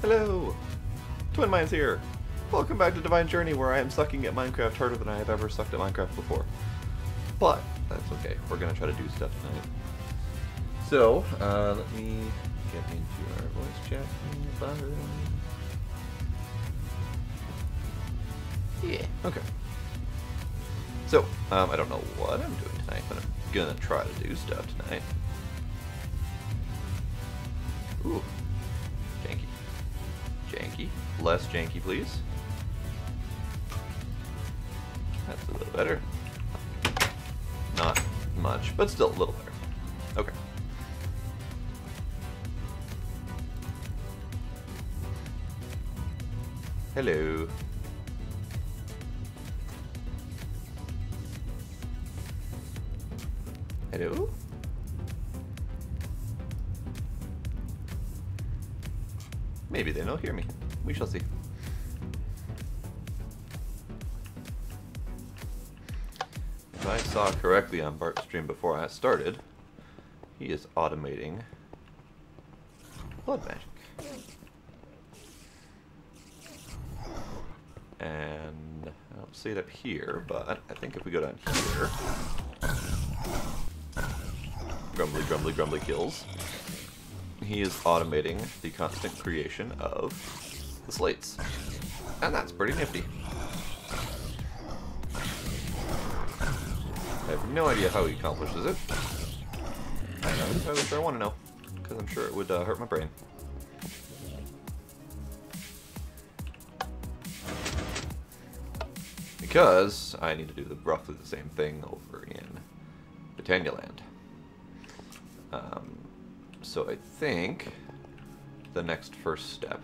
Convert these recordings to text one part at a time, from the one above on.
Hello! Twin Minds here! Welcome back to Divine Journey, where I am sucking at Minecraft harder than I have ever sucked at Minecraft before. But, that's okay. We're gonna try to do stuff tonight. So, let me get into our voice chat environment. Yeah, okay. So, I don't know what I'm doing tonight, but I'm gonna try to do stuff tonight. Ooh. Janky. Janky. Less janky, please. That's a little better. Not much, but still a little better. Okay. Hello. Hello? Maybe they don't hear me. We shall see. If I saw correctly on Bart's stream before I started, he is automating blood magic. And I don't see it up here, but I think if we go down here, grumbly, grumbly, grumbly kills. He is automating the constant creation of the slates. And that's pretty nifty. I have no idea how he accomplishes it. I know, I wish I want to know, because I'm sure it would hurt my brain. Because I need to do roughly the same thing over in Britannialand. So I think the next first step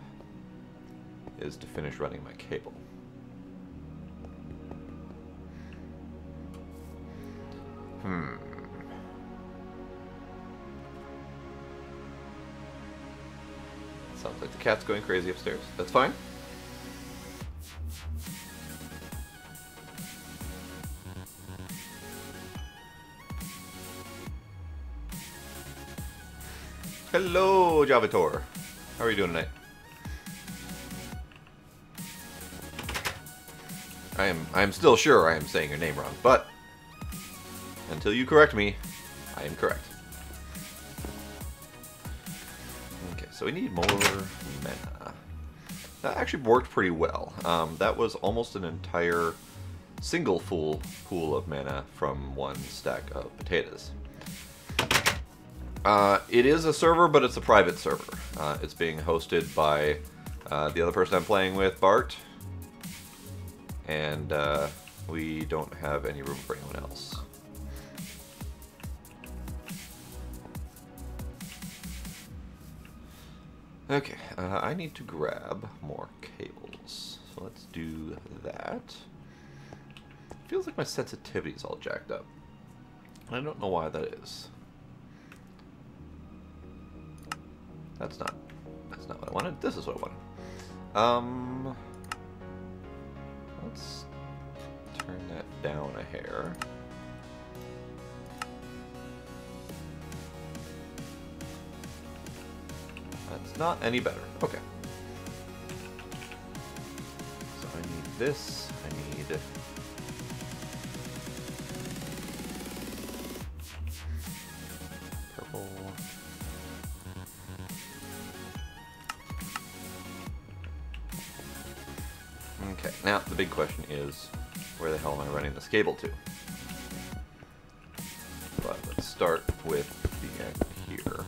is to finish running my cable. Sounds like the cat's going crazy upstairs. That's fine. Hello, Javator. How are you doing tonight? I'm still sure I am saying your name wrong, but until you correct me, I am correct. Okay, so we need more mana. That actually worked pretty well. That was almost an entire single full pool of mana from one stack of potatoes. It is a server, but it's a private server. It's being hosted by the other person I'm playing with, Bart. And we don't have any room for anyone else. Okay, I need to grab more cables. So let's do that. Feels like my sensitivity is all jacked up. I don't know why that is. That's not what I wanted. This is what I wanted. Let's turn that down a hair. That's not any better. Okay. So I need this. I need purple. Okay, now the big question is, where the hell am I running this cable to? But let's start with the end here.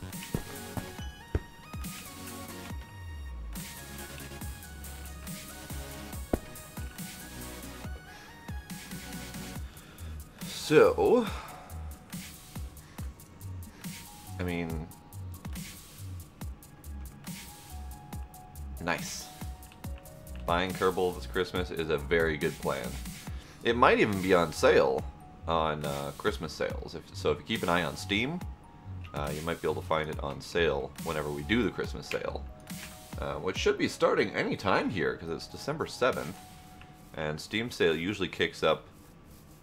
So, I mean, nice. Buying Kerbal this Christmas is a very good plan. It might even be on sale on Christmas sales. So if you keep an eye on Steam, you might be able to find it on sale whenever we do the Christmas sale. Which should be starting any time here, because it's December 7th. And Steam sale usually kicks up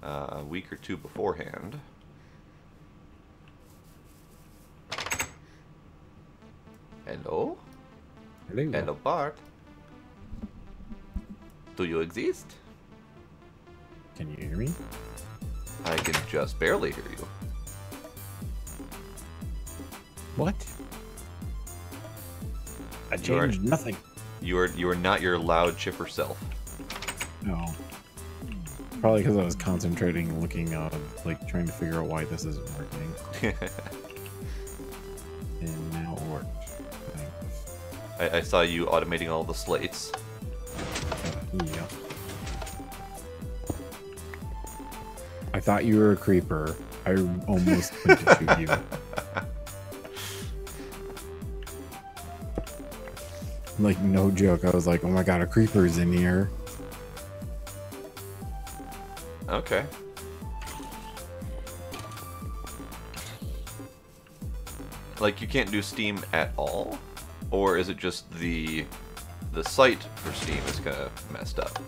a week or two beforehand. Hello? Hello. Hello, Bart. Do you exist? Can you hear me? I can just barely hear you. What? I changed nothing. You are not your loud, chipper self. No. Probably because I was concentrating, looking, like trying to figure out why this isn't working. And now it worked. Thanks. I saw you automating all the slates. Yep. I thought you were a creeper. I almost went to shoot you. Like, no joke. I was like, oh my god, a creeper's in here. Okay. Like, you can't do Steam at all? Or is it just the site for Steam is kind of messed up?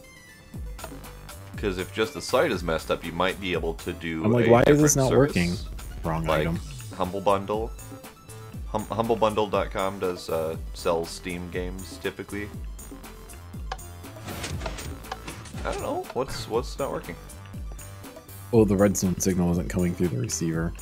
Because if just the site is messed up, you might be able to do I'm like, a why is this different not working? service, Wrong like item. Humble Bundle. HumbleBundle.com does sells Steam games typically. I don't know what's not working. Oh, the redstone signal isn't coming through the receiver.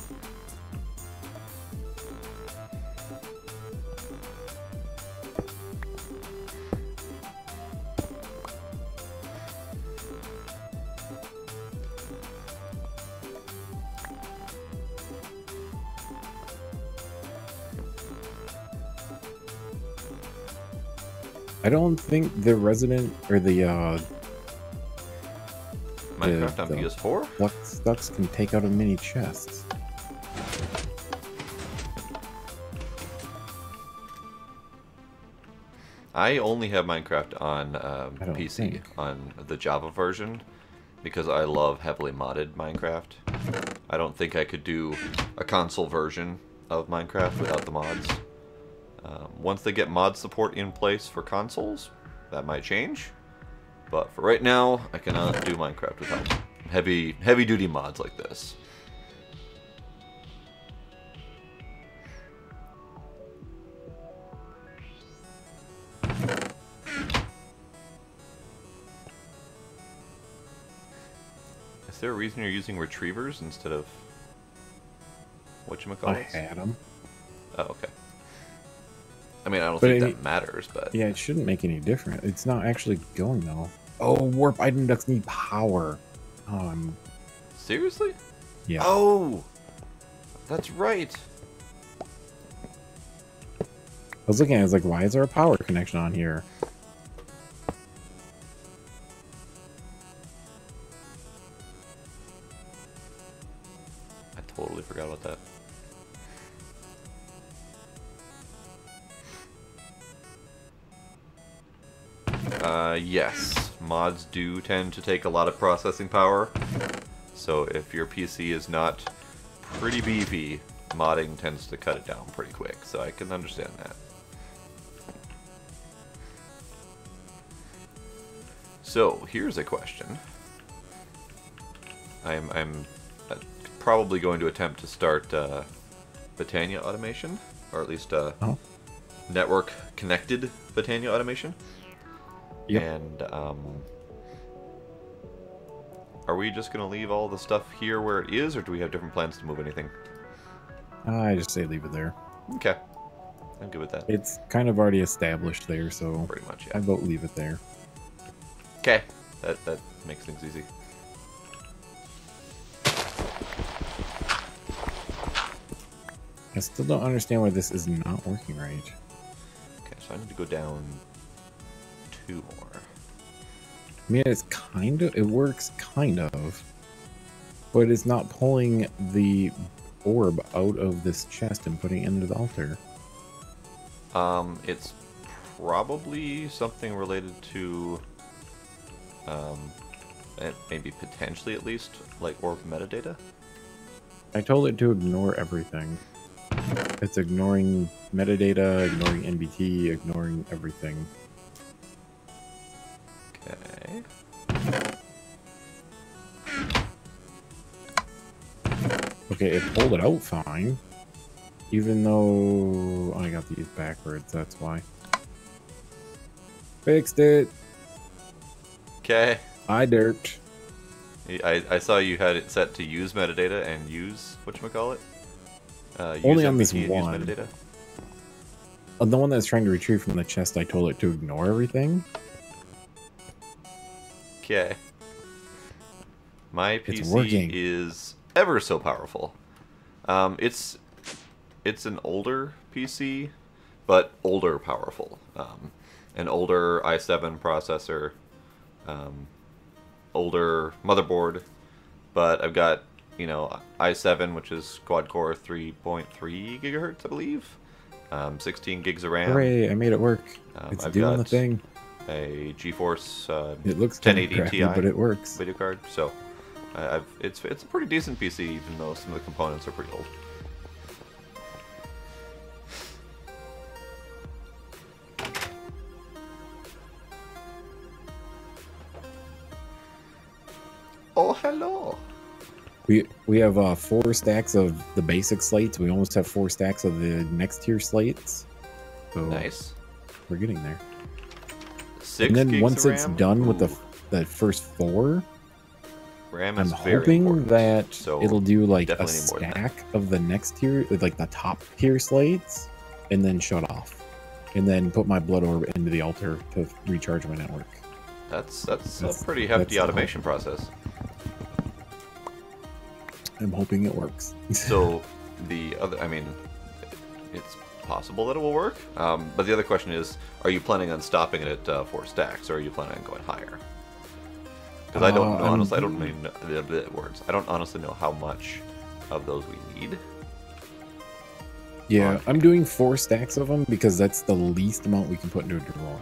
I don't think the resident or the Minecraft on the PS4? Flux Ducks can take out a mini chest. I only have Minecraft on don't PC, think. on the Java version, because I love heavily modded Minecraft. I don't think I could do a console version of Minecraft without the mods. Once they get mod support in place for consoles, that might change. But for right now, I cannot do Minecraft without heavy-duty mods like this. Is there a reason you're using retrievers instead of I whatchamacallit? had them. Oh, okay. I mean, I don't But think I that mean- matters, but... Yeah, it shouldn't make any difference. It's not actually going though. Oh, warp item ducts need power. Oh, Seriously? yeah. Oh! That's right! I was looking at it, I was like, why is there a power connection on here? I totally forgot about that. Yes. Mods do tend to take a lot of processing power. So if your PC is not pretty beefy, modding tends to cut it down pretty quick. So I can understand that. So here's a question. I'm probably going to attempt to start Botania automation, or at least network connected Botania automation. Yep. And are we just going to leave all the stuff here where it is, or do we have different plans to move anything? I just say leave it there. Okay. I'm good with that. It's kind of already established there, so Pretty much, I yeah. vote leave it there. Okay. That makes things easy. I still don't understand why this is not working right. Okay, so I need to go down 2 more. I mean, it's kind of, it works kind of, but it's not pulling the orb out of this chest and putting it into the altar. It's probably something related to, maybe potentially at least, like orb metadata. I told it to ignore everything. It's ignoring metadata, ignoring NBT, ignoring everything. Okay. Okay, it pulled it out fine. Even though I got these backwards, that's why. Fixed it. Okay. I derped. I saw you had it set to use metadata and use whatchamacallit? Only use on this MBT and one. use metadata? The one that's trying to retrieve from the chest, I told it to ignore everything. Okay. My It's PC working. is ever so powerful. It's an older PC, but older powerful. An older i7 processor, older motherboard, but I've got, you know, i7, which is quad-core 3.3 gigahertz, I believe. 16 gigs of RAM. Hooray, I made it work. It's I've doing the got thing. a GeForce It looks kind of 1080 crappy, Ti but it works. video card, so it's a pretty decent PC, even though some of the components are pretty old. Oh, hello. We have 4 stacks of the basic slates. We almost have 4 stacks of the next tier slates. So Nice. we're getting there. 6 And then gigs once of it's RAM? done with Ooh, the first 4, RAM I'm is very hoping important, that so it'll do like a definitely need more than that. stack of the next tier, like the top tier slates, and then shut off. And then put my blood orb into the altar to recharge my network. That's That's- a pretty that's hefty the automation process. I'm hoping it works. So the other, I mean, it's possible that it will work. But the other question is, are you planning on stopping it at 4 stacks, or are you planning on going higher? Because I don't know, honestly, I don't mean the words. I don't honestly know how much of those we need. Yeah, Okay. I'm doing 4 stacks of them because that's the least amount we can put into a drawer.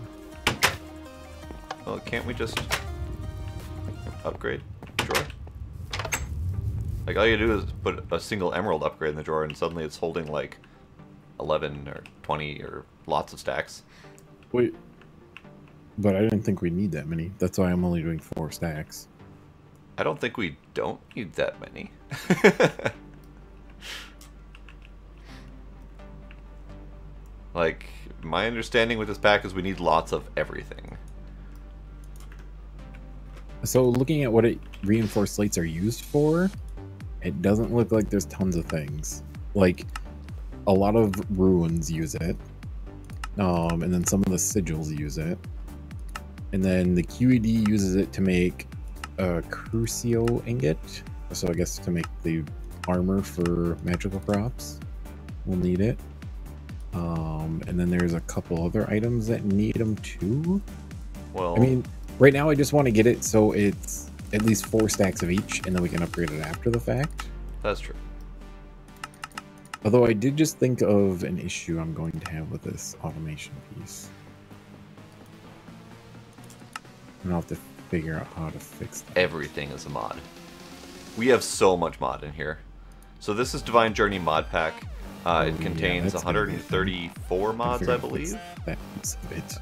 Well, can't we just upgrade drawer? Like, all you do is put a single emerald upgrade in the drawer, and suddenly it's holding like 11 or 20 or lots of stacks. Wait. But I didn't think we'd need that many. That's why I'm only doing 4 stacks. I don't think we don't need that many. Like, my understanding with this pack is we need lots of everything. So looking at what reinforced slates are used for, it doesn't look like there's tons of things. Like, a lot of ruins use it. And then some of the sigils use it. And then the QED uses it to make a Crucio ingot. So I guess to make the armor for magical crops. We'll need it. And then there's a couple other items that need them too. Well, I mean, right now I just want to get it so it's at least 4 stacks of each, and then we can upgrade it after the fact. that's true. Although I did just think of an issue I'm going to have with this automation piece. And I'll have to figure out how to fix that. Everything is a mod. We have so much mod in here. So this is Divine Journey mod pack. It contains that's gonna be a thing. 134 mods, I believe. That piece of it.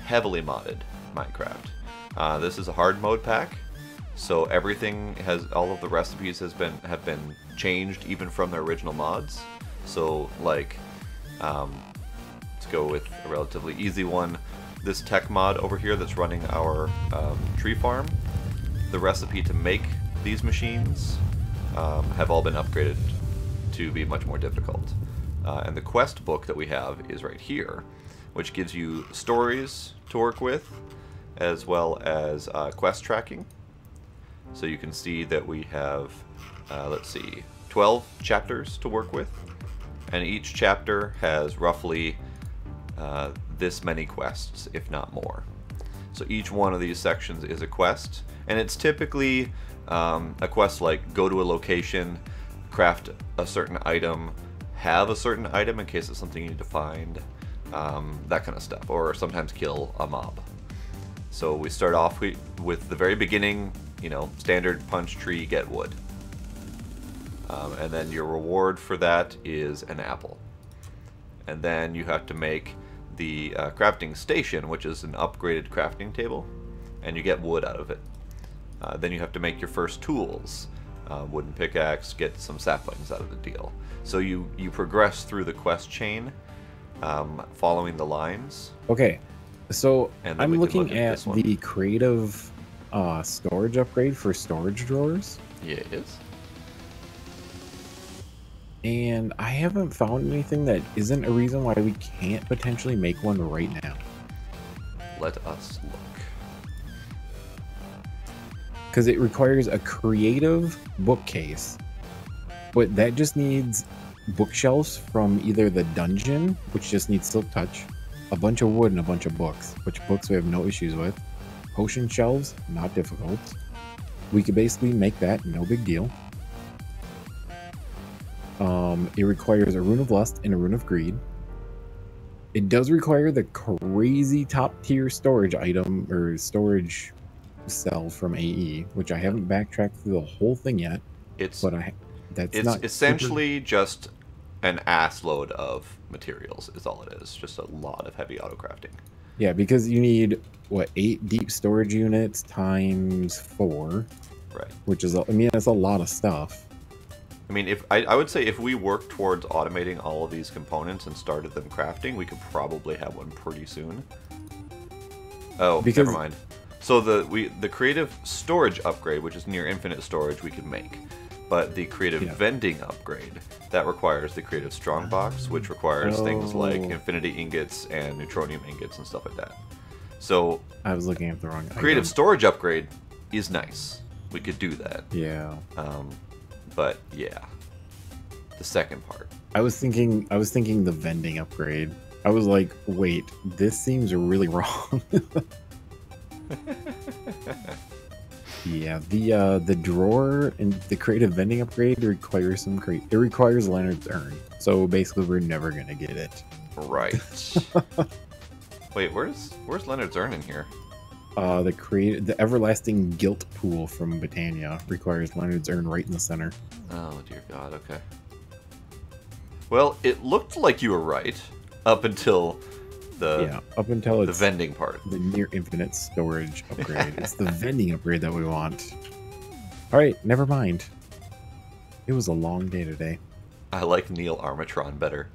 Heavily modded Minecraft. This is a hard mode pack, so everything has, all of the recipes have been changed even from their original mods. So like, let's go with a relatively easy one. This tech mod over here that's running our tree farm. The recipe to make these machines have all been upgraded to be much more difficult. And the quest book that we have is right here, which gives you stories to work with, as well as quest tracking. So you can see that we have, let's see, 12 chapters to work with, and each chapter has roughly this many quests, if not more. So each one of these sections is a quest, and it's typically a quest like go to a location, craft a certain item, have a certain item in case it's something you need to find, that kind of stuff, or sometimes kill a mob. So we start off with the very beginning, you know, standard punch tree, get wood. And then your reward for that is an apple. And then you have to make the crafting station, which is an upgraded crafting table, and you get wood out of it. Then you have to make your first tools. Wooden pickaxe, get some saplings out of the deal. So you progress through the quest chain, following the lines. Okay, So And then I'm we can look looking at at this one. the creative storage upgrade for storage drawers, Yeah, it is. and I haven't found anything that isn't a reason why we can't potentially make one right now. Let us look. Because it requires a creative bookcase, but that just needs bookshelves from either the dungeon, which just needs silk touch, a bunch of wood, and a bunch of books, which books we have no issues with. Potion shelves, not difficult. We could basically make that, no big deal. It requires a Rune of Lust and a Rune of Greed. It does require the crazy top tier storage item or storage cell from AE, which I haven't backtracked through the whole thing yet. It's But that's not essentially just an ass load of materials is all it is. Just a lot of heavy auto crafting. Yeah, because you need what 8 deep storage units times 4, Right. which is I mean that's a lot of stuff. I mean, if I would say if we worked towards automating all of these components and started them crafting, we could probably have one pretty soon. Oh, Because- never mind. So the creative storage upgrade, which is near infinite storage, we could make. But the creative vending upgrade, that requires the creative strongbox, which requires things like infinity ingots and neutronium ingots and stuff like that. So I was looking at the wrong creative item. storage upgrade is nice. We could do that. Yeah. But yeah, the second part. I was thinking the vending upgrade. I was like, wait, this seems really wrong. Yeah, the drawer and the creative vending upgrade requires it requires Leonard's Urn. So basically we're never gonna get it. Right. Wait, where's Leonard's Urn in here? The everlasting guilt pool from Britannia requires Leonard's Urn right in the center. Oh dear God. Okay. Well, it looked like you were right up until Up until the it's vending part. the near infinite storage upgrade. It's the vending upgrade that we want. All right, never mind. It was a long day today. I like Neil Armatron better.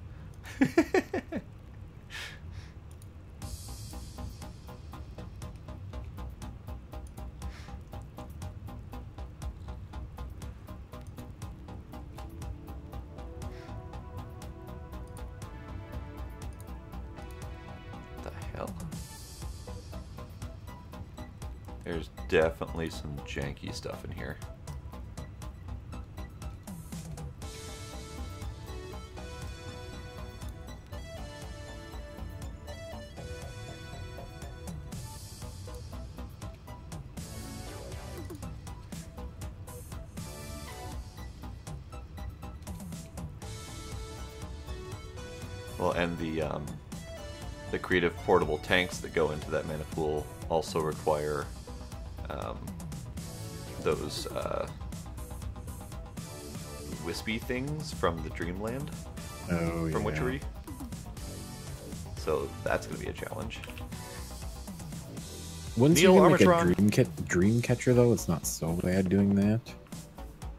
There's definitely some janky stuff in here. Well, and the creative portable tanks that go into that mana pool also require those wispy things from the Dreamland from Witchery. So that's going to be a challenge. Once Neil you can make Armatron. a dream catcher, though, it's not so bad doing that.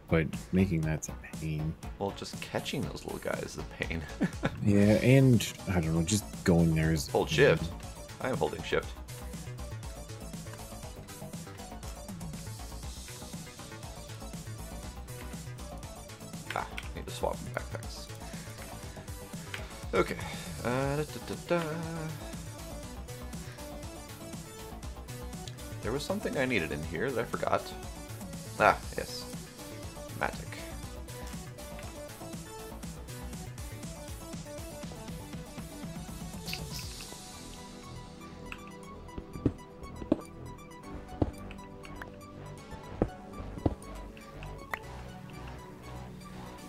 But making that's a pain. Well, just catching those little guys is a pain. Yeah, and I don't know, just going there is. Hold shift. I am holding shift. Ah, need to swap backpacks. Okay. There was something I needed in here that I forgot. Ah, yes. Matic.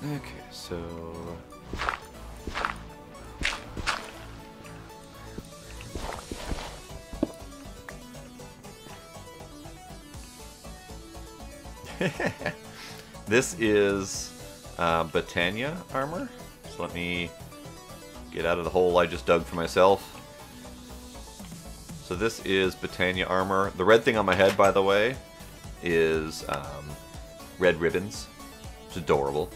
Okay, so this is Britannia armor. So let me get out of the hole I just dug for myself. So this is Britannia armor. The red thing on my head, by the way, is red ribbons. It's adorable.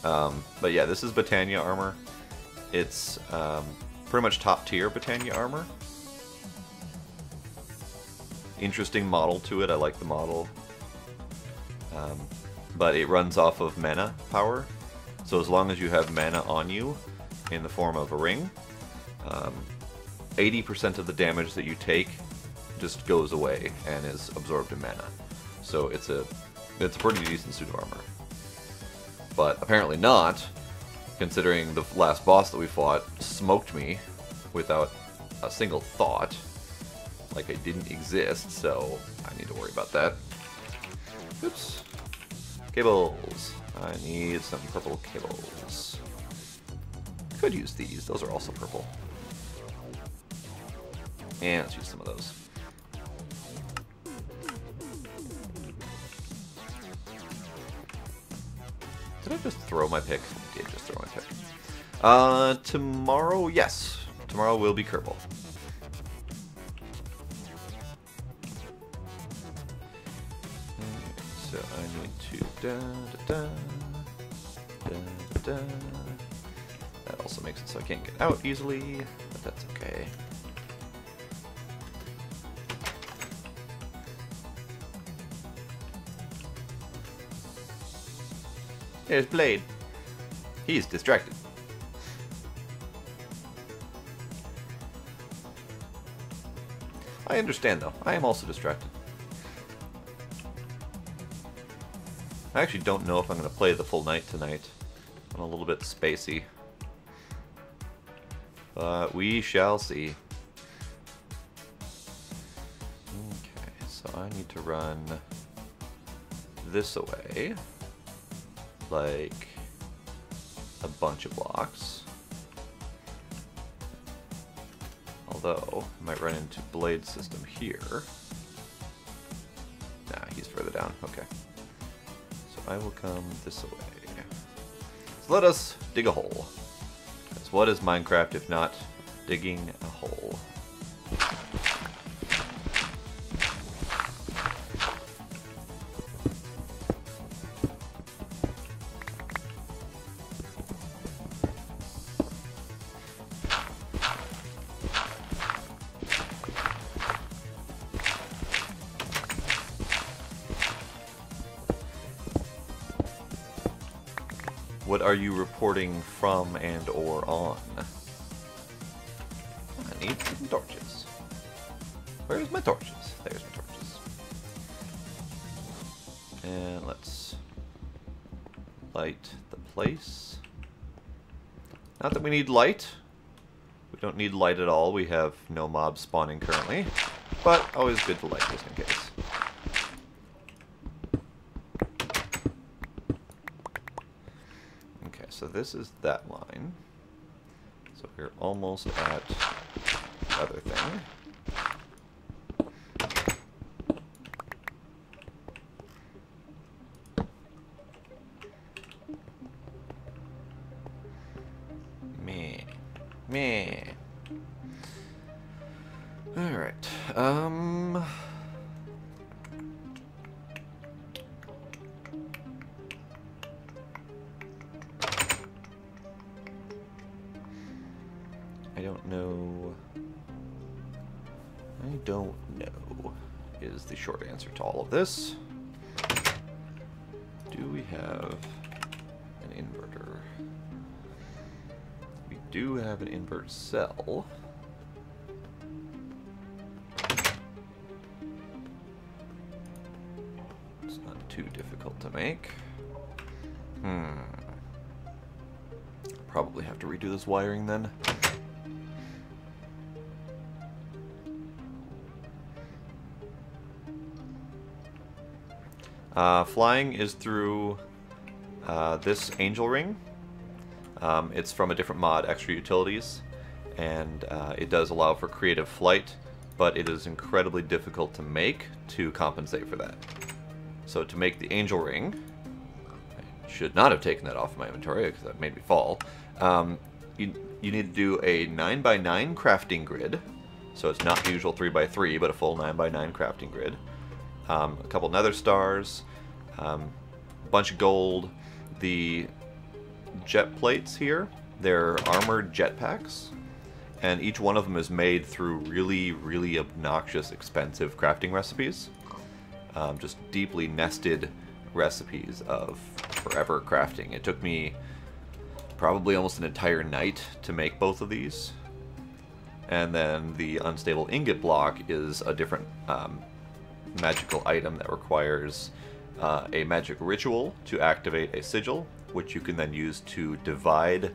But yeah, this is Britannia armor. It's pretty much top tier Britannia armor. interesting model to it. I like the model. But it runs off of mana power. So as long as you have mana on you in the form of a ring, 80% of the damage that you take just goes away and is absorbed in mana. So it's a pretty decent suit of armor. But apparently not, considering the last boss that we fought smoked me without a single thought. Like I didn't exist, so I need to worry about that. Oops. Cables. I need some purple cables. Could use these. Those are also purple. And let's use some of those. Did I just throw my pick? I did just throw my pick. Tomorrow, yes. Tomorrow will be Kerbal. So I need to That also makes it so I can't get out easily, but that's okay. There's Blade. He's distracted. I understand though. I am also distracted. I actually don't know if I'm going to play the full night tonight. I'm a little bit spacey. But we shall see. Okay, so I need to run this away. Like a bunch of blocks. Although, I might run into Blade System here. Nah, he's further down. Okay. So I will come this way. So let us dig a hole. Because what is Minecraft if not digging a hole? What are you reporting from and or on? I need some torches. Where's my torches? There's my torches. And let's light the place. Not that we need light. We don't need light at all. We have no mobs spawning currently. But always good to light just in case. So this is that line. So we're almost at the other thing. Meh. Alright. I don't know is the short answer to all of this. Do we have an inverter? We do have an invert cell. It's not too difficult to make. Probably have to redo this wiring then. Flying is through this angel ring. It's from a different mod, Extra Utilities, and it does allow for creative flight, but it is incredibly difficult to make to compensate for that. So to make the angel ring, I should not have taken that off my inventory because that made me fall. You need to do a 9x9 crafting grid, so it's not the usual 3x3, but a full 9x9 crafting grid. A couple nether stars, a bunch of gold. The jet plates here, they're armored jetpacks, and each one of them is made through really, really obnoxious, expensive crafting recipes. Just deeply nested recipes of forever crafting. It took me probably almost an entire night to make both of these. And then the unstable ingot block is a different magical item that requires a magic ritual to activate a sigil, which you can then use to divide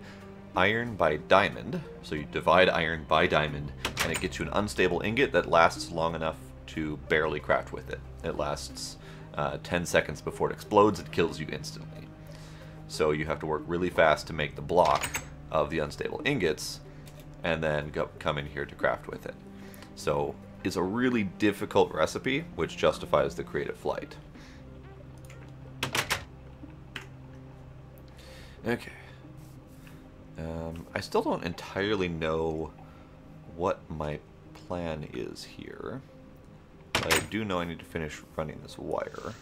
iron by diamond. So you divide iron by diamond, and it gets you an unstable ingot that lasts long enough to barely craft with it. It lasts 10 seconds before it explodes. It kills you instantly. So you have to work really fast to make the block of the unstable ingots, and then come in here to craft with it. So it's a really difficult recipe, which justifies the creative flight. Okay. I still don't entirely know what my plan is here. But I do know I need to finish running this wire.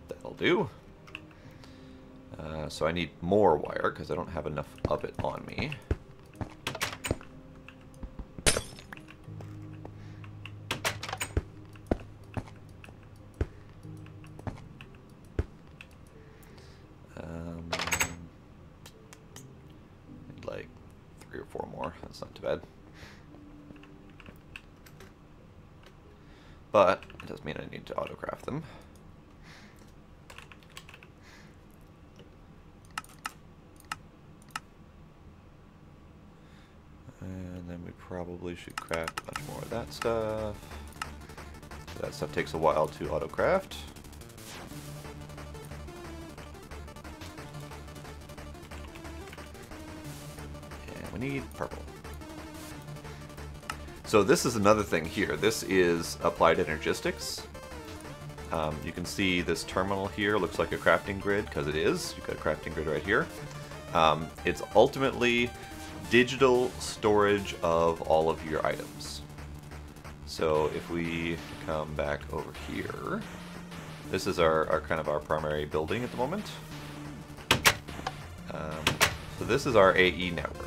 That'll do. So I need more wire, because I don't have enough of it on me. Like 3 or 4 more. That's not too bad. But it does mean I need to autocraft them. And then we probably should craft much more of that stuff. That stuff takes a while to autocraft. And we need purple. So this is another thing here. This is Applied Energistics. You can see this terminal here looks like a crafting grid, because it is. You've got a crafting grid right here. It's ultimately digital storage of all of your items. So if we come back over here, this is our kind of our primary building at the moment. So this is our AE network.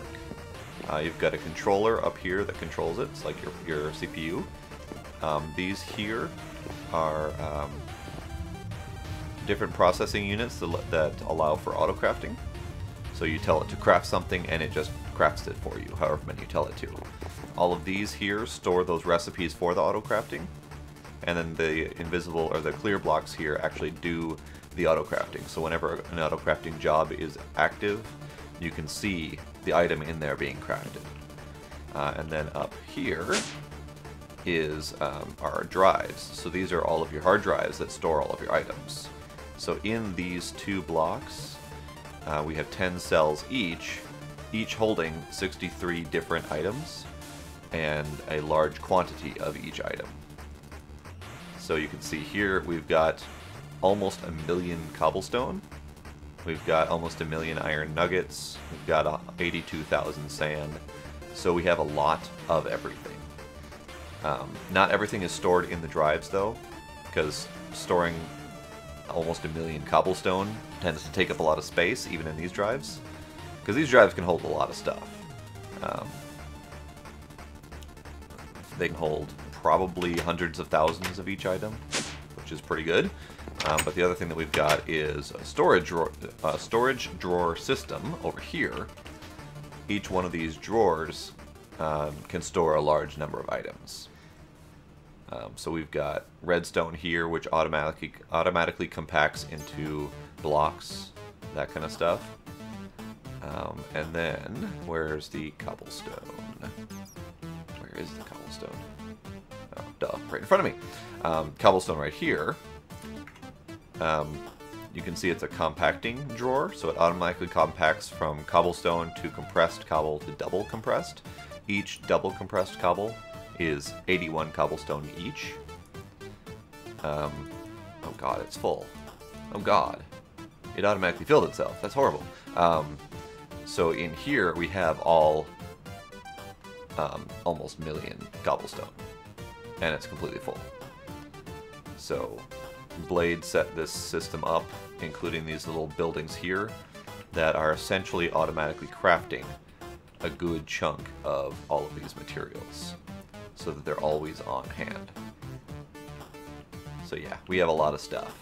You've got a controller up here that controls it. It's like your CPU. These here are different processing units that allow for auto crafting. So you tell it to craft something and it just crafts it for you, however many you tell it to. All of these here store those recipes for the auto crafting, and then the invisible or the clear blocks here actually do the auto crafting. So whenever an auto crafting job is active, you can see the item in there being crafted. And then up here is our drives. So these are all of your hard drives that store all of your items. So in these 2 blocks, we have 10 cells each holding 63 different items and a large quantity of each item. So you can see here we've got almost 1 million cobblestone. We've got almost 1 million iron nuggets. We've got 82,000 sand. So we have a lot of everything. Not everything is stored in the drives though, because storing almost 1 million cobblestone tends to take up a lot of space, even in these drives. Because these drives can hold a lot of stuff. They can hold probably hundreds of thousands of each item, which is pretty good. But the other thing that we've got is a storage drawer system over here. Each one of these drawers can store a large number of items. So we've got redstone here, which automatically compacts into blocks, that kind of stuff. And then, where's the cobblestone? Where is the cobblestone? Oh, duh, right in front of me. Cobblestone right here. You can see it's a compacting drawer, so it automatically compacts from cobblestone to compressed cobble to double compressed. Each double compressed cobble is 81 cobblestone each. Oh god, it's full. Oh god. It automatically filled itself. That's horrible. So in here we have all almost 1 million cobblestone, and it's completely full. So Blade set this system up, including these little buildings here, that are essentially automatically crafting a good chunk of all of these materials so that they're always on hand. So yeah, we have a lot of stuff.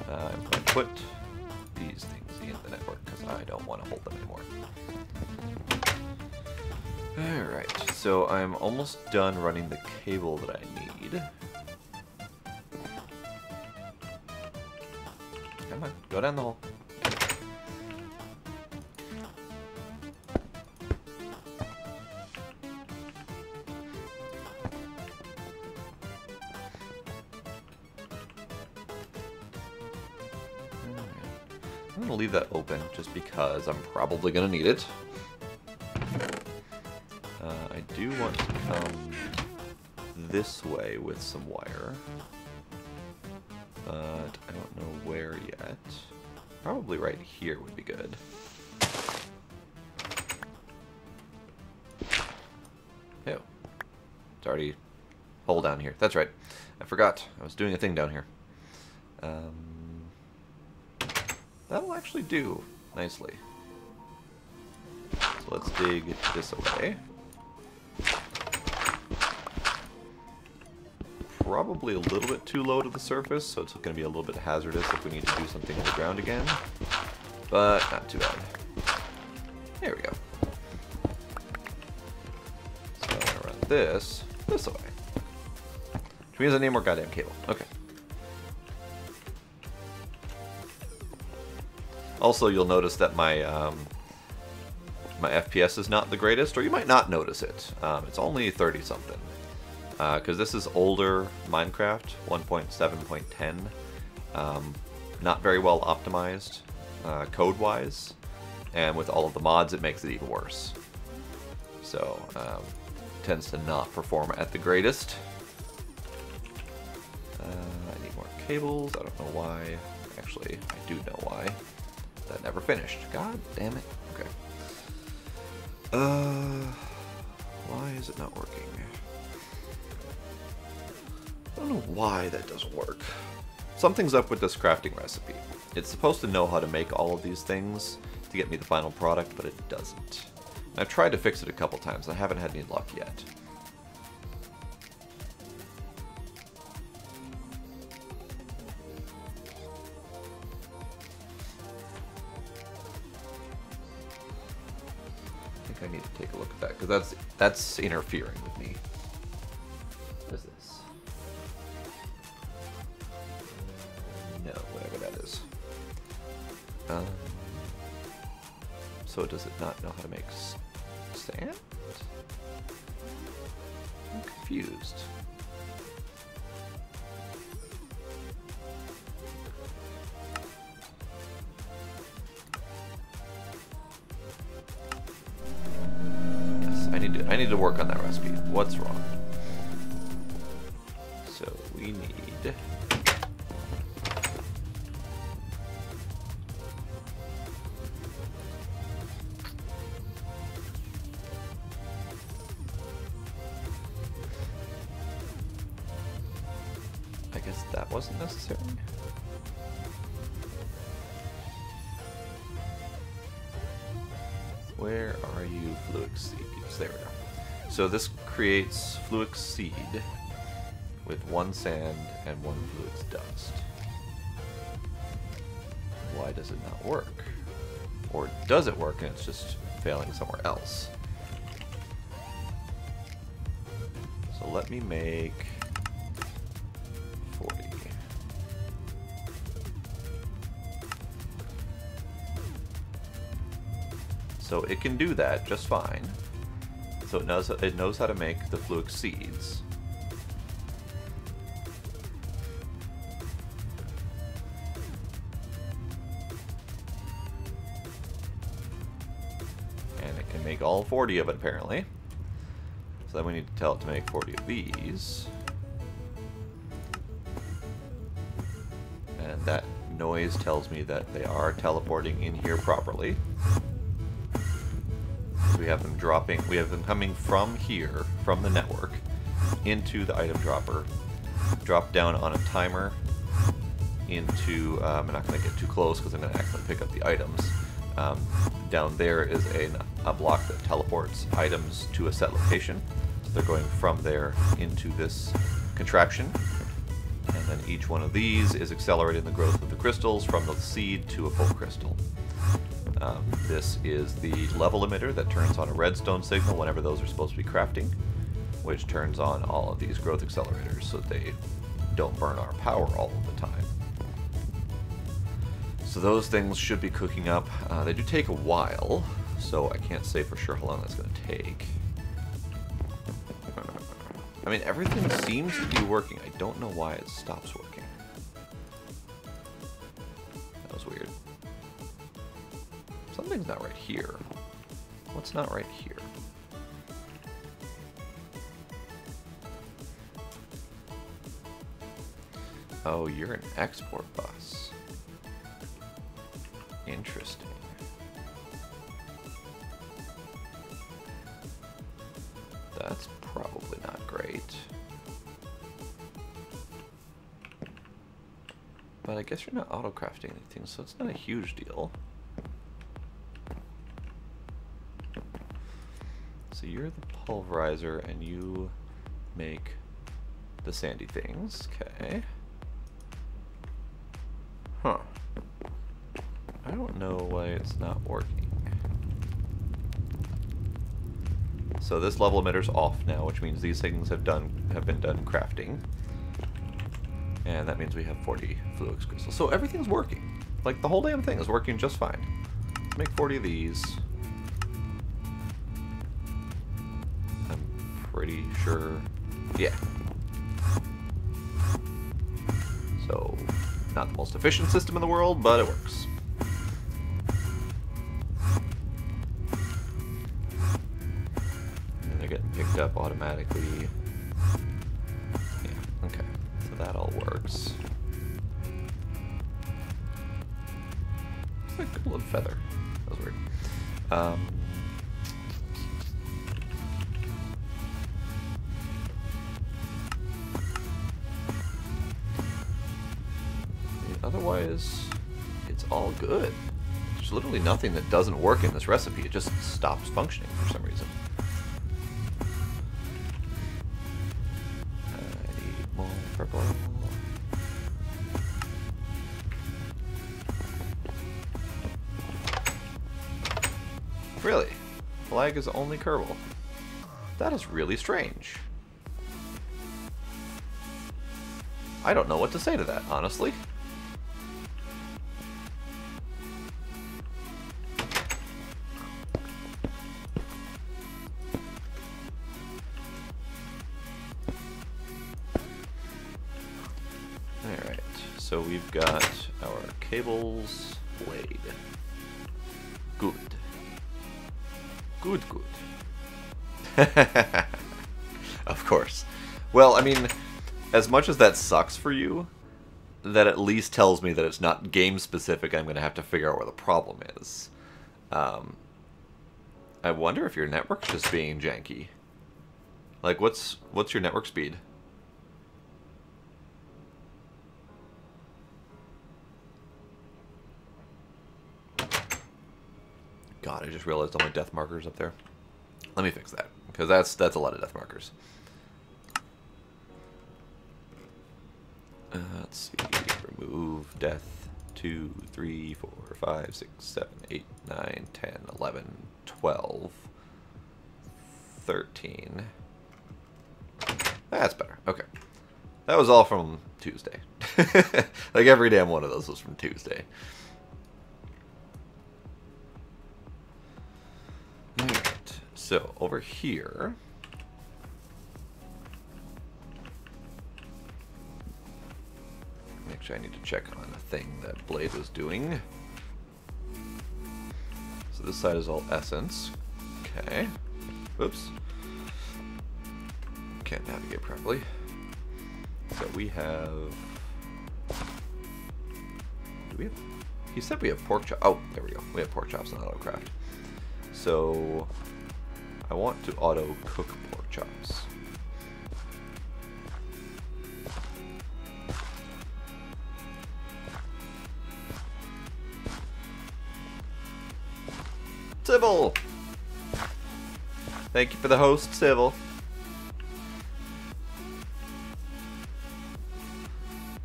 I'm going to put these things in the network because I don't want to hold them anymore. Alright, so I'm almost done running the cable that I need. Come on, go down the hole. I'm going to leave that open just because I'm probably going to need it. I do want to come this way with some wire, but I don't know where yet. Probably right here would be good. Oh, it's already hole down here. That's right. I forgot. I was doing a thing down here. That'll actually do nicely. So let's dig this away. Probably a little bit too low to the surface, so it's going to be a little bit hazardous if we need to do something on the ground again. But not too bad. There we go. So I'm going to run this away. Which means I need more goddamn cable. Okay. Also, you'll notice that my my FPS is not the greatest, or you might not notice it. It's only 30-something. Because this is older Minecraft, 1.7.10. Not very well optimized code-wise. And with all of the mods, it makes it even worse. So, tends to not perform at the greatest. I need more cables. I don't know why. Actually, I do know why. That never finished. God damn it. Okay. Why is it not working? I don't know why that doesn't work. Something's up with this crafting recipe. It's supposed to know how to make all of these things to get me the final product, but it doesn't. And I've tried to fix it a couple times, and I haven't had any luck yet. I need to take a look at that, because that's interfering with me. What is this? No, whatever that is. So does it not know how to make sand? I'm confused. I need to work on that recipe. What's wrong? So we need... I guess that wasn't necessary. Where are you, Fluix Seeds? There we go. So this creates Fluix Seed with 1 sand and 1 Fluix dust. Why does it not work? Or does it work and it's just failing somewhere else? So let me make 40. So it can do that just fine. So it knows how to make the Fluix Seeds. And it can make all 40 of it apparently. So then we need to tell it to make 40 of these. And that noise tells me that they are teleporting in here properly. We have them dropping, we have them coming from here, from the network, into the item dropper, drop down on a timer into, I'm not going to get too close because I'm going to actually pick up the items, Down there is a block that teleports items to a set location. So they're going from there into this contraption. And then each one of these is accelerating the growth of the crystals from the seed to a full crystal. This is the level emitter that turns on a redstone signal whenever those are supposed to be crafting, which turns on all of these growth accelerators so that they don't burn our power all of the time. So those things should be cooking up. They do take a while, so I can't say for sure how long that's going to take. I mean, everything seems to be working. I don't know why it stops working. That was weird. Something's not right here. What's not right here? Oh, you're an export bus. Interesting. That's probably not great. But I guess you're not auto-crafting anything, so it's not a huge deal. So you're the pulverizer, and you make the sandy things. Okay. Huh. I don't know why it's not working. So this level emitter's off now, which means these things have been done crafting. And that means we have 40 Fluix crystals. So everything's working. Like, the whole damn thing is working just fine. Let's make 40 of these. I'm pretty sure... Yeah. So, not the most efficient system in the world, but it works. And they're getting picked up automatically. Yeah, okay. So that all works. It's like a little feather. That was weird. Otherwise, it's all good. There's literally nothing that doesn't work in this recipe. It just stops functioning for some reason. I need more purple. Really? Flag is only Kerbal. That is really strange. I don't know what to say to that, honestly. Alright, so we've got our cables laid. Good. Good, good. Of course. Well, I mean, as much as that sucks for you, that at least tells me that it's not game specific. I'm going to have to figure out where the problem is. I wonder if your network's just being janky. Like, what's your network speed? God, I just realized all my death markers up there. Let me fix that, because that's a lot of death markers. Let's see. Remove death 2, 3, 4, 5, 6, 7, 8, 9, 10, 11, 12, 13. That's better. Okay. That was all from Tuesday. Like every damn one of those was from Tuesday. Alright. So over here. Actually, I need to check on a thing that Blade was doing. So this side is all essence. Okay. Oops. Can't navigate properly. So we have... Do we have... He said we have pork chop. Oh, there we go. We have pork chops in AutoCraft. So I want to auto cook pork chops. Civil! Thank you for the host, Civil.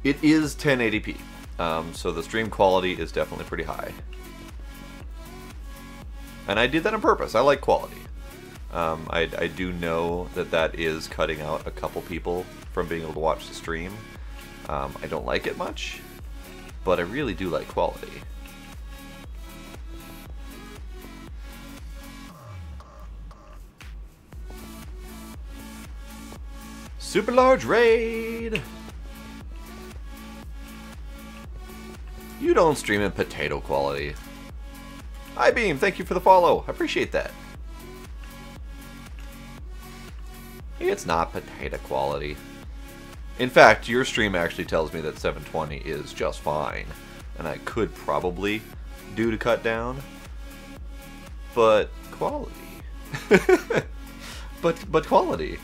It is 1080p, so the stream quality is definitely pretty high. And I did that on purpose. I like quality. I do know that that is cutting out a couple people from being able to watch the stream. I don't like it much, but I really do like quality. Super large raid! You don't stream in potato quality. Hi Beam, thank you for the follow. I appreciate that. It's not potato quality. In fact, your stream actually tells me that 720 is just fine. And I could probably do to cut down. But quality. but quality.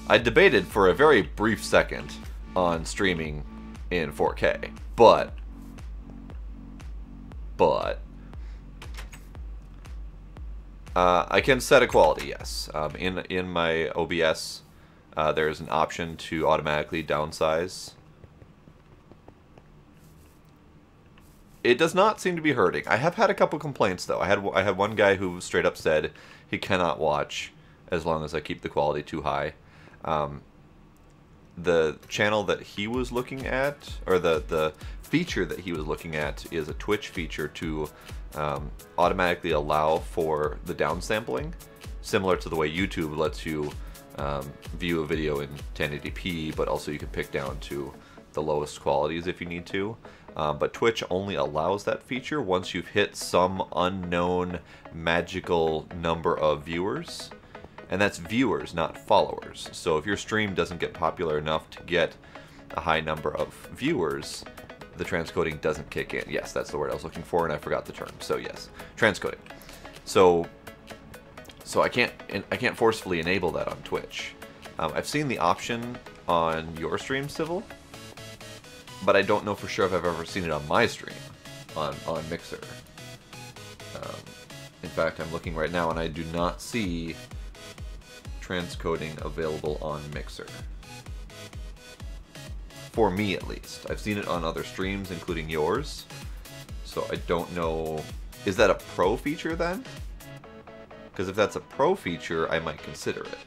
I debated for a very brief second on streaming in 4K, but I can set a quality, yes. In my OBS, there's an option to automatically downsize. It does not seem to be hurting. I have had a couple complaints though. I had one guy who straight up said he cannot watch as long as I keep the quality too high. The channel that he was looking at, or the feature that he was looking at, is a Twitch feature to automatically allow for the downsampling, similar to the way YouTube lets you view a video in 1080p, but also you can pick down to the lowest qualities if you need to. But Twitch only allows that feature once you've hit some unknown magical number of viewers. And that's viewers, not followers. So if your stream doesn't get popular enough to get a high number of viewers, the transcoding doesn't kick in. Yes, that's the word I was looking for, and I forgot the term. So yes, transcoding. So I can't forcefully enable that on Twitch. I've seen the option on your stream, Civil, but I don't know for sure if I've ever seen it on my stream on Mixer. In fact, I'm looking right now, and I do not see transcoding available on Mixer. For me, at least. I've seen it on other streams, including yours. So I don't know... Is that a pro feature, then? Because if that's a pro feature, I might consider it.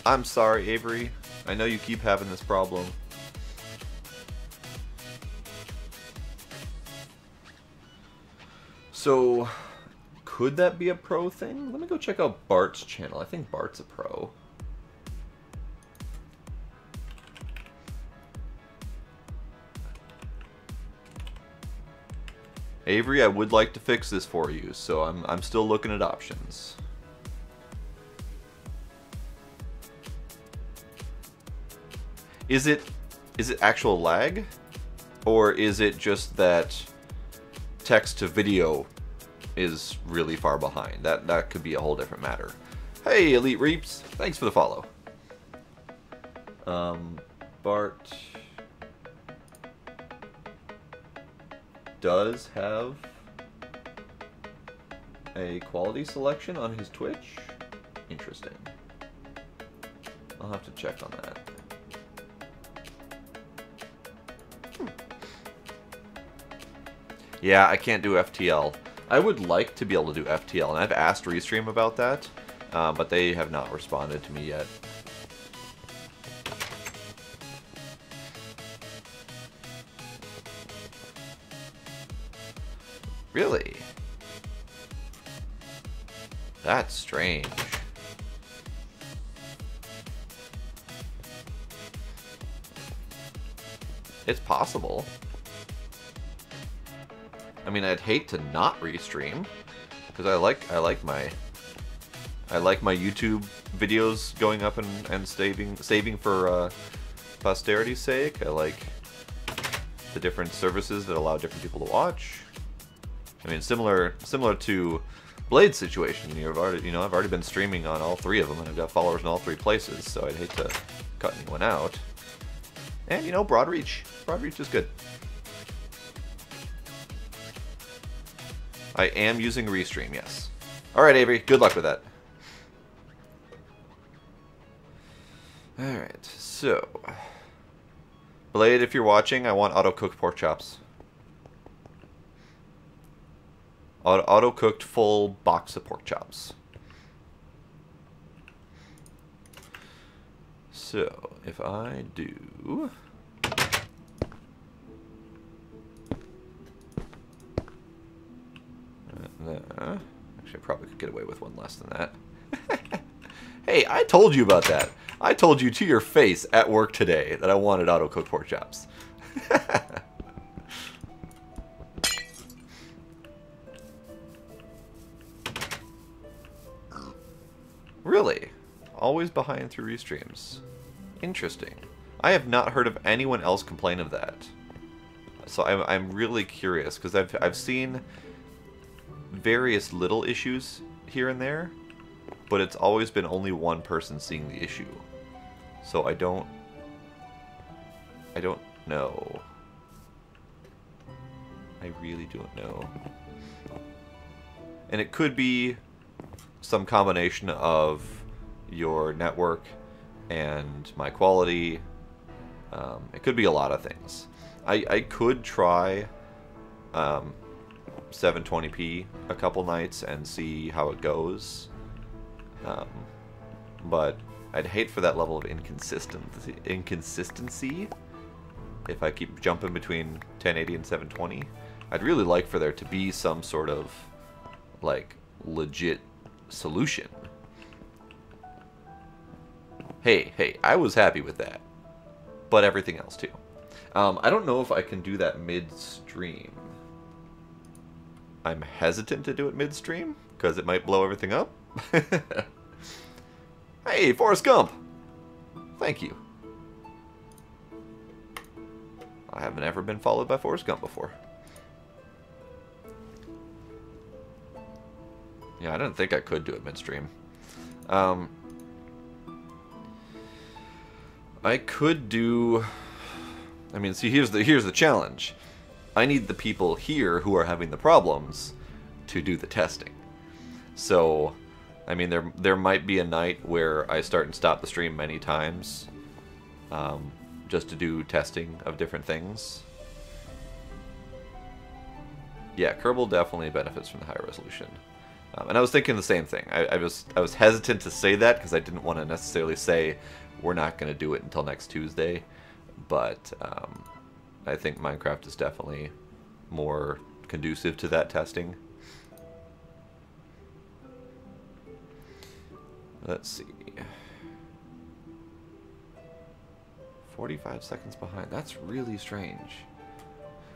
I'm sorry, Avery. I know you keep having this problem. So... could that be a pro thing? Let me go check out Bart's channel. I think Bart's a pro. Avery, I would like to fix this for you, so I'm still looking at options. Is it actual lag? Or is it just that text to video is really far behind? That could be a whole different matter. Hey, Elite Reaps, thanks for the follow. Bart does have a quality selection on his Twitch. Interesting. I'll have to check on that. Yeah, I can't do FTL. I would like to be able to do FTL, and I've asked Restream about that, but they have not responded to me yet. Really? That's strange. It's possible. I mean, I'd hate to not restream, because I like my YouTube videos going up and saving for posterity's sake. I like the different services that allow different people to watch. I mean, similar to Blade's situation. I've already been streaming on all three of them, and I've got followers in all three places. So I'd hate to cut anyone out. And, you know, broad reach. Broad reach is good. I am using Restream, yes. Alright, Avery, good luck with that. Alright, so... Blade, if you're watching, I want auto-cooked pork chops. Auto-cooked full box of pork chops. So, if I do... Actually, I probably could get away with one less than that. Hey, I told you about that. I told you to your face at work today that I wanted auto-cooked pork chops. Really? Always behind through restreams. Interesting. I have not heard of anyone else complain of that. So I'm really curious, because I've seen various little issues here and there, but it's always been only one person seeing the issue. So I don't know. I really don't know. And it could be some combination of your network and my quality. It could be a lot of things. I could try 720p a couple nights and see how it goes. But I'd hate for that level of inconsistency if I keep jumping between 1080 and 720. I'd really like for there to be some sort of, like, legit solution. Hey, I was happy with that. But everything else, too. I don't know if I can do that mid-stream. I'm hesitant to do it midstream, because it might blow everything up. Hey, Forrest Gump! Thank you. I haven't ever been followed by Forrest Gump before. Yeah, I didn't think I could do it midstream. I could do... I mean, see, here's the challenge. I need the people here who are having the problems to do the testing. So, I mean, there might be a night where I start and stop the stream many times, just to do testing of different things. Yeah, Kerbal definitely benefits from the higher resolution. And I was thinking the same thing. I was hesitant to say that because I didn't want to necessarily say we're not going to do it until next Tuesday, but I think Minecraft is definitely more conducive to that testing. Let's see. 45 seconds behind. That's really strange.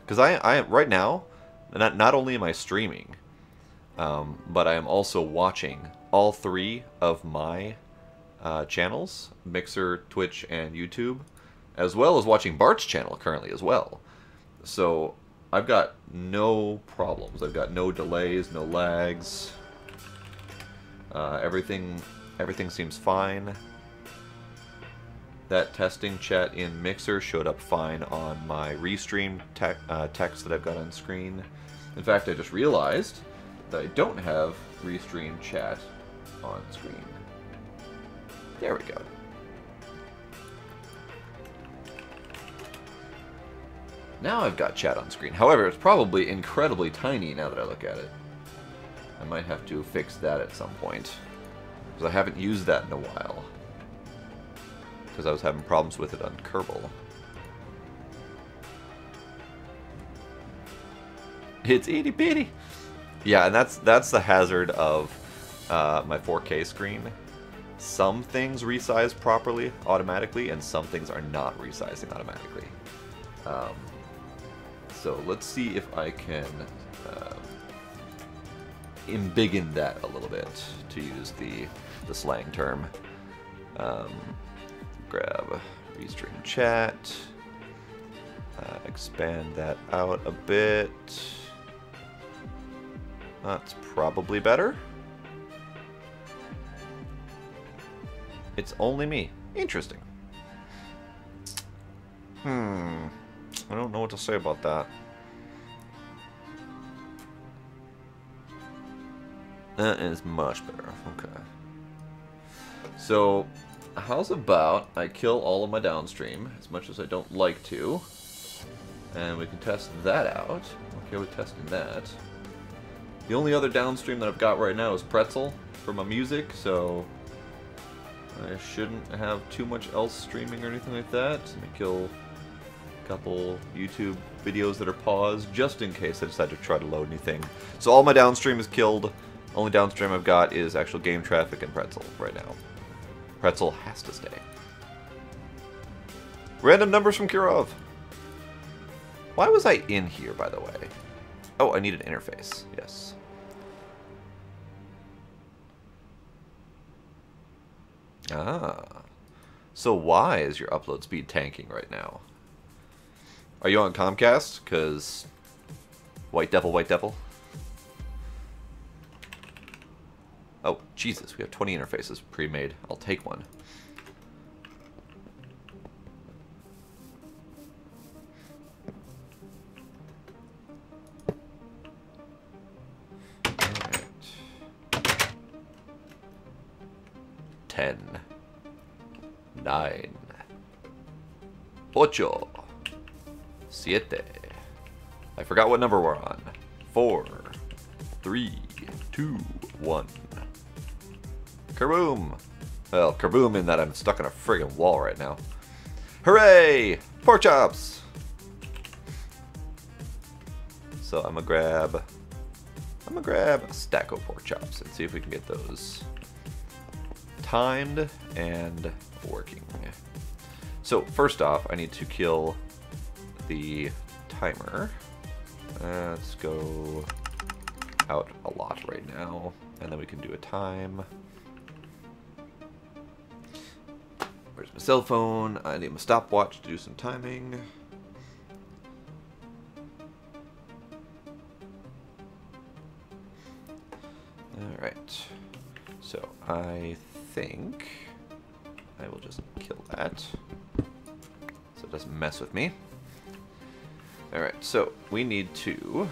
Because I am right now, not only am I streaming, but I am also watching all three of my channels, Mixer, Twitch, and YouTube, as well as watching Bart's channel currently as well. So I've got no problems. I've got no delays, no lags. Everything seems fine. That testing chat in Mixer showed up fine on my Restream text that I've got on screen. In fact, I just realized that I don't have Restream chat on screen. There we go. Now I've got chat on screen. However, it's probably incredibly tiny now that I look at it. I might have to fix that at some point, because I haven't used that in a while. Because I was having problems with it on Kerbal. It's itty bitty. Yeah, and that's the hazard of my 4K screen. Some things resize properly automatically, and some things are not resizing automatically. So let's see if I can embiggen that a little bit, to use the slang term. Grab Restream chat, expand that out a bit. That's probably better. It's only me. Interesting. I don't know what to say about that. That is much better. Okay. So, how's about I kill all of my downstream, as much as I don't like to. And we can test that out. Okay with testing that. The only other downstream that I've got right now is Pretzel for my music, so I shouldn't have too much else streaming or anything like that. Let me kill a couple YouTube videos that are paused, just in case I decide to try to load anything. So all my downstream is killed. Only downstream I've got is actual game traffic and Pretzel right now. Pretzel has to stay. Random numbers from Kirov. Why was I in here, by the way? Oh, I need an interface. Yes. Ah. So why is your upload speed tanking right now? Are you on Comcast? Because White Devil, White Devil. Oh, Jesus, we have 20 interfaces pre-made. I'll take one. Alright. 10. 9. 8. 7. I forgot what number we're on. 4. 3. 2. 1. Kaboom! Well, kaboom in that I'm stuck on a friggin' wall right now. Hooray! Pork chops! So I'm gonna grab a stack of pork chops and see if we can get those timed and working. So first off, I need to kill the timer. Let's go out a lot right now, and then we can do a time. Where's my cell phone? I need my stopwatch to do some timing. Alright. So I think I will just kill that so it doesn't mess with me. Alright, so we need to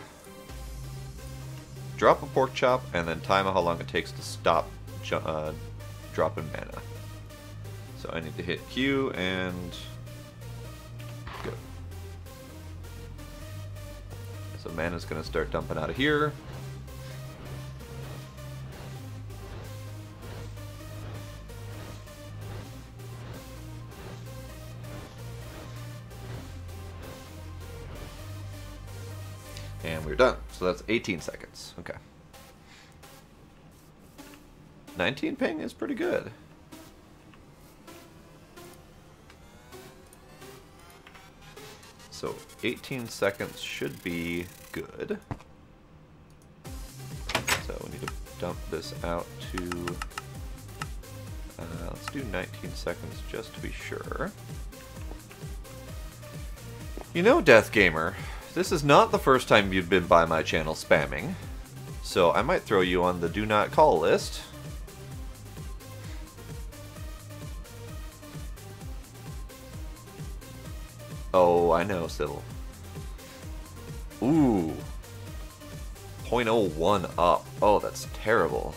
drop a pork chop and then time how long it takes to stop dropping mana. So I need to hit Q and go. So mana's gonna start dumping out of here. And we're done. So that's 18 seconds. Okay. 19 ping is pretty good. So 18 seconds should be good. So we need to dump this out to, let's do 19 seconds just to be sure. You know, Death Gamer, this is not the first time you've been by my channel spamming, so I might throw you on the do not call list. Oh, I know, Sybil. Ooh. 0.01 up. Oh, that's terrible.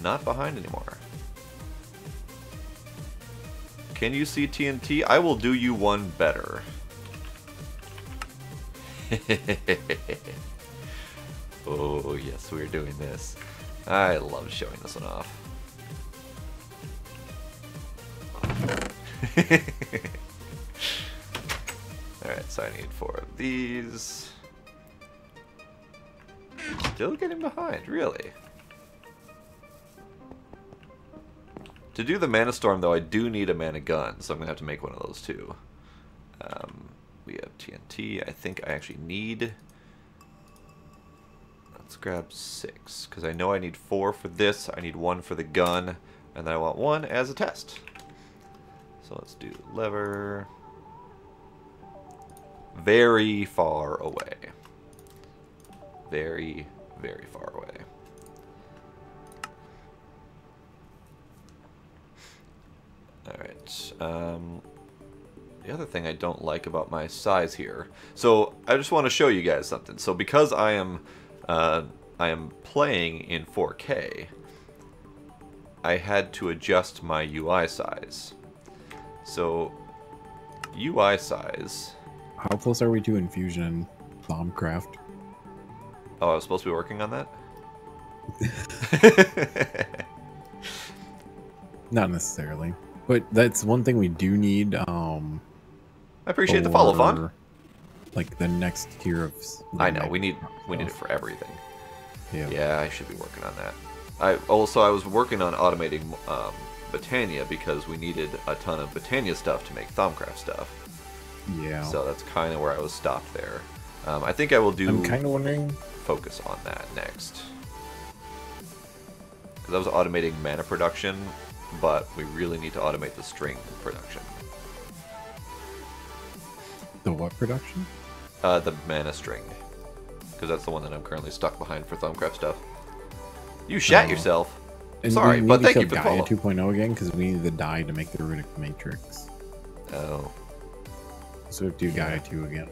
Not behind anymore. Can you see TNT? I will do you one better. Oh, yes, we're doing this. I love showing this one off. Alright, so I need 4 of these. Still getting behind, really. To do the Mana Storm, though, I do need a Mana Gun, so I'm going to have to make one of those, too. We have TNT. I think I actually need... Let's grab 6, because I know I need 4 for this, I need 1 for the gun, and then I want 1 as a test. So let's do lever. Very far away. Very, very far away. Alright. The other thing I don't like about my size here. So I just want to show you guys something. So because I am playing in 4K, I had to adjust my UI size. So UI size. How close are we to Infusion and Thaumcraft? Oh, I was supposed to be working on that? Not necessarily. But that's one thing we do need. I appreciate the follow, Fawn. Like the next tier of. I know we need it for everything. Yeah. Yeah, I should be working on that. I was working on automating Botania because we needed a ton of Botania stuff to make Thaumcraft stuff. Yeah. So that's kind of where I was stopped there. I think I will do. I'm kind of wondering. Focus on that next. Because I was automating mana production, but we really need to automate the string production. The what production? The mana string. Because that's the one that I'm currently stuck behind for Thaumcraft stuff. You shat yourself. And Sorry, but thank you for the Gaia follow. 2.0 again because we need the die to make the Runic Matrix. Oh. So we have to do Gaia 2 again.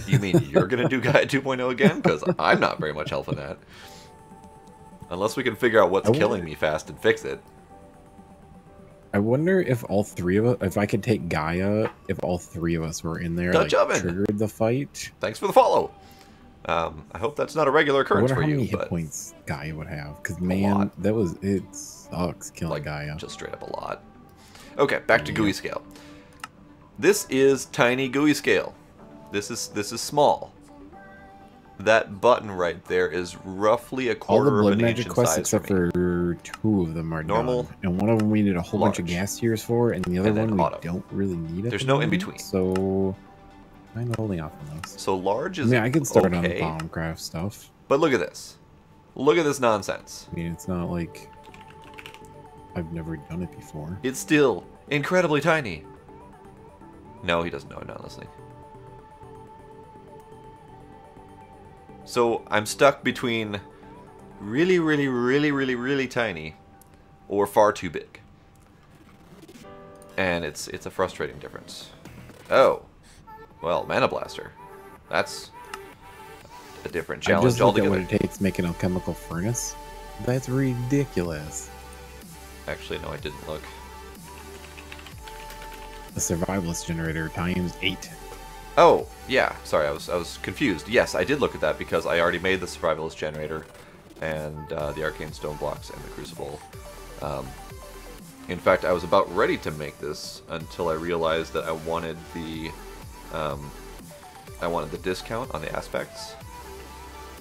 You mean you're gonna do Gaia 2.0 again? Because I'm not very much helping that. Unless we can figure out what's killing me fast and fix it. I wonder if all three of us, if I could take Gaia, if all three of us were in there, Dutch like, oven. triggered the fight. Thanks for the follow. I hope that's not a regular I occurrence wonder for how you. many hit but points Gaia would have. Because, lot. man, it sucks killing like Gaia. just straight up a lot. Okay, back to GUI scale. This is tiny GUI scale. This is small. That button right there is roughly a All the quarter of blood an magic inch in quests size except for me. for two of them are Normal, done. And one of them we need a whole bunch of large. gas tiers for, and the other And then one we auto. don't really need it. There's no in between. So I'm holding off on those. So large I is mean, I can start okay, on the Thaumcraft stuff. but look at this. Look at this nonsense. I mean, it's not like I've never done it before. It's still incredibly tiny. No, he doesn't know. I'm not listening. So I'm stuck between really, really, really, really, really tiny or far too big. And it's a frustrating difference. Oh. Well, Mana Blaster. That's a different I challenge just looked at altogether. what it takes making a chemical furnace. That's ridiculous. Actually, no, I didn't look. A survivalist generator times 8. Oh, yeah. Sorry, I was confused. Yes, I did look at that because I already made the survivalist generator and the arcane stone blocks and the crucible. In fact, I was about ready to make this until I realized that I wanted the discount on the aspects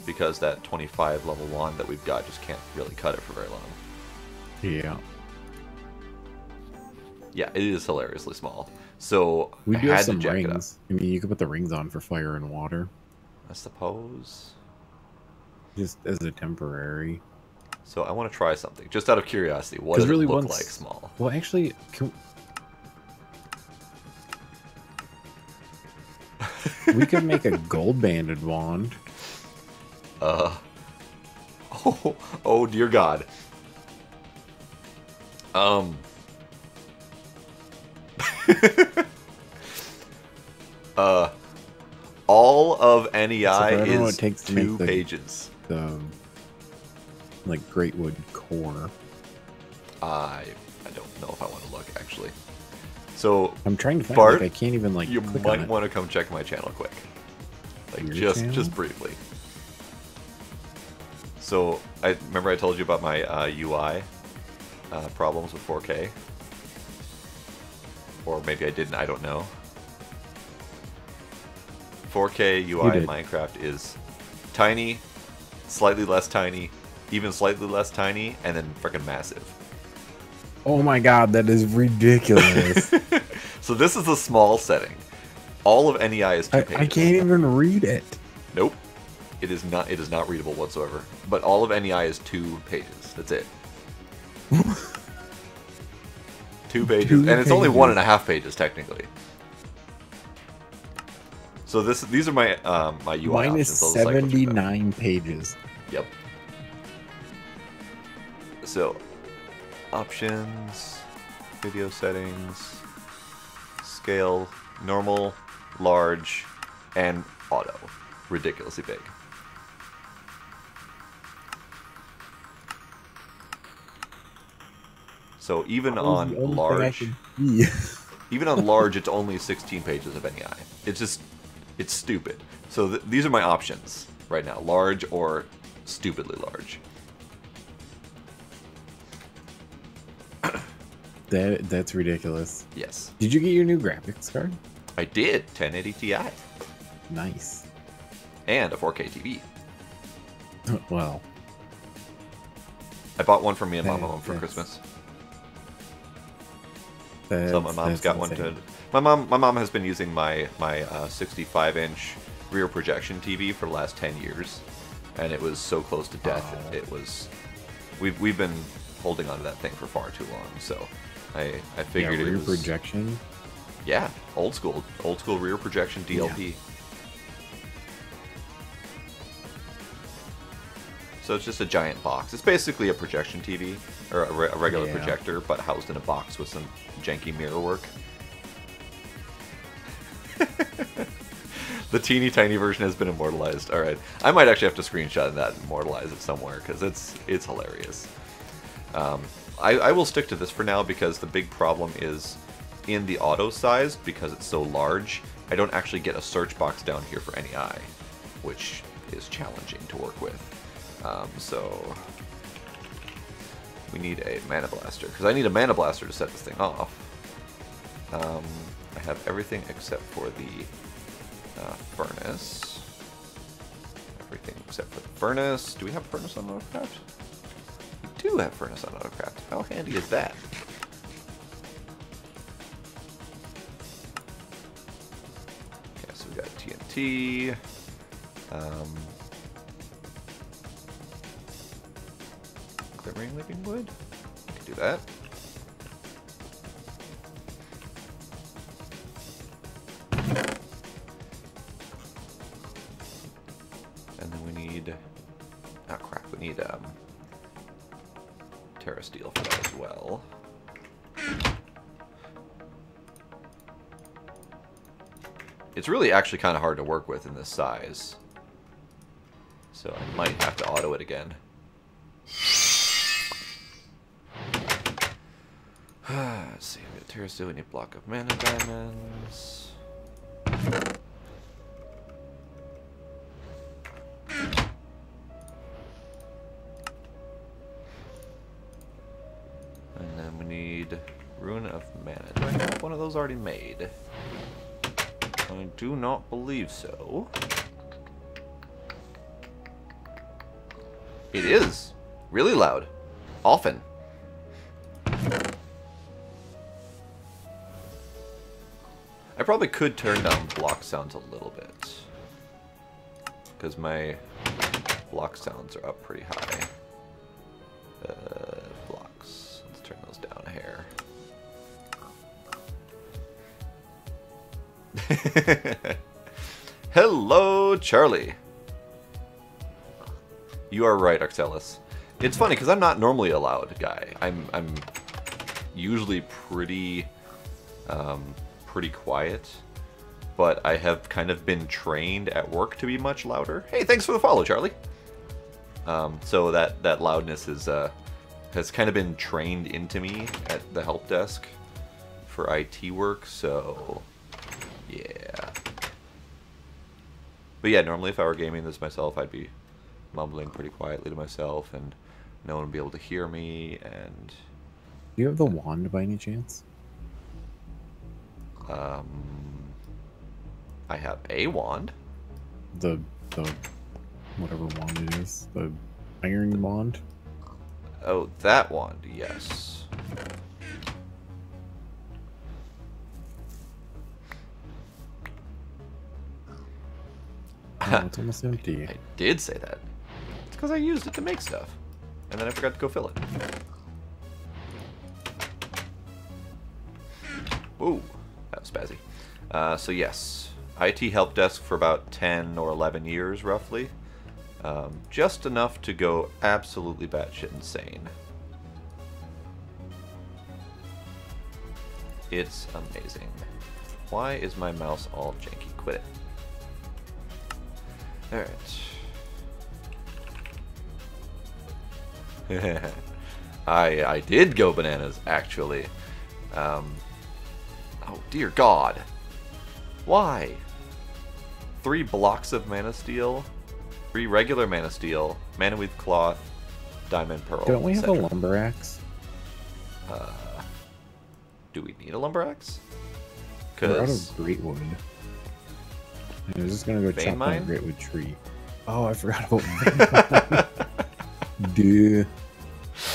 because that 25 level wand that we've got just can't really cut it for very long. Yeah. Yeah, it is hilariously small. So We I do have had to some jack it up. rings. I mean, you could put the rings on for fire and water. I suppose. Just as a temporary. So I want to try something, just out of curiosity. What 'Cause does really it look once- like small? Well, actually, we could make a gold banded wand. Oh dear God. All of NEI I don't know what is it takes to 2 make the- pages. The like Greatwood core. I don't know if I want to look actually. So I'm trying to find. Bart, Like, I can't even like. you click on might it. want to come check my channel quick, like Your channel? just briefly. So I remember I told you about my UI problems with 4K, or maybe I didn't. I don't know. 4K UI in did. Minecraft is tiny, slightly less tiny, even slightly less tiny, and then freaking massive. Oh my god, that is ridiculous. So this is the small setting. All of NEI is 2 pages. I can't even read it. Nope. It is not readable whatsoever. But all of NEI is 2 pages. That's it. 2 pages. Two And it's only pages. 1.5 pages technically. So these are my my UI Mine is options. I'll just, like, go through them. 79 pages. Yep. So, options, video settings, scale, normal, large, and auto. Ridiculously big. So even on large, even on large, it's only 16 pages of NEI. It's just, it's stupid. So these are my options right now: large or stupidly large. That's ridiculous. Yes. Did you get your new graphics card? I did. 1080 Ti. Nice. And a 4K TV. Well, I bought one for me and Mama for Christmas. So my mom's got one too. My mom has been using my 65-inch rear projection TV for the last 10 years, and it was so close to death. It was. We've been holding on to that thing for far too long. So I figured rear it was projection. Yeah, old school rear projection DLP. Yeah. So it's just a giant box. It's basically a projection TV, or a regular projector, but housed in a box with some janky mirror work. The teeny tiny version has been immortalized. All right, I might actually have to screenshot that and immortalize it somewhere because it's hilarious. I will stick to this for now because the big problem is in the auto size, because it's so large, I don't actually get a search box down here for NEI, which is challenging to work with. So we need a mana blaster, because I need a mana blaster to set this thing off. I have everything except for the furnace. Everything except for the furnace. Do we have furnace on AutoCraft? We do have furnace on AutoCraft. How handy is that? Okay, so we got TNT. Glimmering living wood? I can do that. And then we need... oh crap, we need Terra Steel for that as well. It's really actually kind of hard to work with in this size. So I might have to auto it again. Let's see, we got Terra Steel, we need block of mana diamonds. And then we need Rune of Mana. Do I have one of those already made? I do not believe so. It is really loud. Often. I probably could turn down block sounds a little bit, because my block sounds are up pretty high. Blocks. Let's turn those down a hair. Hello, Charlie. You are right, Arcellus. It's funny because I'm not normally a loud guy. I'm usually pretty quiet, but I have kind of been trained at work to be much louder. Hey, thanks for the follow, Charlie. So that loudness is has kind of been trained into me at the help desk for IT work. So yeah. But yeah, normally if I were gaming this myself, I'd be mumbling pretty quietly to myself, and no one would be able to hear me. And do you have the wand by any chance? I have a wand. The whatever wand it is, the iron wand. Oh, that wand, yes. Oh, it's almost empty. I did say that. It's because I used it to make stuff, and then I forgot to go fill it. Ooh, that was spazzy. So yes, IT help desk for about 10 or 11 years, roughly. Just enough to go absolutely batshit insane. It's amazing. Why is my mouse all janky? Quit it. Alright. I did go bananas, actually. Oh, dear God. Why? 3 blocks of Mana Steel, 3 regular Mana Steel, Mana Weave Cloth, Diamond Pearl. Don't we have a lumber axe? Do we need a lumber axe? We're out of Greatwood. I was just gonna go chop down a Greatwood tree. Oh, I forgot about Vein Mine. Dude.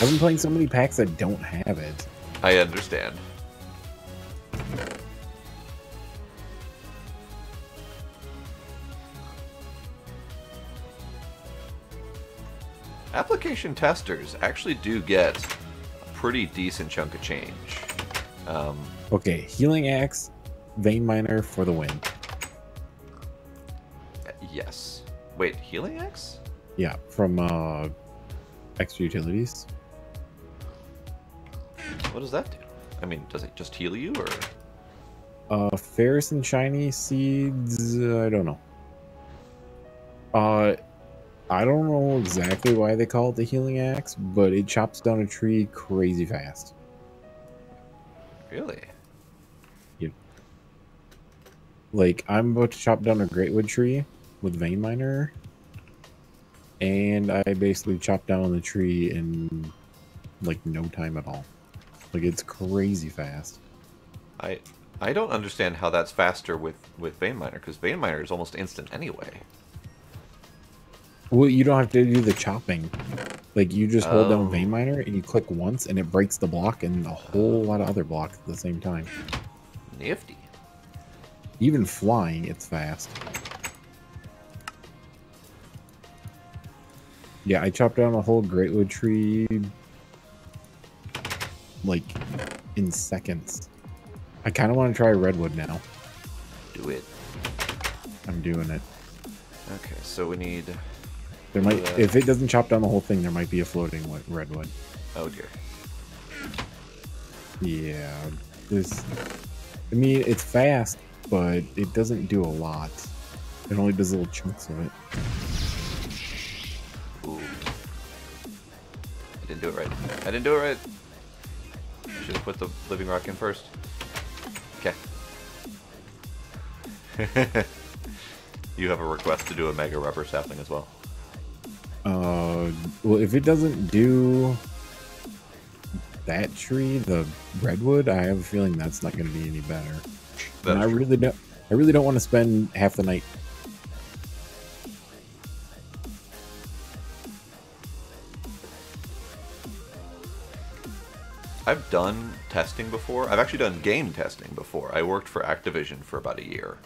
I've been playing so many packs that don't have it. I understand. Application testers actually do get a pretty decent chunk of change. Okay, Healing Axe, Vein Miner for the win. Yes. Wait, Healing Axe? Yeah, from Extra Utilities. What does that do? I mean, does it just heal you, or? Ferrous and Shiny Seeds, I don't know. I don't know exactly why they call it the Healing Axe, but it chops down a tree crazy fast. Really? Yep. Like, I'm about to chop down a Greatwood tree with Vein Miner, and I basically chopped down the tree in, like, no time at all. Like, it's crazy fast. I don't understand how that's faster with Vein Miner, because Vein Miner is almost instant anyway. Well, you don't have to do the chopping. Like, you just hold down Vein Miner, and you click once, and it breaks the block and a whole lot of other blocks at the same time. Nifty. Even flying, it's fast. Yeah, I chopped down a whole Greatwood tree, like, in seconds. I kind of want to try Redwood now. Do it. I'm doing it. Okay, so we need... There might, if it doesn't chop down the whole thing, there might be a floating Redwood. Oh dear. Yeah, this. I mean, it's fast, but it doesn't do a lot. It only does little chunks of it. Ooh. I didn't do it right. I didn't do it right. I should have put the Living Rock in first. Okay. You have a request to do a Mega Rubber Sapling as well. Well, if it doesn't do that tree, the Redwood, I have a feeling that's not going to be any better. And I really don't want to spend half the night. I've done testing before. I've actually done game testing before. I worked for Activision for about a year.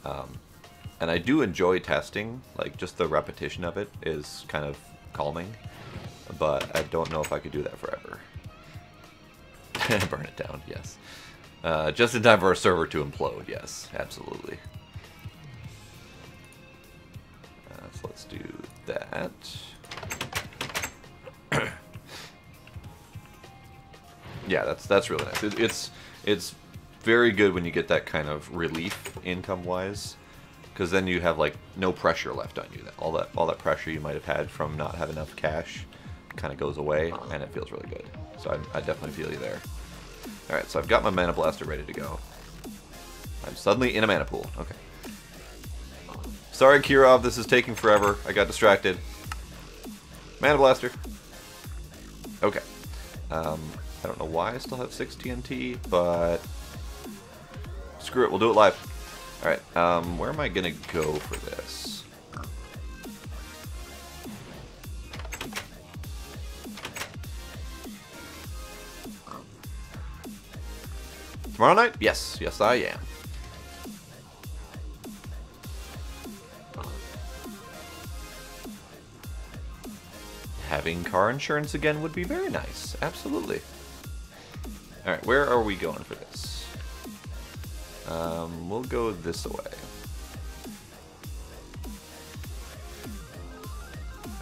And I do enjoy testing. Like, just the repetition of it is kind of calming. But I don't know if I could do that forever. Burn it down, yes. Just in time for our server to implode, yes, absolutely. So let's do that. Yeah, that's really nice. It's very good when you get that kind of relief income-wise, because then you have like no pressure left on you. All that pressure you might have had from not having enough cash kind of goes away, and it feels really good. So I definitely feel you there. All right, so I've got my Mana Blaster ready to go. I'm suddenly in a mana pool. Okay. Sorry, Kirov, this is taking forever. I got distracted. Mana Blaster. Okay. I don't know why I still have 6 TNT, but screw it, we'll do it live. Alright, where am I gonna go for this? Tomorrow night? Yes, yes I am. Having car insurance again would be very nice. Absolutely. Alright, where are we going for this? We'll go this way.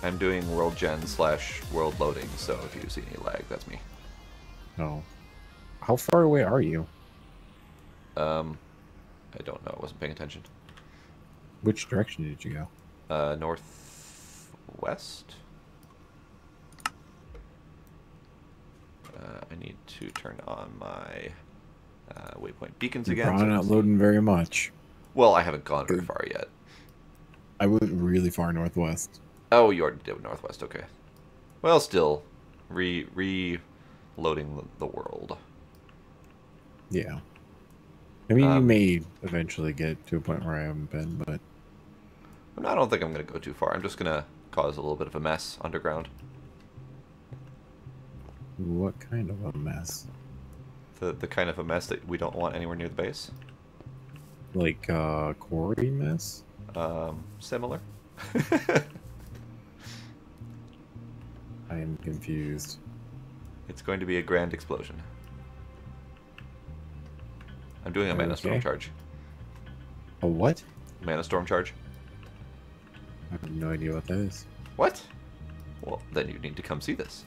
I'm doing world gen / world loading, so if you see any lag, that's me. Oh. How far away are you? I don't know. I wasn't paying attention. Which direction did you go? Northwest. I need to turn on my waypoint beacons You're again. probably not loading very much. Well, I haven't gone very far yet. I went really far northwest. Oh, you already did northwest. Okay. Well, still, reloading the world. Yeah. I mean, you may eventually get to a point where I haven't been, but... I don't think I'm going to go too far. I'm just going to cause a little bit of a mess underground. What kind of a mess? The kind of a mess that we don't want anywhere near the base. Like, quarry mess? Similar. I am confused. It's going to be a grand explosion. I'm doing a Mana Storm charge. A what? Mana Storm charge. I have no idea what that is. What? Well, then you need to come see this.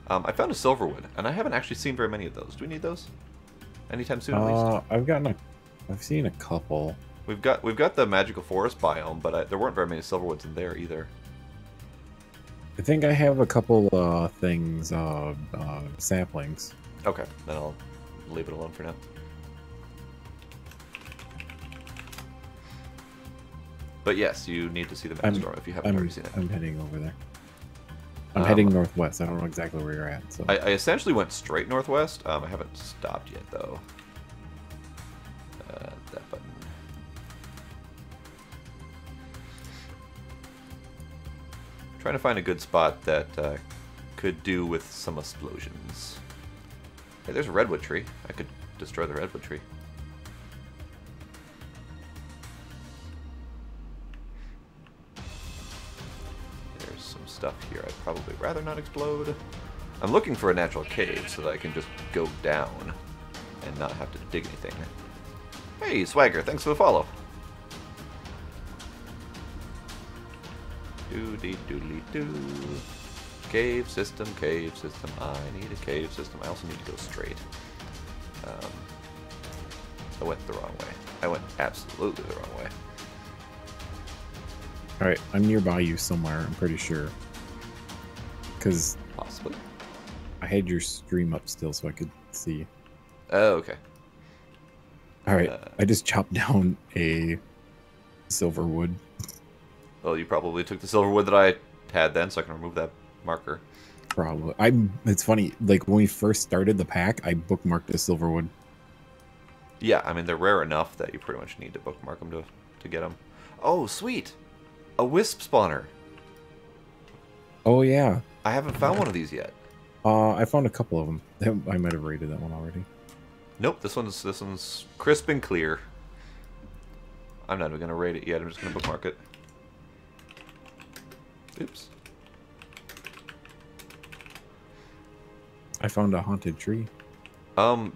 I found a Silverwood, and I haven't actually seen very many of those. Do we need those? Anytime soon, at least? I've seen a couple. We've got the magical forest biome, but there weren't very many Silverwoods in there either. I think I have a couple things, saplings. Okay, then I'll leave it alone for now. But yes, you need to see the Maelstrom if you haven't already seen it. I'm heading over there. I'm heading northwest. I don't know exactly where you're at. So I essentially went straight northwest. I haven't stopped yet, though. That button. Trying to find a good spot that could do with some explosions. Hey, there's a redwood tree. I could destroy the redwood tree. There's some stuff here I'd probably rather not explode. I'm looking for a natural cave so that I can just go down and not have to dig anything. Hey, Swagger, thanks for the follow. Doody doodly doo. Cave system, I need a cave system. I also need to go straight. I went the wrong way. I went absolutely the wrong way. Alright, I'm nearby you somewhere, I'm pretty sure. Because... Possibly. I had your stream up still so I could see. Oh, okay. Alright, I just chopped down a silverwood. Well, you probably took the silverwood that I had then, so I can remove that marker. Probably. It's funny, like, when we first started the pack, I bookmarked a silverwood. Yeah, I mean, they're rare enough that you pretty much need to bookmark them to get them. Oh, sweet! A wisp spawner! Oh, yeah. I haven't found one of these yet. I found a couple of them. I might have raided that one already. Nope, this one's crisp and clear. I'm not even gonna raid it yet. I'm just gonna bookmark it. Oops. I found a haunted tree.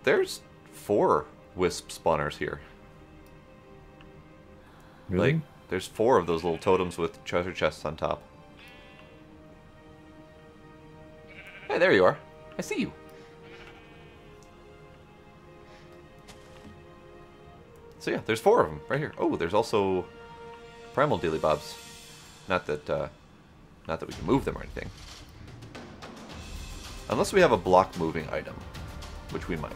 There's 4 wisp spawners here. Really? Like, there's 4 of those little totems with treasure chests on top. Hey, there you are. I see you. So yeah, there's 4 of them right here. Oh, there's also primal dealy bobs. Not that we can move them or anything. Unless we have a block moving item, which we might.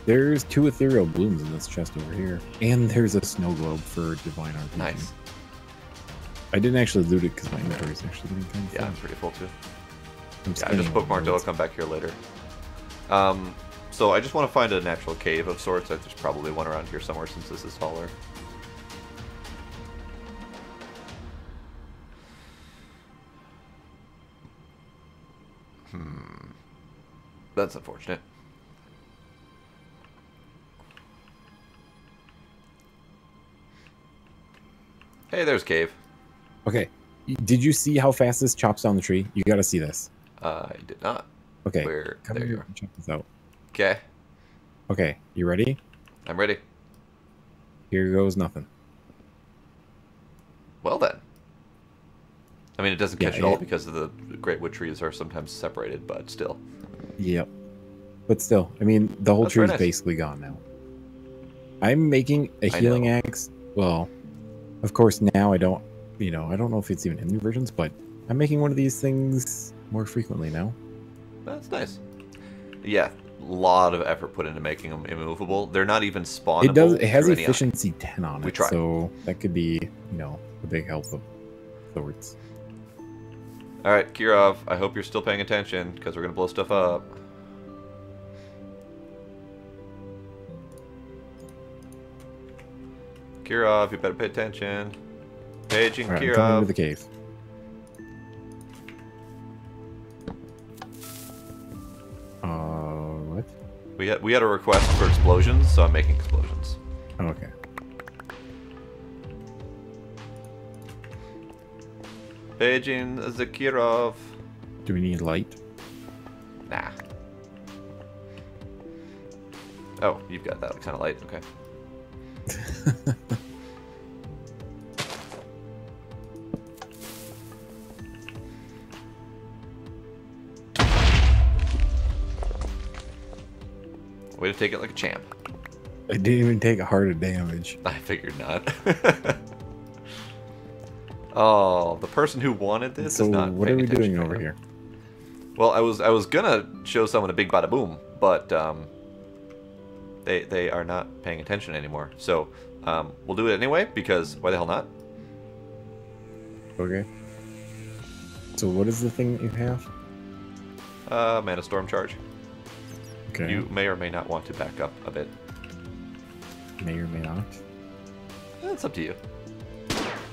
There's 2 ethereal blooms in this chest over here. And there's a snow globe for divine RPG. Nice. I didn't actually loot it because my inventory is actually getting kind of full. Yeah, I'm pretty full too. Yeah, I just bookmarked it. I'll come back here later. So I just want to find a natural cave of sorts. There's probably one around here somewhere since this is taller. That's unfortunate. Hey, there's cave. Okay. Did you see how fast this chops down the tree? You gotta see this. I did not. Okay. Come there you are. Check this out. Okay. Okay. You ready? I'm ready. Here goes nothing. Well then. I mean, it doesn't Yeah, catch it all because of the great wood trees are sometimes separated, but still. Yep. But still, I mean, the whole That's tree very is nice. basically gone now. I'm making a I healing know. axe. Well, of course, now I don't, I don't know if it's even in new versions, but I'm making one of these things more frequently now. That's nice. Yeah, a lot of effort put into making them immovable. They're not even spawnable. It has through any efficiency 10 on We it, tried. so that could be, a big help of sorts. All right, Kirov, I hope you're still paying attention because we're gonna blow stuff up. Kirov, you better pay attention. Paging Alright, I'm coming Kirov. into the cave. What? We had a request for explosions, so I'm making explosions. Oh, okay. Paging Zakirov. Do we need light? Nah. Oh, you've got that kind of light. Okay. Way to take it like a champ. I didn't even take a heart of damage. I figured not. Oh, the person who wanted this So is not what are paying we attention doing right over now. here? Well, I was gonna show someone a big bada boom, but they are not paying attention anymore. So we'll do it anyway because why the hell not? Okay. So what is the thing that you have? Mana Storm charge. Okay. You may or may not want to back up a bit. May or may not. It's up to you.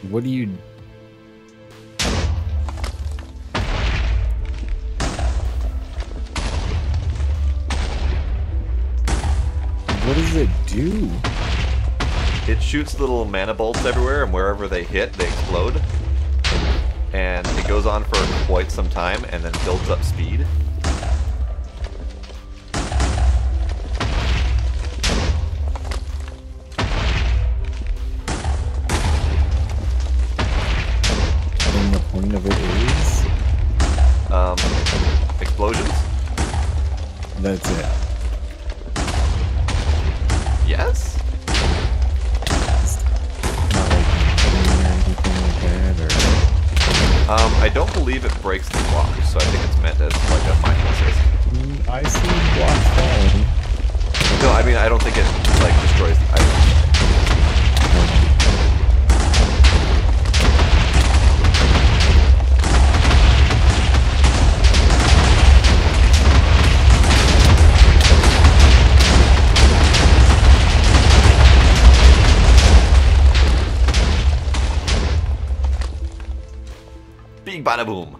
What do you... What does it do? It shoots little mana bolts everywhere, and wherever they hit, they explode. And it goes on for quite some time, and then builds up speed. And the point of it is... Explosions? That's it. Yes? It's not like or anything like that, or... I don't believe it breaks the block, so I think it's meant as like a mining assist. I see blocks falling. No, I mean I don't think it like destroys the item. Big bada boom.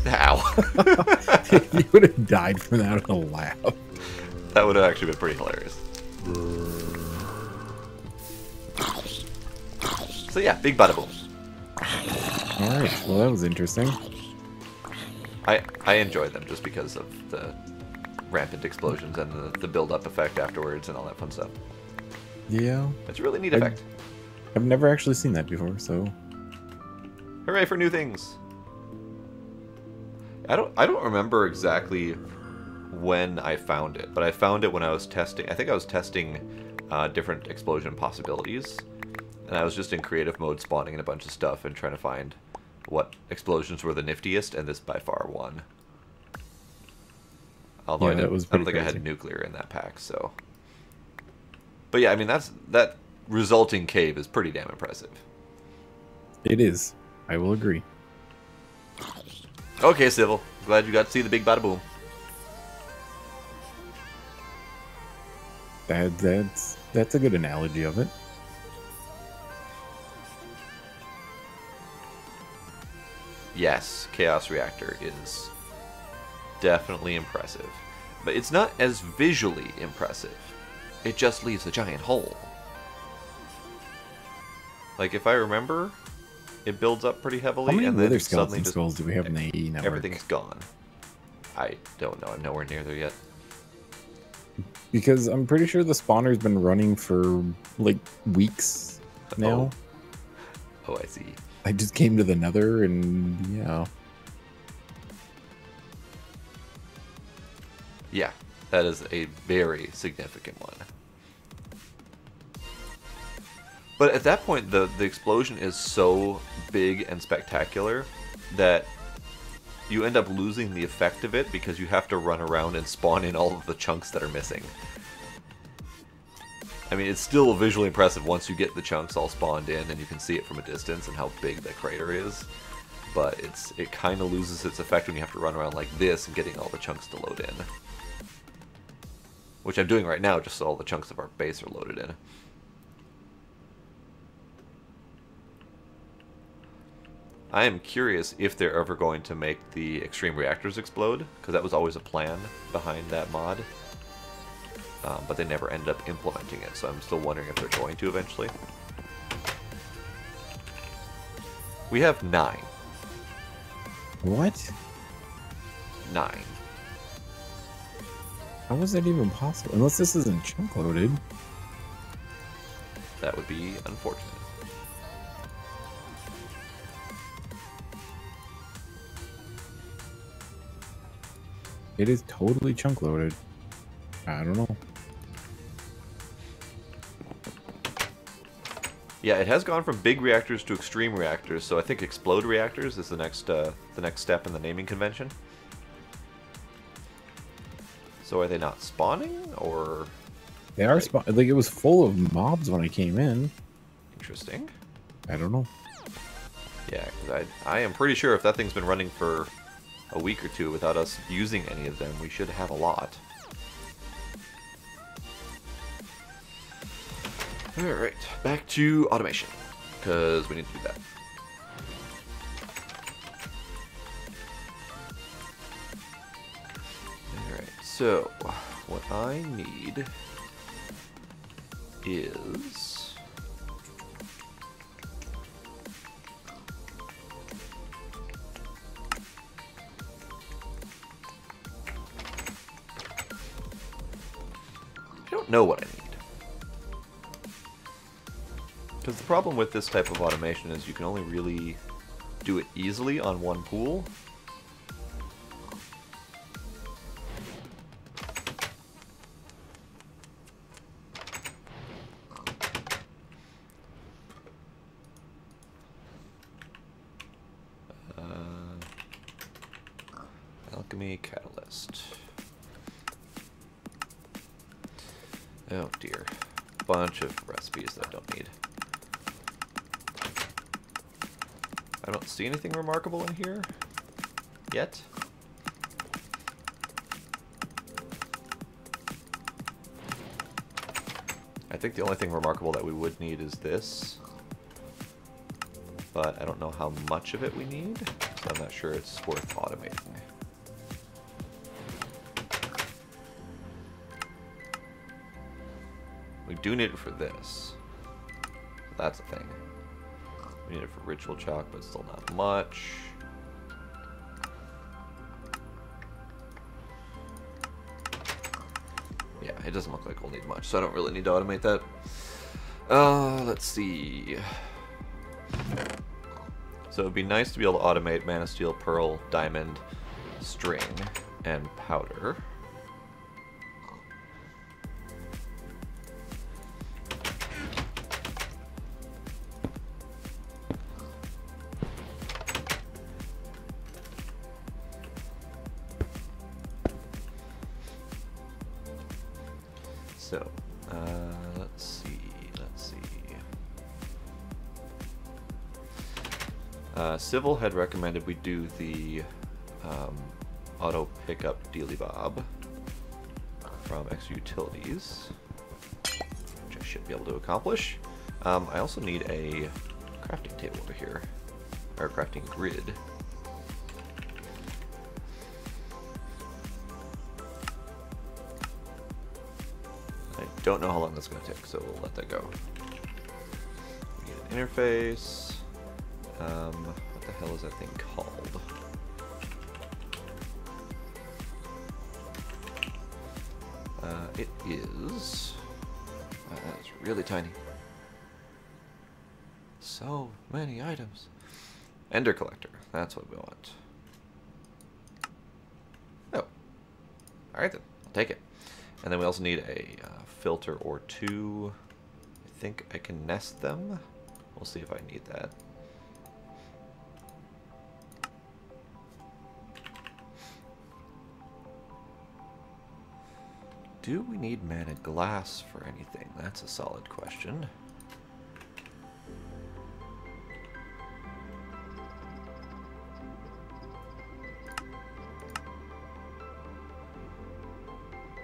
Ow. If you would have died from that, I would have laughed. That would have actually been pretty hilarious. So yeah, big bada boom. Alright, well that was interesting. I enjoyed them just because of the rampant explosions and the build-up effect afterwards and all that fun stuff. Yeah. It's a really neat effect. I've never actually seen that before, so... Hooray for new things! I don't remember exactly when I found it, but I found it when I was testing. I think I was testing different explosion possibilities, and I was just in creative mode, spawning in a bunch of stuff and trying to find what explosions were the niftiest, and this by far won. Although Yeah, I that was don't pretty think I had crazy. nuclear in that pack, so. But yeah, I mean that resulting cave is pretty damn impressive. It is. I will agree. Okay, Civil. Glad you got to see the big bada boom. That's a good analogy of it. Yes, Chaos Reactor is definitely impressive. But it's not as visually impressive. It just leaves a giant hole. Like, if I remember, it builds up pretty heavily, How many and then wither suddenly skeleton just skulls do we have in the AE network? everything's gone. I don't know. I'm nowhere near there yet. Because I'm pretty sure the spawner's been running for, like, weeks. now. Oh, I see. I just came to the Nether, and yeah. Yeah, that is a very significant one. But at that point, the explosion is so big and spectacular that you end up losing the effect of it because you have to run around and spawn in all of the chunks that are missing. I mean, it's still visually impressive once you get the chunks all spawned in and you can see it from a distance and how big the crater is. But it kind of loses its effect when you have to run around like this and getting all the chunks to load in. Which I'm doing right now just so all the chunks of our base are loaded in. I am curious if they're ever going to make the extreme reactors explode, because that was always a plan behind that mod. But they never ended up implementing it, so I'm still wondering if they're going to eventually. We have 9. What? 9. How was that even possible? Unless this isn't chunk loaded. That would be unfortunate. It is totally chunk loaded. I don't know. Yeah, it has gone from big reactors to extreme reactors, so I think explode reactors is the next step in the naming convention. So are they not spawning, or? They are like it was full of mobs when I came in. Interesting. I don't know. Yeah, because I am pretty sure if that thing's been running for a week or two without us using any of them, we should have a lot. Alright, back to automation, because we need to do that. Alright, so what I need is... I don't know what I need. Because the problem with this type of automation is you can only really do it easily on one pool. Alchemy catalyst. Oh dear. Bunch of recipes that I don't need. I don't see anything remarkable in here yet. I think the only thing remarkable that we would need is this. But I don't know how much of it we need, so I'm not sure it's worth automating. We do need it for this. That's a thing. We need it for ritual chalk, but still not much. Yeah, it doesn't look like we'll need much, so I don't really need to automate that. Let's see. So it'd be nice to be able to automate Mana Steel, Pearl, Diamond, String, and Powder. So, let's see. Civil had recommended we do the auto pickup Dealy Bob from X Utilities, which I should be able to accomplish. I also need a crafting table over here, or crafting grid. I don't know how long that's going to take, so we'll let that go. We need an interface. What the hell is that thing called? It is... that's really tiny. So many items. Ender Collector. That's what we want. Oh. Alright then. I'll take it. And then we also need a filter or two. I think I can nest them. We'll see if I need that. Do we need mana glass for anything? That's a solid question.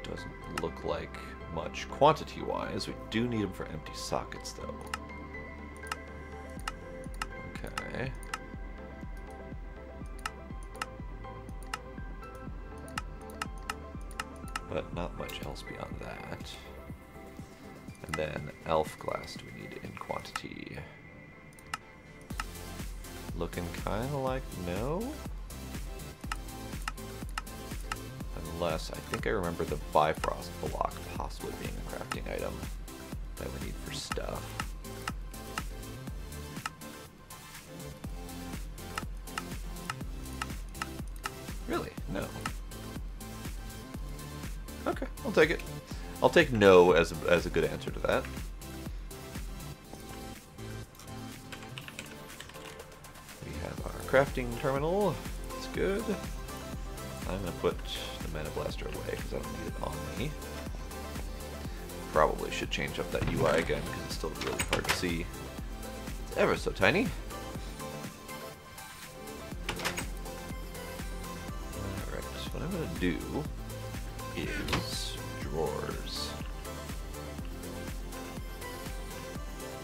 Doesn't look like much quantity-wise. We do need them for empty sockets, though. Okay. But not much else beyond that. And then elf glass do we need in quantity? Looking kind of like no? Unless, I think I remember the Bifrost block possibly being a crafting item that we need for stuff. Really? No. Okay, I'll take it. I'll take no as a good answer to that. We have our crafting terminal. That's good. I'm going to put the Mana Blaster away because I don't need it on me. Probably should change up that UI again because it's still really hard to see. It's ever so tiny. Alright, so what I'm going to do is drawers.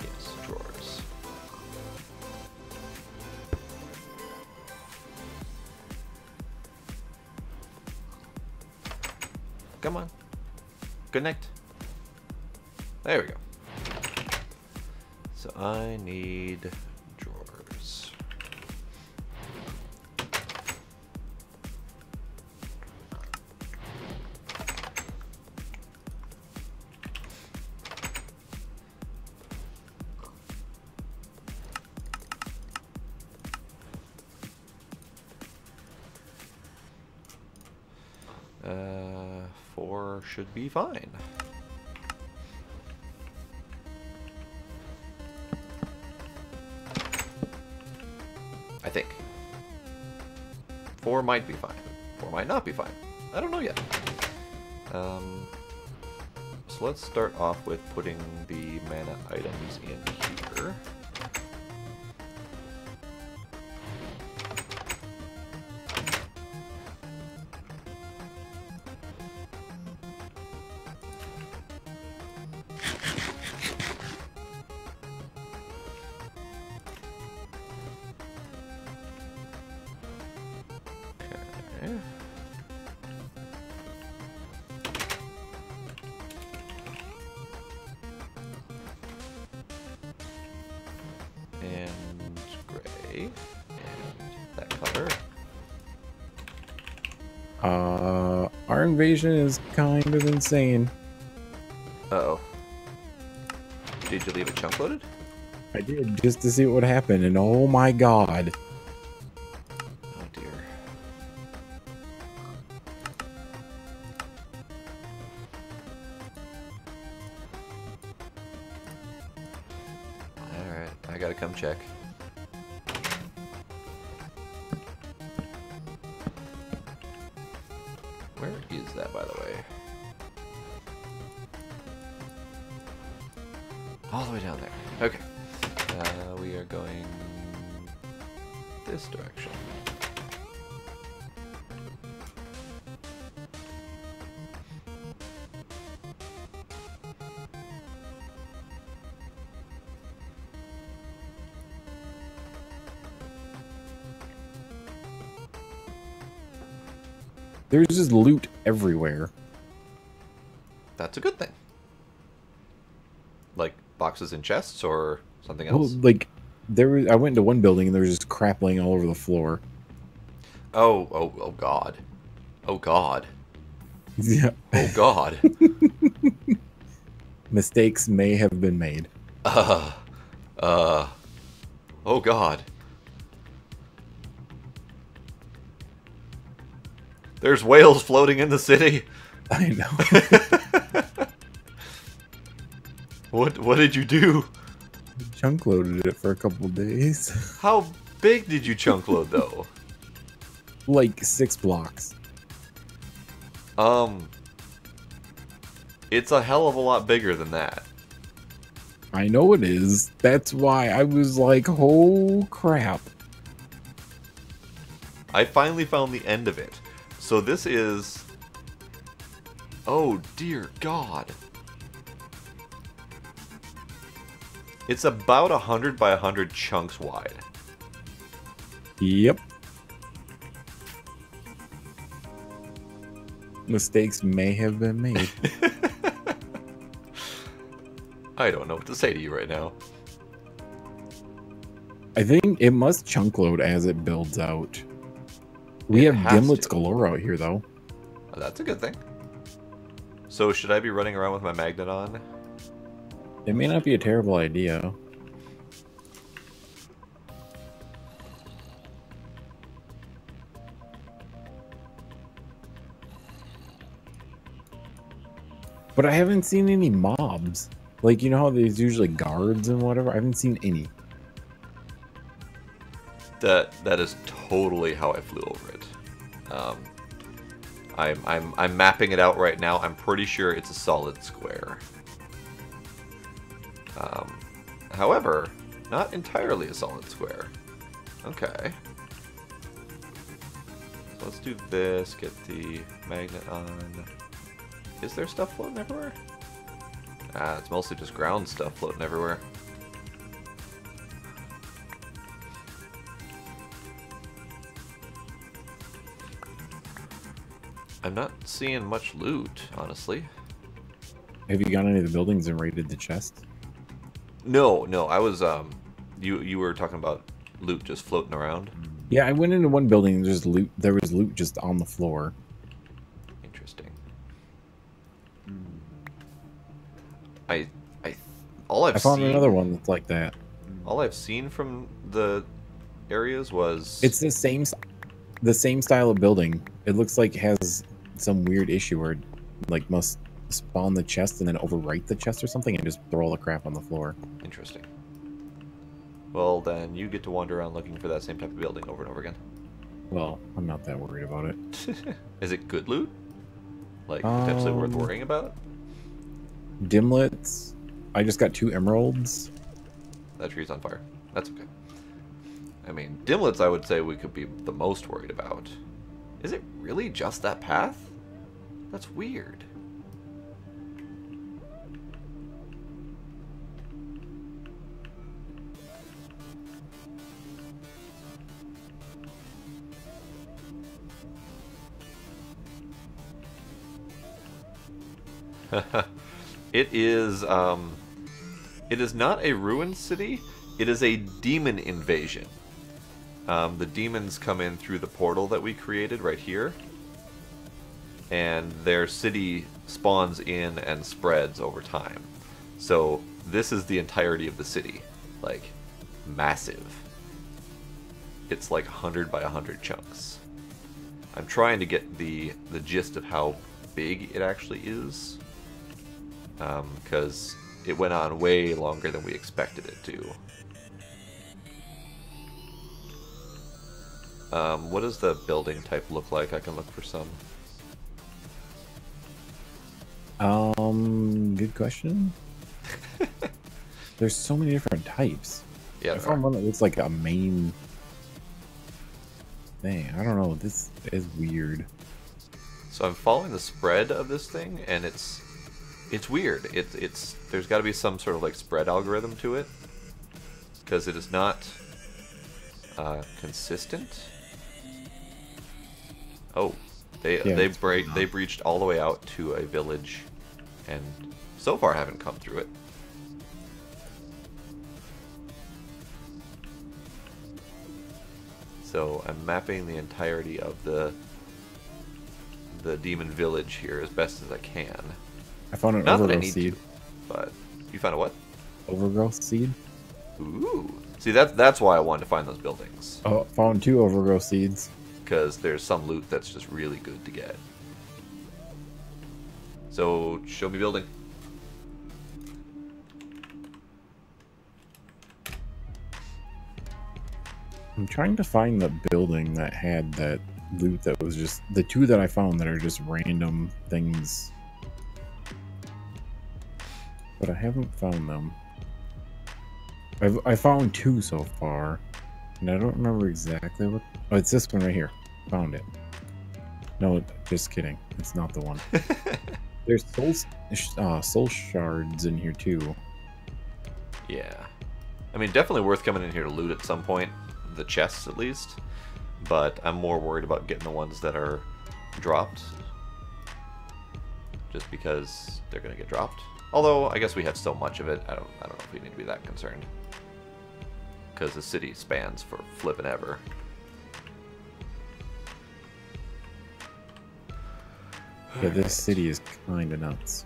Yes, drawers. Come on. Connect. There we go. So I need drawers. Four should be fine. I think. 4 might be fine. 4 might not be fine. I don't know yet. So let's start off with putting the mana items in here. And gray, and that color. Our invasion is kind of insane. Uh-oh. Did you leave it chunk loaded? I did, just to see what would happen, and oh my god. Oh dear. Alright, I gotta come check. Where is that, by the way? All the way down there. Okay. We are going this direction. There's just loot everywhere. That's a good thing. Like boxes and chests or something Well, else? like, I went into one building and there was just crap laying all over the floor. Oh god. Oh god. Yeah. Oh god. Mistakes may have been made. Oh god. There's whales floating in the city. I know. What did you do? Chunk loaded it for a couple days. How big did you chunk load though? Like 6 blocks. It's a hell of a lot bigger than that. I know it is. That's why I was like, oh crap. I finally found the end of it. So this is... Oh dear God. It's about 100 by 100 chunks wide. Yep. Mistakes may have been made. I don't know what to say to you right now. I think it must chunk load as it builds out. We It have has dimlets to. galore out here, though. Oh, that's a good thing. So should I be running around with my magnet on? It may not be a terrible idea. But I haven't seen any mobs. Like, you know how there's usually guards and whatever? I haven't seen any. That is totally how I flew over it. I'm mapping it out right now. I'm pretty sure it's a solid square. However, not entirely a solid square. Okay. So let's do this. Get the magnet on. Is there stuff floating everywhere? Ah, it's mostly just ground stuff floating everywhere. I'm not seeing much loot, honestly. Have you gone into the buildings and raided the chest? No, I was you were talking about loot just floating around. Yeah, I went into one building and there's loot. There was loot just on the floor. Interesting. All I've I found seen, another one that's like that. all I've seen from the areas was It's the same style of building. It looks like it has some weird issue where it, like, must spawn the chest and then overwrite the chest or something and just throw all the crap on the floor. interesting. Well, then you get to wander around looking for that same type of building over and over again. Well, I'm not that worried about it. Is it good loot? Like potentially worth worrying about? Dimlets. I just got 2 emeralds. That tree's on fire. That's okay. I mean, dimlets I would say we could be the most worried about. Is it really just that path? That's weird. It is not a ruined city. It is a demon invasion. The demons come in through the portal that we created right here, and their city spawns in and spreads over time. So this is the entirety of the city, like massive. It's like 100 by 100 chunks. I'm trying to get the gist of how big it actually is, because it went on way longer than we expected it to. What does the building type look like? I can look for some. Good question. There's so many different types. Yeah, I found one that looks like a main thing. I don't know. This is weird. so I'm following the spread of this thing, and it's weird. It's there's got to be some sort of like spread algorithm to it, because it is not consistent. Oh, they breached all the way out to a village, and so far haven't come through it. So I'm mapping the entirety of the demon village here as best as I can. I found an Not that I overgrowth need seed. to, but you found a what? Overgrowth seed? Ooh, See, that's why I wanted to find those buildings. Oh, found 2 overgrowth seeds. Because there's some loot that's just really good to get. So, show me building. I'm trying to find the building that had that loot that was just... The 2 that I found that are just random things. But I haven't found them. I found 2 so far. And I don't remember exactly what... Oh, it's this one right here. Found it. No, just kidding. It's not the one. There's soul shards in here too. Yeah. I mean, definitely worth coming in here to loot at some point. The chests, at least. But I'm more worried about getting the ones that are dropped. Just because they're going to get dropped. Although, I guess we have so much of it, I don't know if we need to be that concerned. Because the city spans for flipping ever. Yeah, this city is kind of nuts.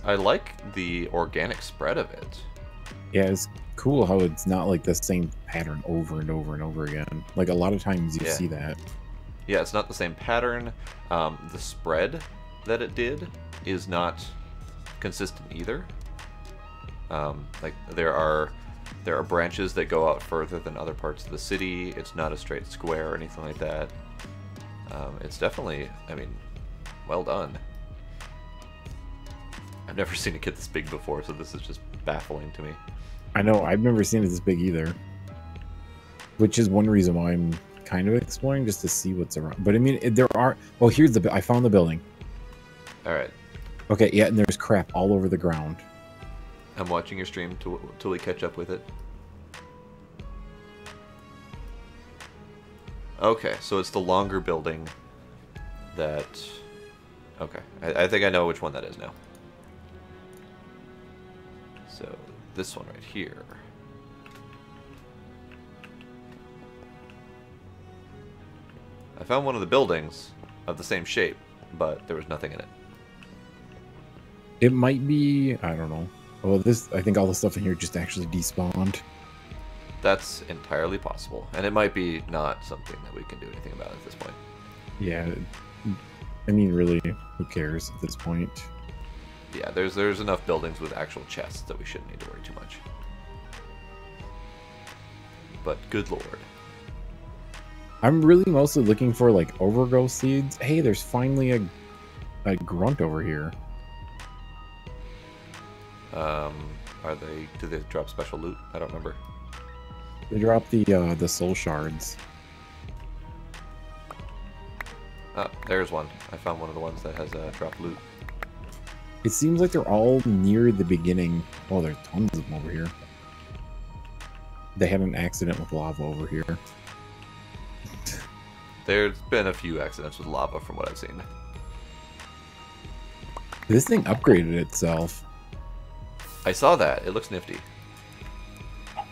I like the organic spread of it. Yeah, it's cool how it's not like the same pattern over and over and over again. Like a lot of times you see that. Yeah, it's not the same pattern. The spread that it did is not consistent either. Like there are branches that go out further than other parts of the city. It's not a straight square or anything like that. It's definitely, I mean, well done. I've never seen it get this big before, so this is just baffling to me. I know, I've never seen it this big either. Which is one reason why I'm kind of exploring, just to see what's around. But I mean, there are... Well, here's the... I found the building. Alright. Okay, yeah, and there's crap all over the ground. I'm watching your stream till we catch up with it. Okay, so it's the longer building that... Okay, I think I know which one that is now. So, this one right here. I found one of the buildings of the same shape, but there was nothing in it. It might be... I don't know. Well, this... I think all the stuff in here just actually despawned. That's entirely possible. And it might be not something that we can do anything about at this point. Yeah. I mean, really, who cares at this point? Yeah, there's enough buildings with actual chests that we shouldn't need to worry too much. But good lord. I'm really mostly looking for, like, overgrowth seeds. Hey, there's finally a grunt over here. Do they drop special loot? I don't remember. They drop the soul shards. Oh, there's one. I found one of the ones that has dropped loot. It seems like they're all near the beginning. Oh, there's tons of them over here. They had an accident with lava over here. There's been a few accidents with lava from what I've seen. This thing upgraded itself. I saw that. It looks nifty. I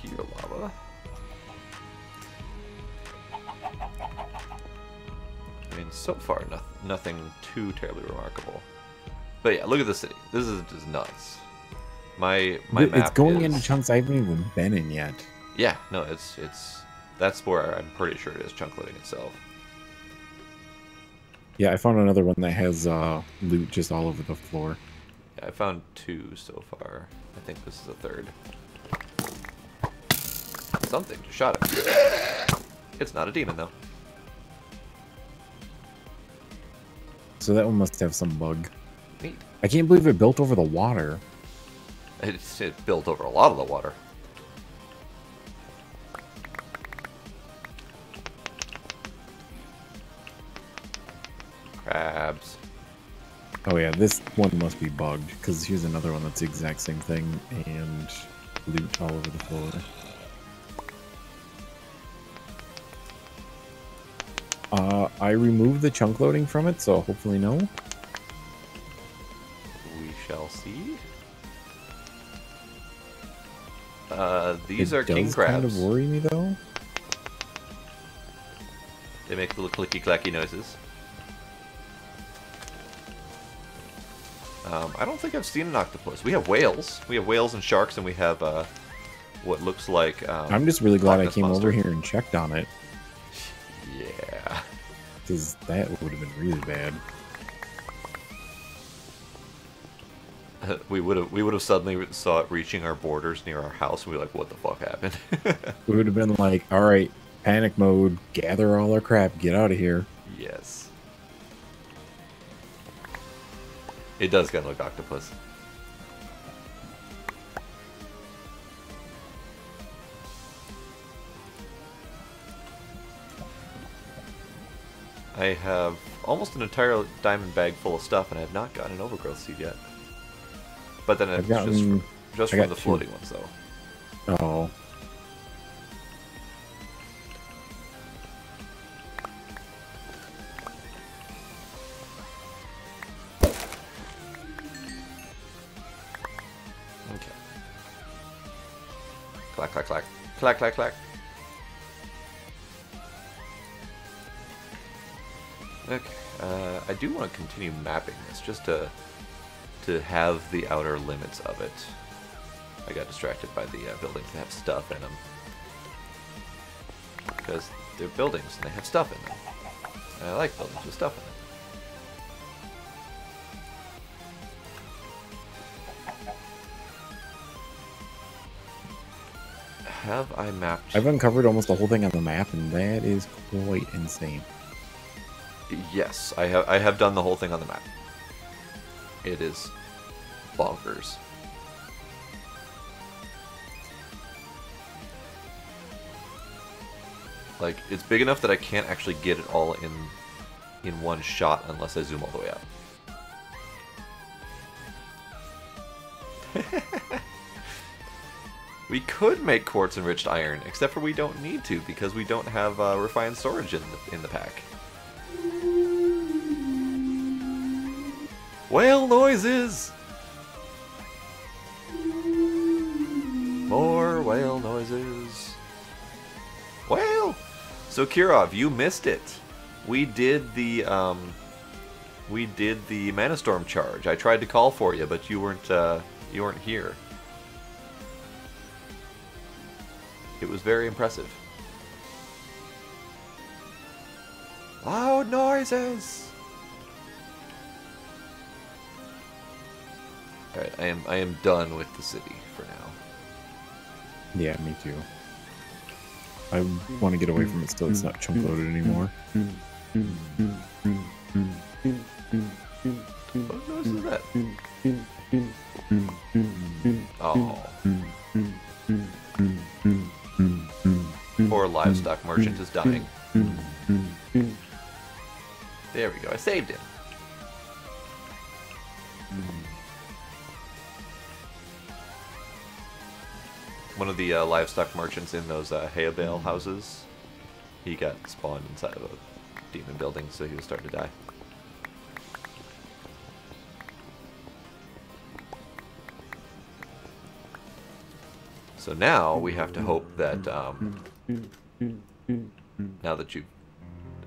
hear lava. I mean, so far, nothing too terribly remarkable. But yeah, look at the city. This is just nuts. My map it's going is... into chunks I haven't even been in yet. Yeah, no, it's that's where I'm pretty sure it is chunk loading itself. Yeah, I found another one that has loot just all over the floor. Yeah, I found 2 so far. I think this is a 3rd. Something just shot him. It's not a demon though. So that one must have some bug. Neat. I can't believe it built over the water. It built over a lot of the water. Crabs. Oh yeah, this one must be bugged, because here's another one that's the exact same thing, and loot all over the floor. I removed the chunk loading from it, so hopefully no. These are It king does crabs. kind of worry me though. They make little clicky-clacky noises. I don't think I've seen an octopus. We have whales. We have whales and sharks, and we have what looks like. I'm just really glad I Loch Ness came monster. over here and checked on it, Yeah. because that would have been really bad. We would have suddenly saw it reaching our borders near our house, and we were like, "What the fuck happened?" We would have been like, all right, panic mode, gather all our crap, get out of here. Yes. It does kind of look octopus. I have almost an entire diamond bag full of stuff, and I have not gotten an overgrowth seed yet. But then it's just I from got the 2. floating ones, though. Oh. Okay. Clack, clack, clack. Clack, clack, clack. Okay. I do want to continue mapping this, just to have the outer limits of it. I got distracted by the buildings that have stuff in them. Because they're buildings and they have stuff in them. And I like buildings with stuff in them. Have I mapped? I've uncovered almost the whole thing on the map, and that is quite insane. Yes, I have done the whole thing on the map. It is bonkers. Like, it's big enough that I can't actually get it all in one shot unless I zoom all the way out. We could make quartz enriched iron, except for we don't need to because we don't have refined storage in the pack. Whale noises! More whale noises. Whale! So Kirov, you missed it. We did the Mana Storm charge. I tried to call for you, but you weren't here. It was very impressive. Loud noises. All right, I am done with the city for now. Yeah, me too. I want to get away from it so it's not chunk loaded anymore. What noise is that? Oh. Poor livestock merchant is dying. There we go. I saved him. One of the livestock merchants in those hay bale houses, he got spawned inside of a demon building, so he was starting to die. So now we have to hope that now that you've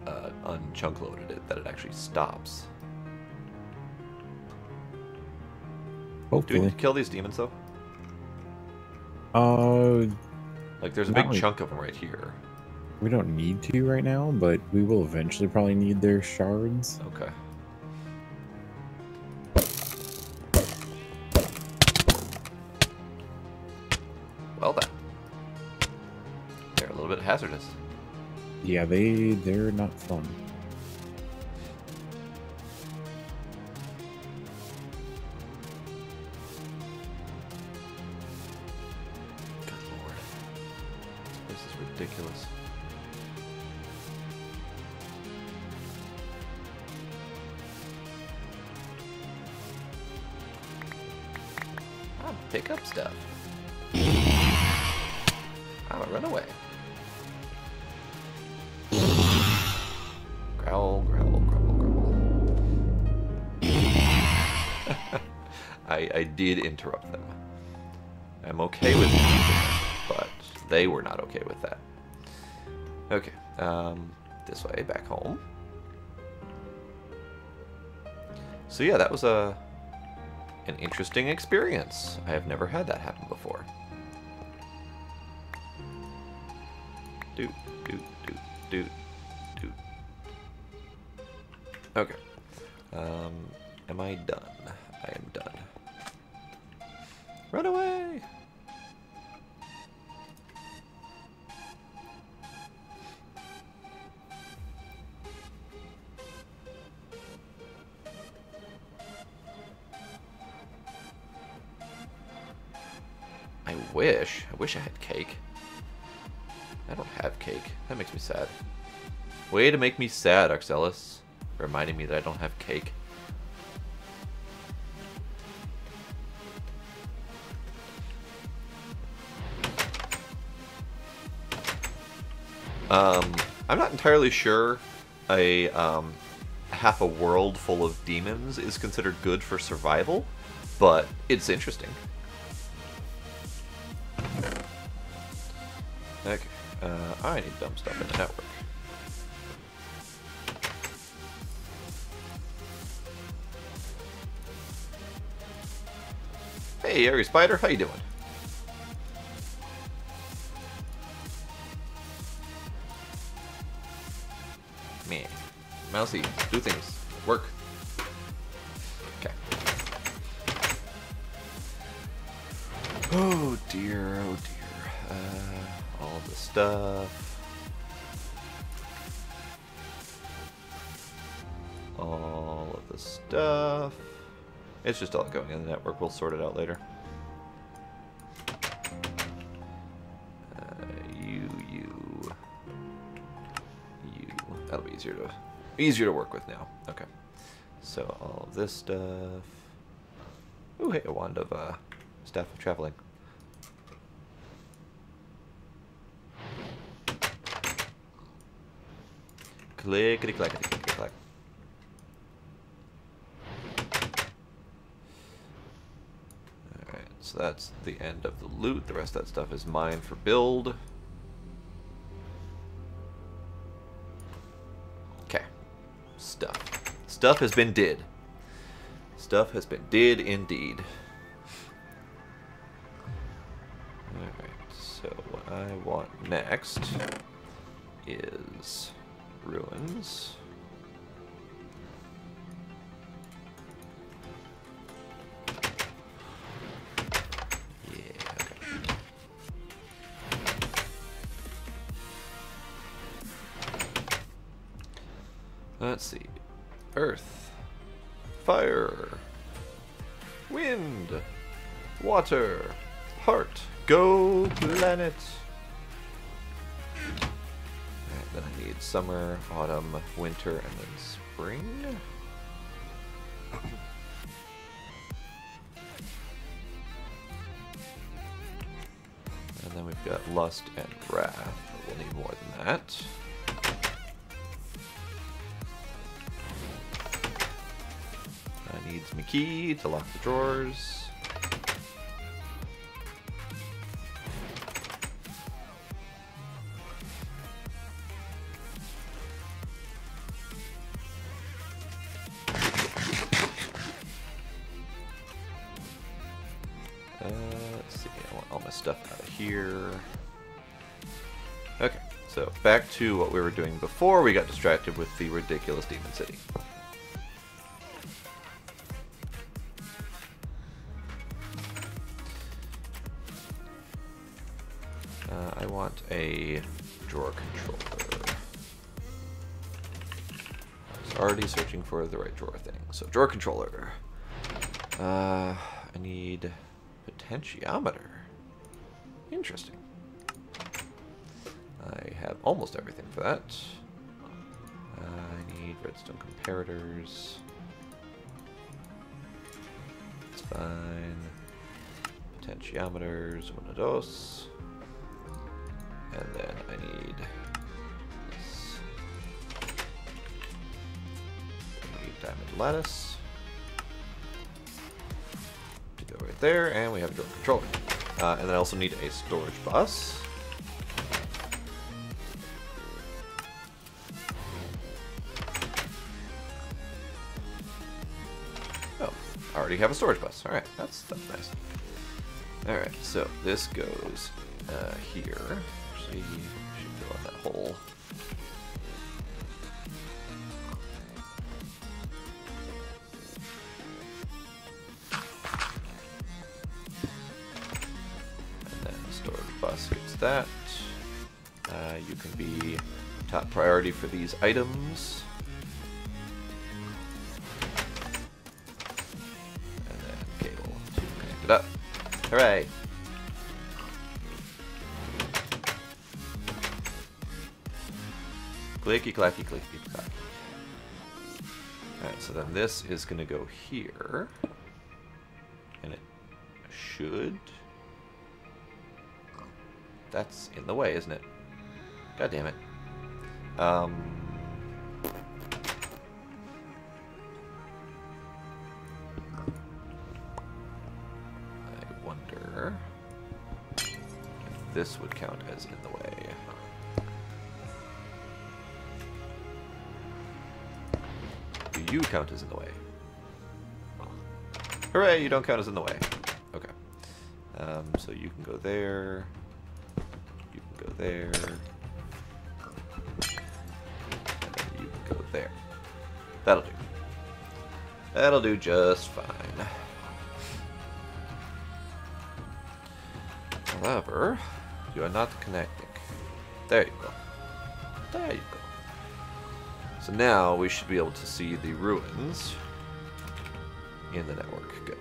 unchunk loaded it, that it actually stops. Do we Hopefully. need to kill these demons though? Like there's a Not big really. chunk of them right here. We don't need to right now, but we will eventually probably need their shards. Okay. Well then. They're a little bit hazardous. Yeah, they're not fun. Good lord. This is ridiculous. I'll pick up stuff. I'm gonna run away. Growl, growl, growl, growl. I did interrupt them. I'm okay with it, but they were not okay with that. Okay, this way, back home. So yeah, that was an interesting experience. I have never had that happen before. Doot, doot, doot, doot, doot. Okay. Am I done? I am done. Run away! I wish I had cake. I don't have cake. That makes me sad. Way to make me sad, Arxelis. Reminding me that I don't have cake. I'm not entirely sure a half a world full of demons is considered good for survival, but it's interesting. Okay, I need dumb stuff in the network. Hey, Airy Spider, how you doing? Man, Mousy, do things. Work. Okay. Oh dear, oh dear. All the stuff. All of the stuff. It's just all going in the network. We'll sort it out later. You. That'll be easier to work with now. Okay. So all of this stuff. Ooh, hey, a wand of staff of traveling. Clickety clackety clickety clack. Alright, so that's the end of the loot. The rest of that stuff is mine for build. Okay. Stuff has been did. Stuff has been did indeed. Alright, so what I want next is ruins. Yeah, okay. Let's see. Earth, fire, wind, water, heart, go planet. Alright, then I need summer, autumn, winter, and then spring. And then we've got lust and wrath. We'll need more than that. Needs my key to lock the drawers. Let's see, I want all my stuff out of here. Okay, so back to what we were doing before we got distracted with the ridiculous Demon City. I want a drawer controller. I was already searching for the right drawer thing. So drawer controller. I need potentiometer. Interesting. I have almost everything for that. I need redstone comparators. It's fine. Potentiometers, uno, dos. And then I need this. I need diamond lattice to go right there, and we have a drawer controller. And then I also need a storage bus. already have a storage bus. Alright, that's nice. Alright, so this goes here. Actually, should fill out that hole. And then the storage bus gets that. You can be top priority for these items. And then cable to connect it up. Hooray! Clicky clacky clicky clacky. Alright, so then this is going to go here. And it should... That's in the way, isn't it? God damn it. I wonder if this would count as in the way. Do you count as in the way? Hooray, you don't count as in the way. Okay. So you can go there. You can go there. You can go there. That'll do. That'll do just fine. However, you are not connecting. There you go. There you go. So now we should be able to see the ruins in the network. Good.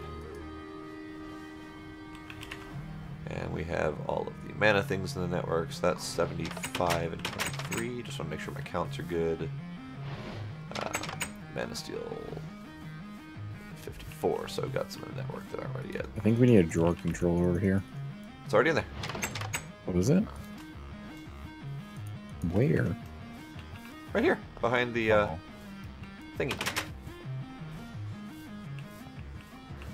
And we have all of the mana things in the network. So that's 75 and 23. Just want to make sure my counts are good. Mana Steel 54. So I've got some in the network that aren't ready yet. I think we need a drawer controller over here. It's already in there. What is it? Where? Right here, behind the thingy.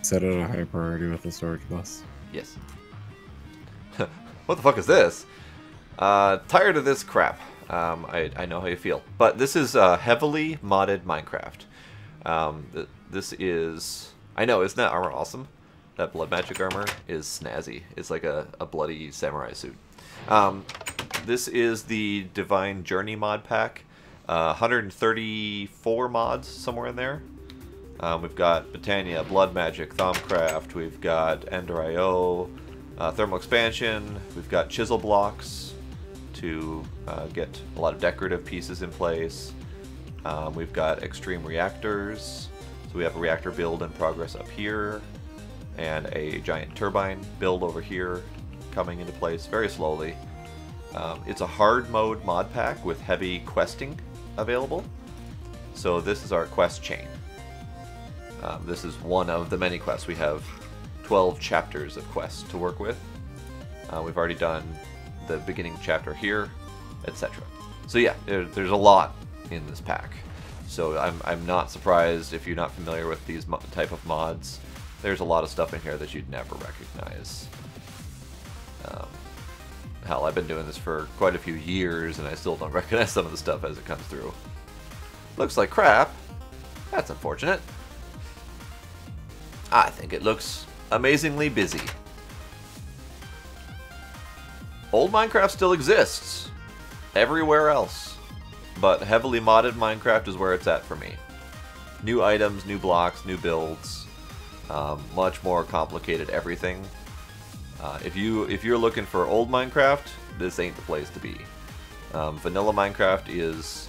Set it at a high priority with the storage bus. Yes. What the fuck is this? Tired of this crap. I know how you feel. But this is heavily modded Minecraft. This is... I know, isn't that armor awesome? That blood magic armor is snazzy. It's like a bloody samurai suit. This is the Divine Journey mod pack. 134 mods somewhere in there. We've got Botania, Blood Magic, Thaumcraft, we've got Ender.io, Thermal Expansion, we've got Chisel Blocks to get a lot of decorative pieces in place. We've got Extreme Reactors, so we have a reactor build in progress up here, and a giant turbine build over here coming into place very slowly. It's a hard mode mod pack with heavy questing available. So this is our quest chain. This is one of the many quests. We have 12 chapters of quests to work with. We've already done the beginning chapter here, etc. So yeah, there's a lot in this pack. So I'm not surprised if you're not familiar with these type of mods. There's a lot of stuff in here that you'd never recognize. Hell, I've been doing this for quite a few years and I still don't recognize some of the stuff as it comes through. Looks like crap. That's unfortunate. I think it looks amazingly busy. Old Minecraft still exists everywhere else, but heavily modded Minecraft is where it's at for me. New items, new blocks, new builds, much more complicated everything. If you're looking for old Minecraft, this ain't the place to be. Vanilla Minecraft is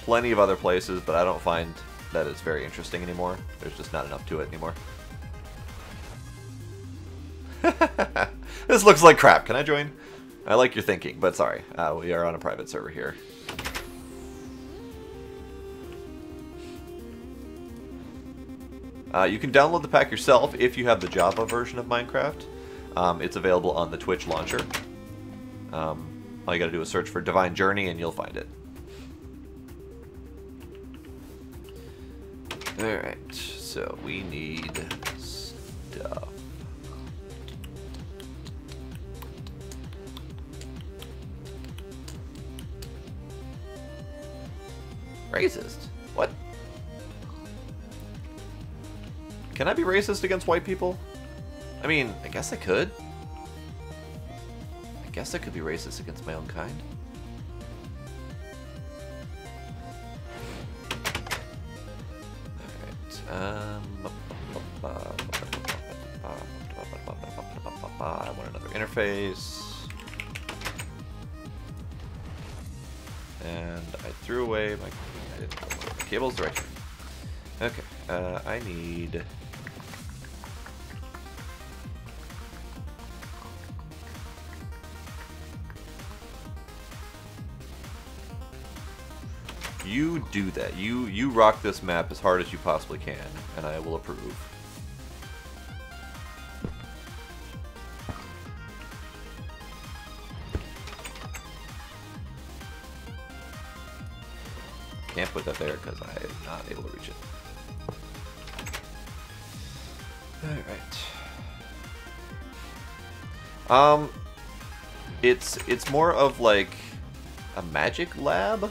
plenty of other places, but I don't find that it's very interesting anymore. There's just not enough to it anymore. This looks like crap. Can I join? I like your thinking, but sorry. We are on a private server here. You can download the pack yourself if you have the Java version of Minecraft. It's available on the Twitch launcher. All you gotta do is search for Divine Journey and you'll find it. Alright, so we need stuff. Racist? What? Can I be racist against white people? I mean, I guess I could. I guess I could be racist against my own kind. I want another interface. And I threw away my... I didn't throw away my cables right here. Okay, I need... You do that. You rock this map as hard as you possibly can, and I will approve. Can't put that there because I am not able to reach it. Alright. It's more of like a magic lab.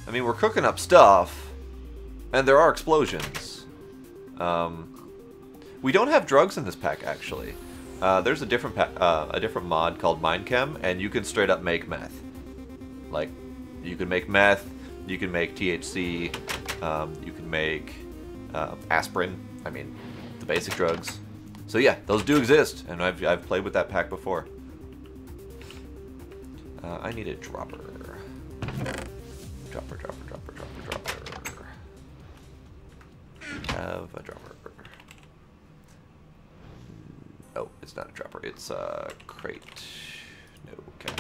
I mean, we're cooking up stuff, and there are explosions. We don't have drugs in this pack, actually. There's a different mod called Mindchem, and you can straight up make meth. Like, you can make meth, you can make THC, you can make aspirin. I mean, the basic drugs. So yeah, those do exist, and I've played with that pack before. I need a dropper. Dropper. Have a dropper. Oh, it's not a dropper. It's a crate. No, okay.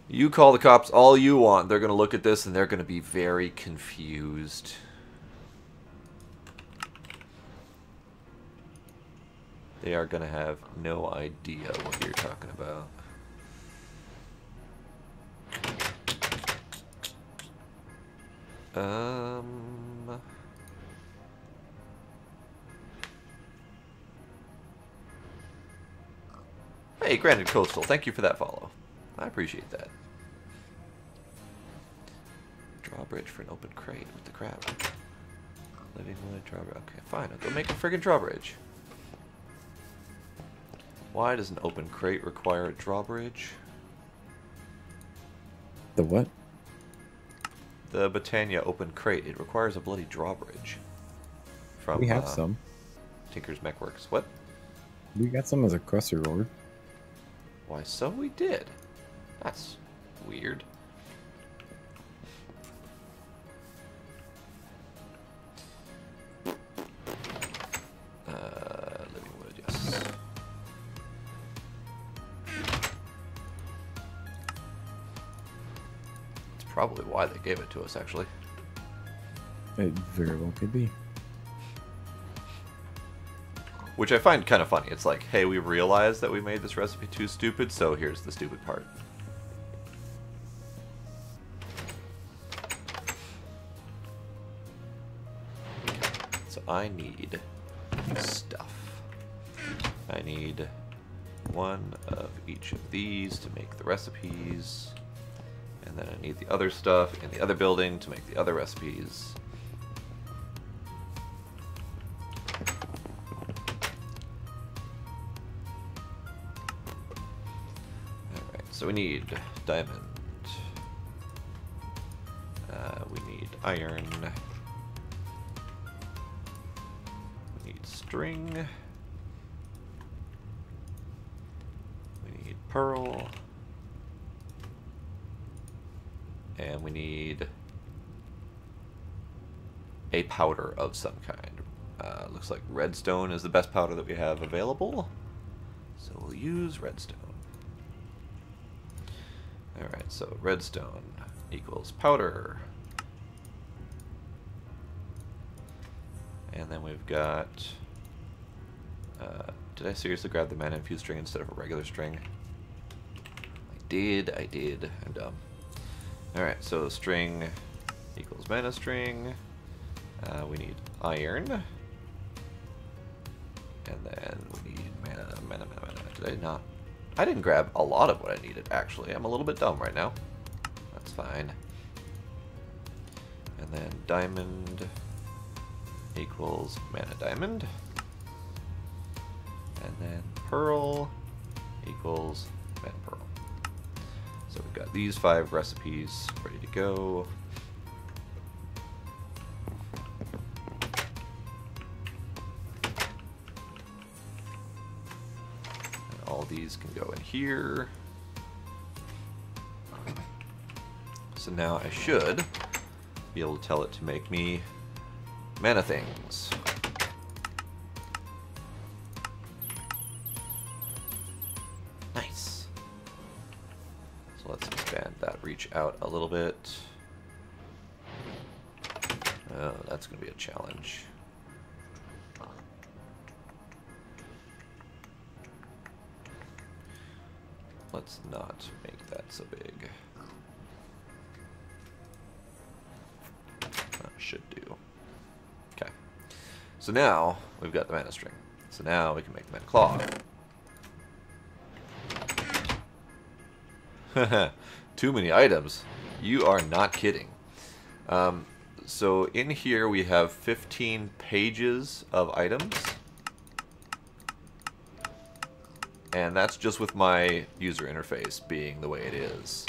You call the cops all you want. They're going to look at this and they're going to be very confused. They are going to have no idea what you're talking about. Hey, Granted Coastal, thank you for that follow. I appreciate that. Drawbridge for an open crate. What the crap? Living wood, drawbridge. Okay, fine. I'll go make a friggin' drawbridge. Why does an open crate require a drawbridge? The what? The Britannia open crate. It requires a bloody drawbridge. From, we have some. Tinker's Mechworks. What? We got some as a crusher ore. Why, so we did. That's weird. Living wood, yes. It's probably why they gave it to us, actually. It very well could be. Which I find kind of funny. It's like, hey, we realized that we made this recipe too stupid, so here's the stupid part. So I need stuff. I need one of each of these to make the recipes. And then I need the other stuff in the other building to make the other recipes. So we need diamond, we need iron, we need string, we need pearl, and we need a powder of some kind. Looks like redstone is the best powder that we have available, so we'll use redstone. Alright, so redstone equals powder. And then we've got... did I seriously grab the mana infused string instead of a regular string? I did. I'm dumb. Alright, so string equals mana string. We need iron. And then we need mana. Did I not? I didn't grab a lot of what I needed, actually. I'm a little bit dumb right now. That's fine. And then diamond equals mana diamond. And then pearl equals mana pearl. So we've got these 5 recipes ready to go. And all these can go in here. So now I should be able to tell it to make me mana things. Nice. So let's expand that reach out a little bit. Oh, that's going to be a challenge. Let's not make that so big. That should do. Okay. So now we've got the mana string. So now we can make the mana claw. Too many items. You are not kidding. So in here we have 15 pages of items. And that's just with my user interface being the way it is.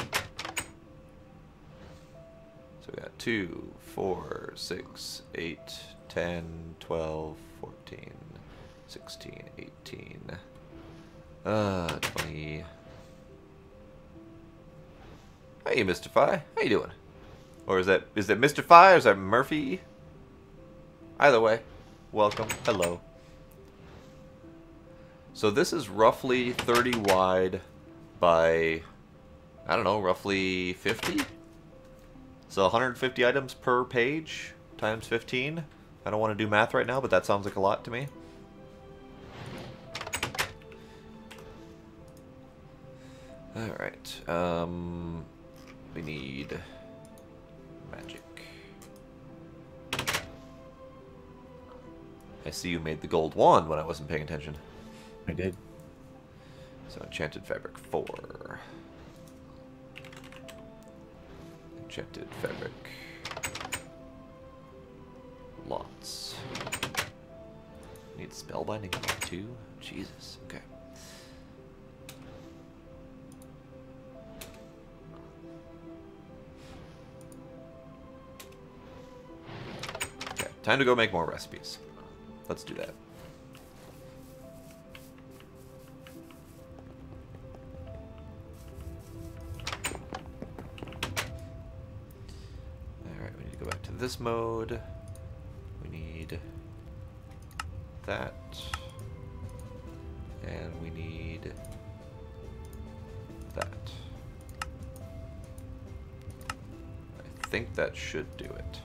So we got 2, 4, 6, 8, 10, 12, 14, 16, 18, 20. Hey, Mr. Fi. How you doing? Or is that Mr. Fi or is that Murphy? Either way, welcome. Hello. So this is roughly 30 wide by, I don't know, roughly 50? So 150 items per page times 15. I don't want to do math right now, but that sounds like a lot to me. Alright, we need magic. I see you made the gold wand when I wasn't paying attention. I did. So enchanted fabric 4. Enchanted fabric. Lots. Need spellbinding too? Jesus, okay. Okay, time to go make more recipes. Let's do that. Alright, we need to go back to this mode. We need that. And we need that. I think that should do it.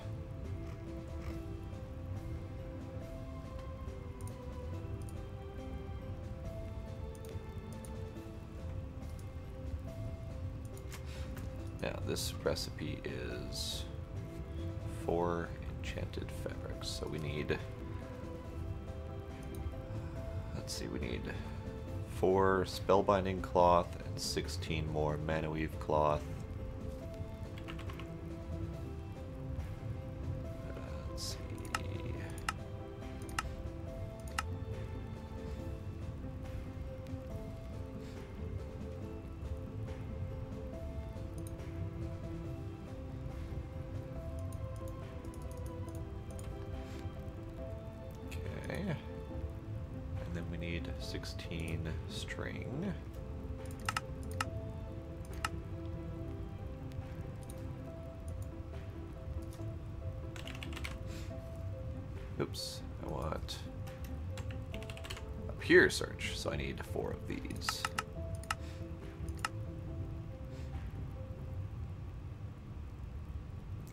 Now this recipe is 4 enchanted fabrics, so we need, let's see, we need 4 spellbinding cloth and 16 more mana weave cloth. Let's see. Okay. And then we need 16 string. Oops, I want a pure search, so I need 4 of these.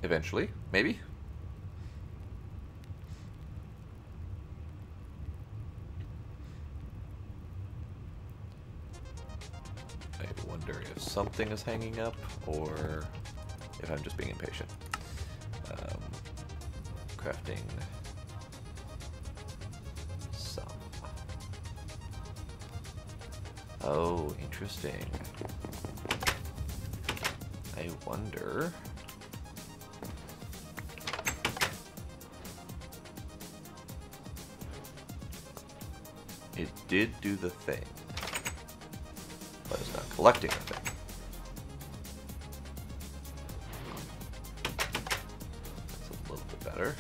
Eventually, maybe? I wonder if something is hanging up, or if I'm just being impatient. Crafting some. Oh, interesting. I I wonder... It did do the thing, but it's not collecting the thing. That's a little bit better.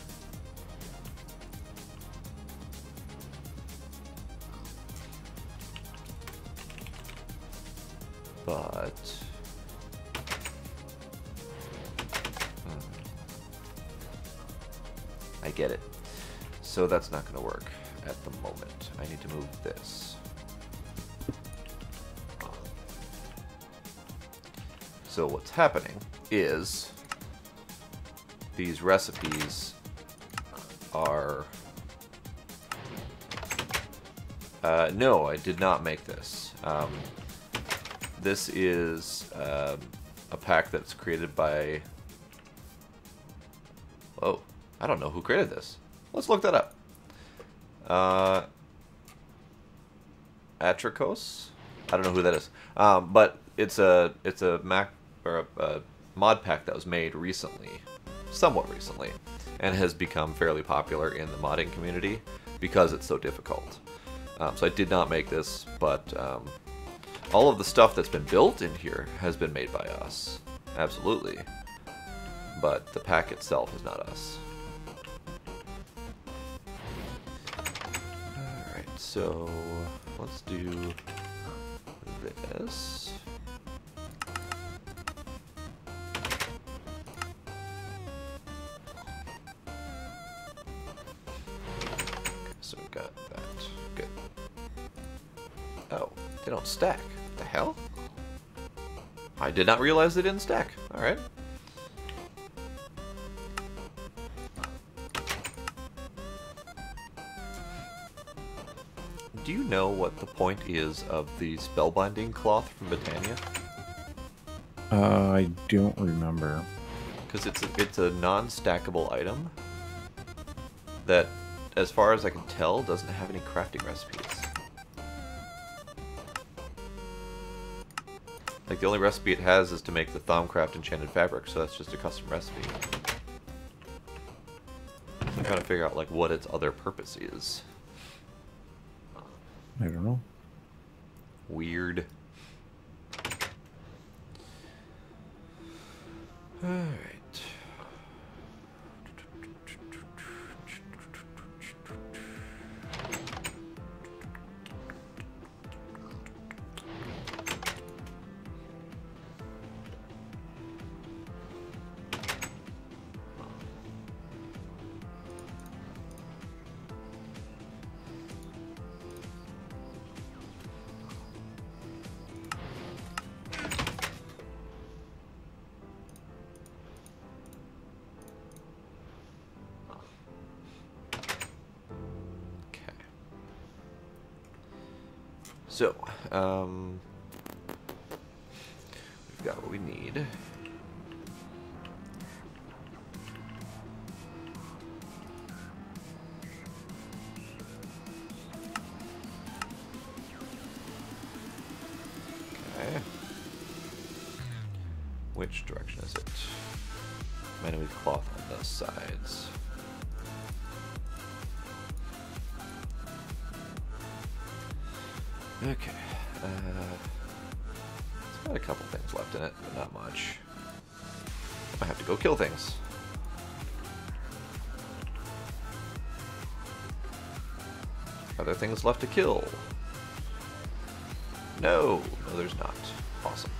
But... I get it. So that's not going to work at the moment. I need to move this. So what's happening is these recipes are... no, I did not make this. This is a pack that's created by... Oh, I don't know who created this. Let's look that up. Atricos? I don't know who that is. But it's a Mac or a mod pack that was made recently, somewhat recently, and has become fairly popular in the modding community because it's so difficult. So I did not make this, but all of the stuff that's been built in here has been made by us. Absolutely. But the pack itself is not us. Alright, so let's do this. Okay, so we've got that. Good. Oh, they don't stack. What the hell? I did not realize they didn't stack. Alright. Do you know what the point is of the spellbinding cloth from Botania? I don't remember. Because it's a non-stackable item that, as far as I can tell, doesn't have any crafting recipes. Like, the only recipe it has is to make the Thaumcraft enchanted fabric, so that's just a custom recipe. I'm trying to figure out, like, what its other purpose is. I don't know. Weird. Alright. So, we've got what we need. Okay. Which direction is it? Might need cloth on the sides. Okay, it's got a couple things left in it, but not much. I have to go kill things. Are there things left to kill? No, no there's not. Awesome.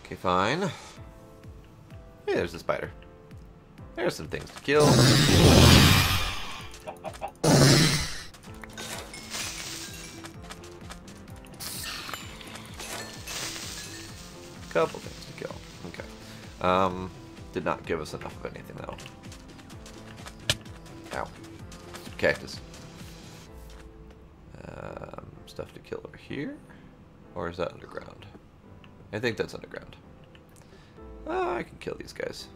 Okay, fine. Hey, there's the spider. There's some things to kill. Couple things to kill. Okay. Did not give us enough of anything though. Ow. Cactus. Stuff to kill over here? Or is that underground? I think that's underground. I can kill these guys.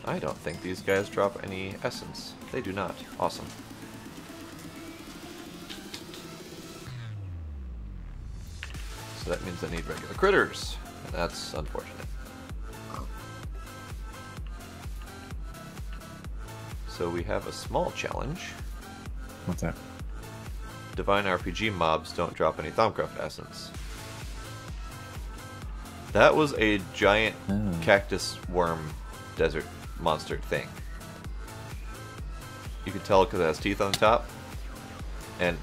I don't think these guys drop any essence. They do not. Awesome. So that means I need regular critters. And that's unfortunate. So we have a small challenge. What's that? Divine RPG mobs don't drop any Thaumcraft essence. That was a giant cactus worm desert monster thing. You can tell because it has teeth on top, and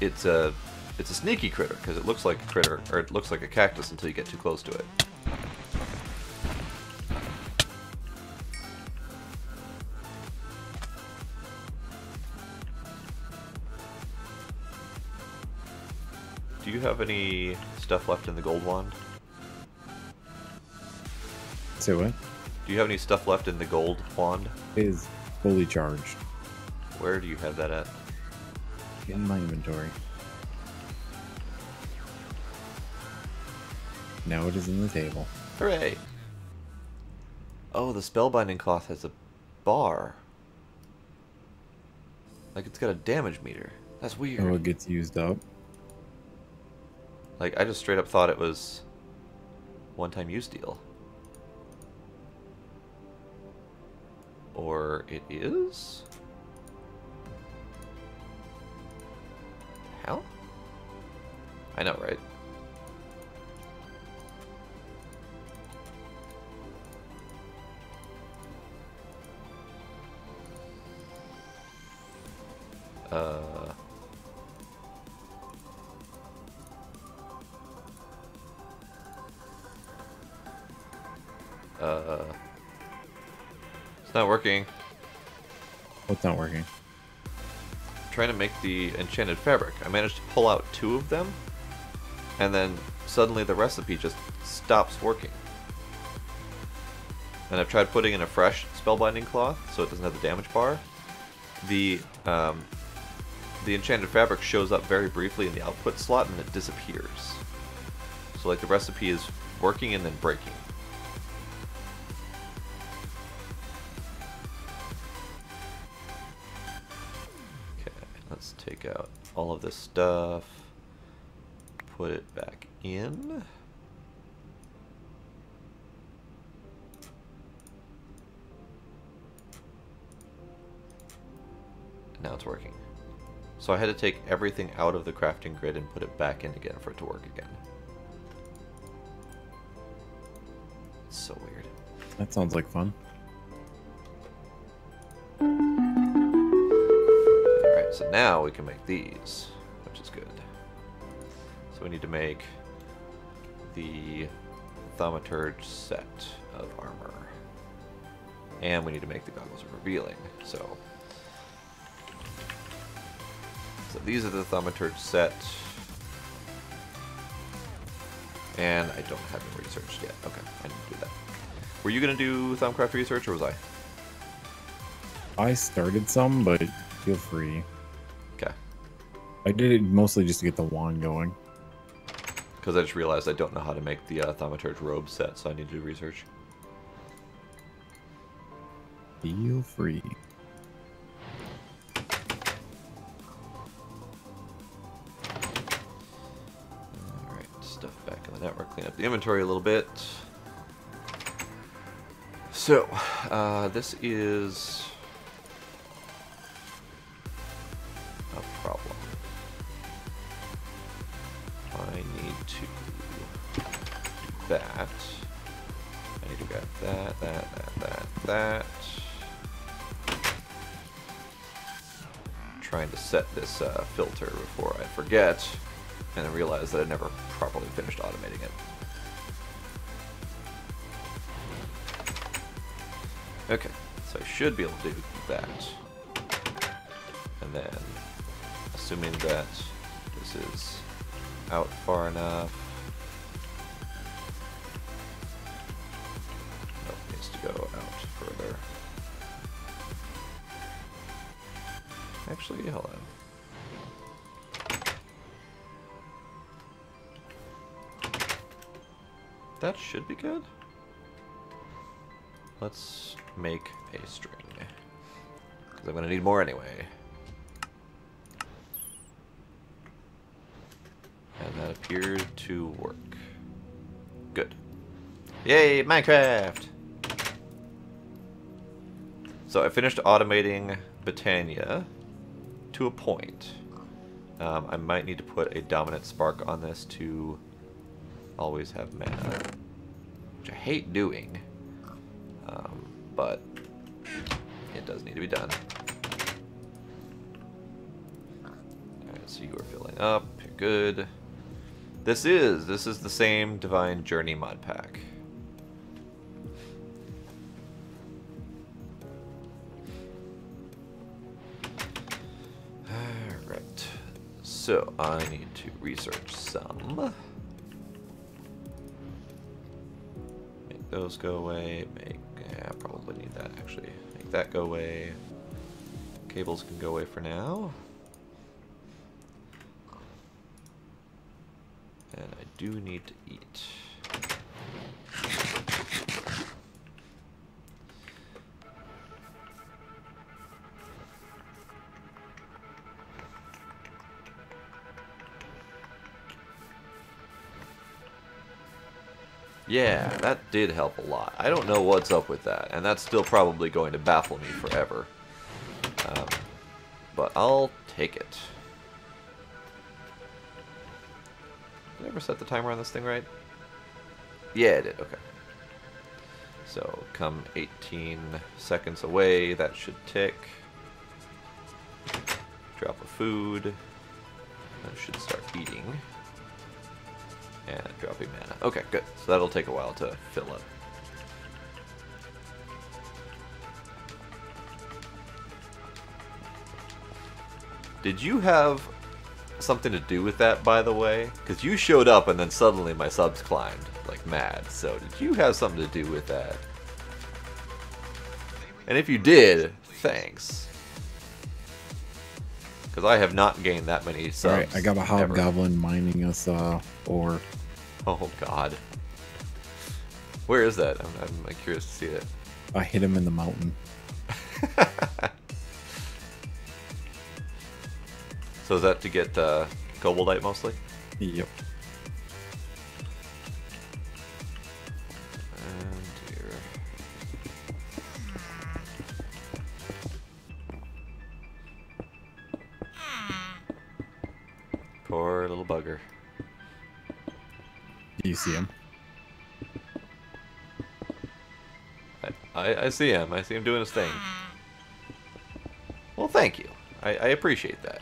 it's a sneaky critter because it looks like a critter, or it looks like a cactus until you get too close to it. Do you have any stuff left in the gold wand? Say what? Do you have any stuff left in the gold wand? It is fully charged. Where do you have that at? In my inventory. Now it is in the table. Hooray! Oh, the spellbinding cloth has a bar. Like it's got a damage meter. That's weird. Oh, it gets used up. Like, I just straight up thought it was one-time use deal. Or it is? Hell? I know, right? It's not working. What's not working? I'm trying to make the enchanted fabric. I managed to pull out 2 of them, and then suddenly the recipe just stops working. And I've tried putting in a fresh spellbinding cloth so it doesn't have the damage bar. The enchanted fabric shows up very briefly in the output slot and it disappears. So like the recipe is working and then breaking. Let's take out all of this stuff, put it back in. Now it's working. So I had to take everything out of the crafting grid and put it back in again for it to work again. It's so weird. That sounds like fun. So now we can make these, which is good. So we need to make the Thaumaturge set of armor. And we need to make the Goggles of Revealing. So these are the Thaumaturge set. And I don't have it researched yet. Okay, I need to do that. Were you going to do Thaumcraft research, or was I? I started some, but feel free. Okay. I did it mostly just to get the wand going. Because I just realized I don't know how to make the Thaumaturge robe set, so I need to do research. Feel free. Alright, stuff back in the network, clean up the inventory a little bit. So, this is a problem. I need to do that. I need to grab that. Trying to set this filter before I forget, and then realize that I never properly finished automating it. Okay, so I should be able to do that. And then, assuming that this is out far enough. Nope, needs to go out further. Actually, hold on. That should be good. let's make a string. Because I'm going to need more anyway. And that appeared to work. Good. Yay, Minecraft! So I finished automating Botania to a point. I might need to put a dominant spark on this to always have mana, which I hate doing, but it does need to be done. Alright, so you are filling up, you're good. This is the same Divine Journey mod pack. Alright, so I need to research some. Make those go away, yeah, probably need that actually. Make that go away. Cables can go away for now. And I do need to eat. Yeah, that did help a lot. I don't know what's up with that, and that's still probably going to baffle me forever. But I'll take it. Did I ever set the timer on this thing right? Yeah, I did. Okay. So, come 18 seconds away, that should tick. Drop a food. That should start eating. And dropping mana. Okay, good. So that'll take a while to fill up. Did you have something to do with that, by the way? Because you showed up and then suddenly my subs climbed like mad. So did you have something to do with that? And if you did, thanks. Because I have not gained that many subs. Alright, I got a hobgoblin mining us ore. Oh god. Where is that? I'm curious to see it. I hit him in the mountain. So is that to get Koboldite mostly? Yep. And here. Poor little bugger. Do you see him? I see him. I see him doing his thing. Well, thank you. I appreciate that.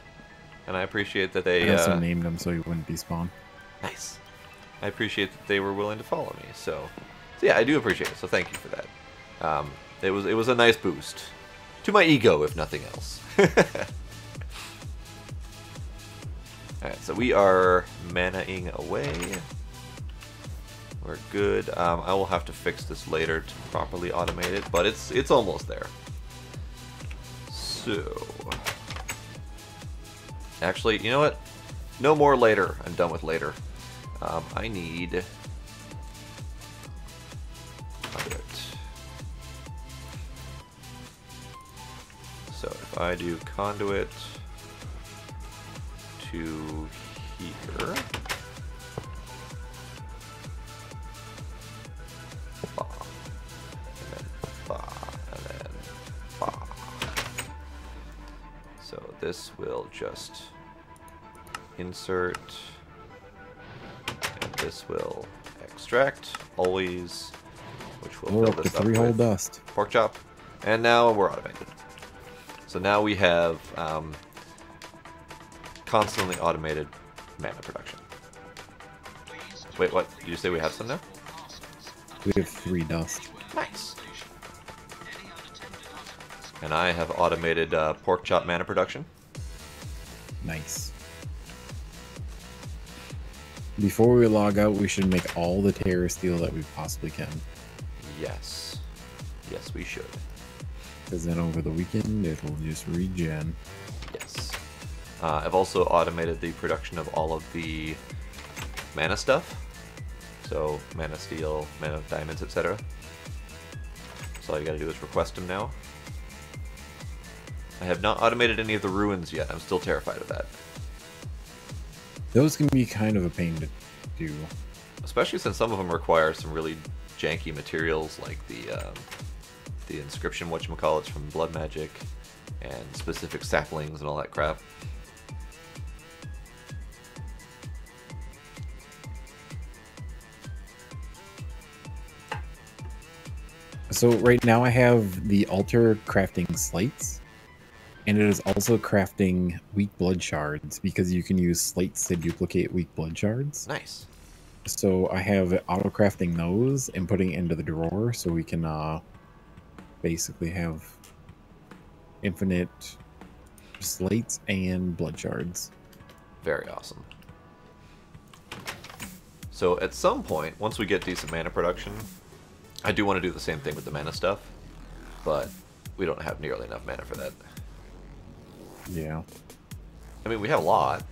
And I appreciate that they... I also named him so he wouldn't despawn. Nice. I appreciate that they were willing to follow me. So yeah, I do appreciate it. So thank you for that. It was a nice boost. To my ego, if nothing else. Alright, so we are mana-ing away. We're good. I will have to fix this later to properly automate it, but it's almost there. So... Actually, you know what? No more later. I'm done with later. I need... conduit. So if I do conduit to here... Ba. And then ba. And then ba. So this will just insert, and this will extract, always, which will We're fill up to this up 3 whole with dust. pork chop, and now we're automated. So now we have constantly automated mana production. Wait, what? Did you say we have some now? We have 3 dust. Nice. And I have automated pork chop mana production. Nice. Before we log out, we should make all the Terra Steel that we possibly can. Yes. Yes, we should. Because then over the weekend, it'll just regen. Yes. I've also automated the production of all of the mana stuff. So, mana steel, mana diamonds, etc. So all you gotta do is request them now. I have not automated any of the ruins yet. I'm still terrified of that. Those can be kind of a pain to do. Especially since some of them require some really janky materials like the inscription whatchamacallits from Blood Magic and specific saplings and all that crap. So right now I have the altar crafting slates, and it is also crafting weak blood shards because you can use slates to duplicate weak blood shards. Nice. So I have it auto crafting those and putting it into the drawer so we can basically have infinite slates and blood shards. Very awesome. So at some point, once we get decent mana production, I do want to do the same thing with the mana stuff, but we don't have nearly enough mana for that. Yeah. I mean, we have a lot,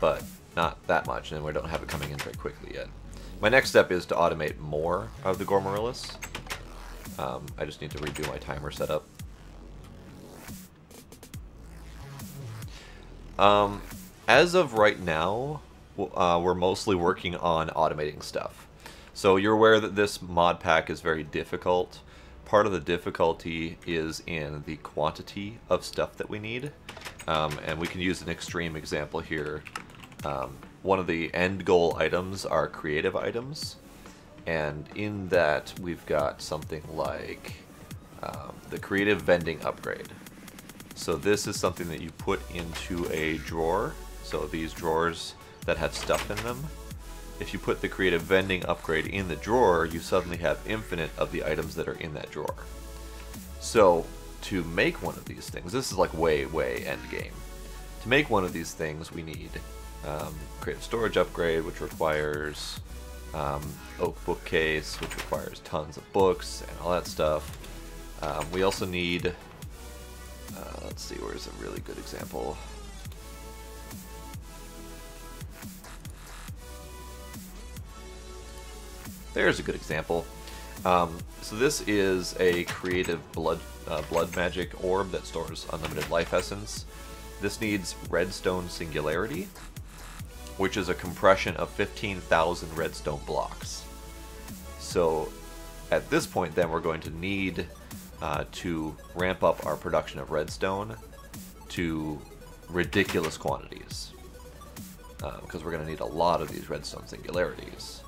but not that much, and we don't have it coming in very quickly yet. My next step is to automate more of the Gormorillus. I just need to redo my timer setup. As of right now, we're mostly working on automating stuff. So you're aware that this mod pack is very difficult. Part of the difficulty is in the quantity of stuff that we need. And we can use an extreme example here. One of the end goal items are creative items. And in that, we've got something like the creative vending upgrade. So this is something that you put into a drawer. So these drawers that have stuff in them. If you put the creative vending upgrade in the drawer, you suddenly have infinite of the items that are in that drawer. So to make one of these things, this is like way end game. To make one of these things, we need creative storage upgrade, which requires oak bookcase, which requires tons of books and all that stuff. We also need, let's see, where's a really good example? There's a good example. So this is a creative blood magic orb that stores unlimited life essence. This needs redstone singularity, which is a compression of 15,000 redstone blocks. So at this point then we're going to need to ramp up our production of redstone to ridiculous quantities. Because we're going to need a lot of these redstone singularities.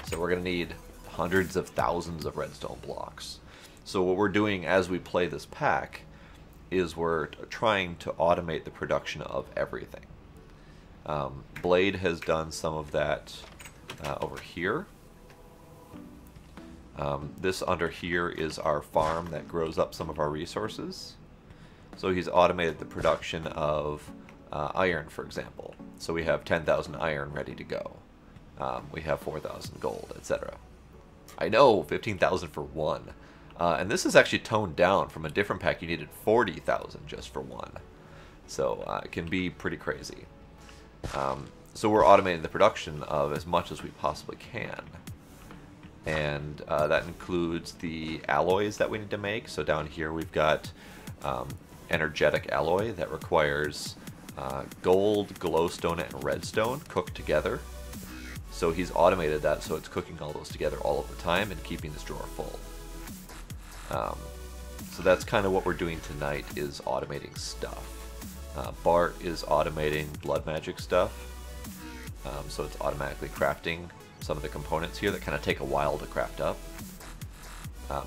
So we're going to need hundreds of thousands of redstone blocks. So what we're doing as we play this pack is we're trying to automate the production of everything. Blade has done some of that over here. This under here is our farm that grows up some of our resources. So he's automated the production of iron, for example. So we have 10,000 iron ready to go. We have 4,000 gold, etc. I know, 15,000 for one. And this is actually toned down from a different pack. You needed 40,000 just for one. So it can be pretty crazy. So we're automating the production of as much as we possibly can. And that includes the alloys that we need to make. So down here we've got energetic alloy that requires gold, glowstone, and redstone cooked together. So he's automated that so it's cooking all those together all of the time and keeping this drawer full. So that's kind of what we're doing tonight, is automating stuff. Bart is automating blood magic stuff. So it's automatically crafting some of the components here that kind of take a while to craft up.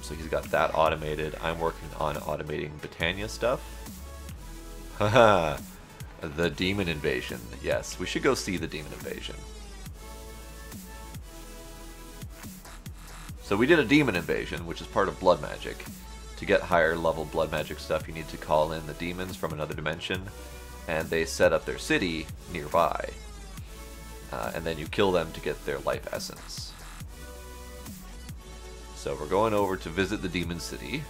So he's got that automated. I'm working on automating Botania stuff. Haha, the demon invasion. Yes, we should go see the demon invasion. So we did a demon invasion, which is part of blood magic. To get higher level blood magic stuff, you need to call in the demons from another dimension, and they set up their city nearby. And then you kill them to get their life essence. So we're going over to visit the demon city.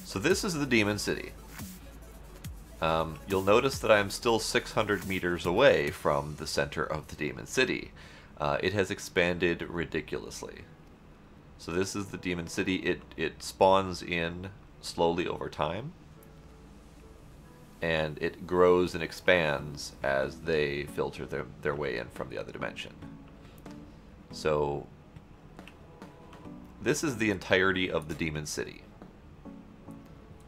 So this is the demon city. you'll notice that I'm still 600 meters away from the center of the Demon City. It has expanded ridiculously. So this is the Demon City. It spawns in slowly over time, and it grows and expands as they filter their way in from the other dimension. So this is the entirety of the Demon City.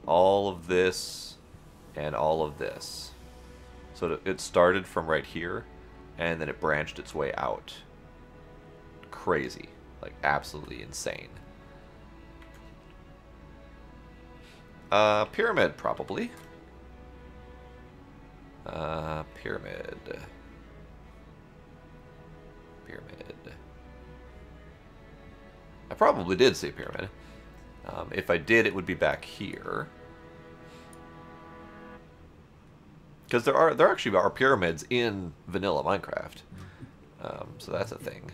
All of this and all of this. So it started from right here, and then it branched its way out. Crazy. Like, absolutely insane. Pyramid, probably. Pyramid. I probably did see a pyramid. If I did, it would be back here. Because there actually are pyramids in vanilla Minecraft. So that's a thing.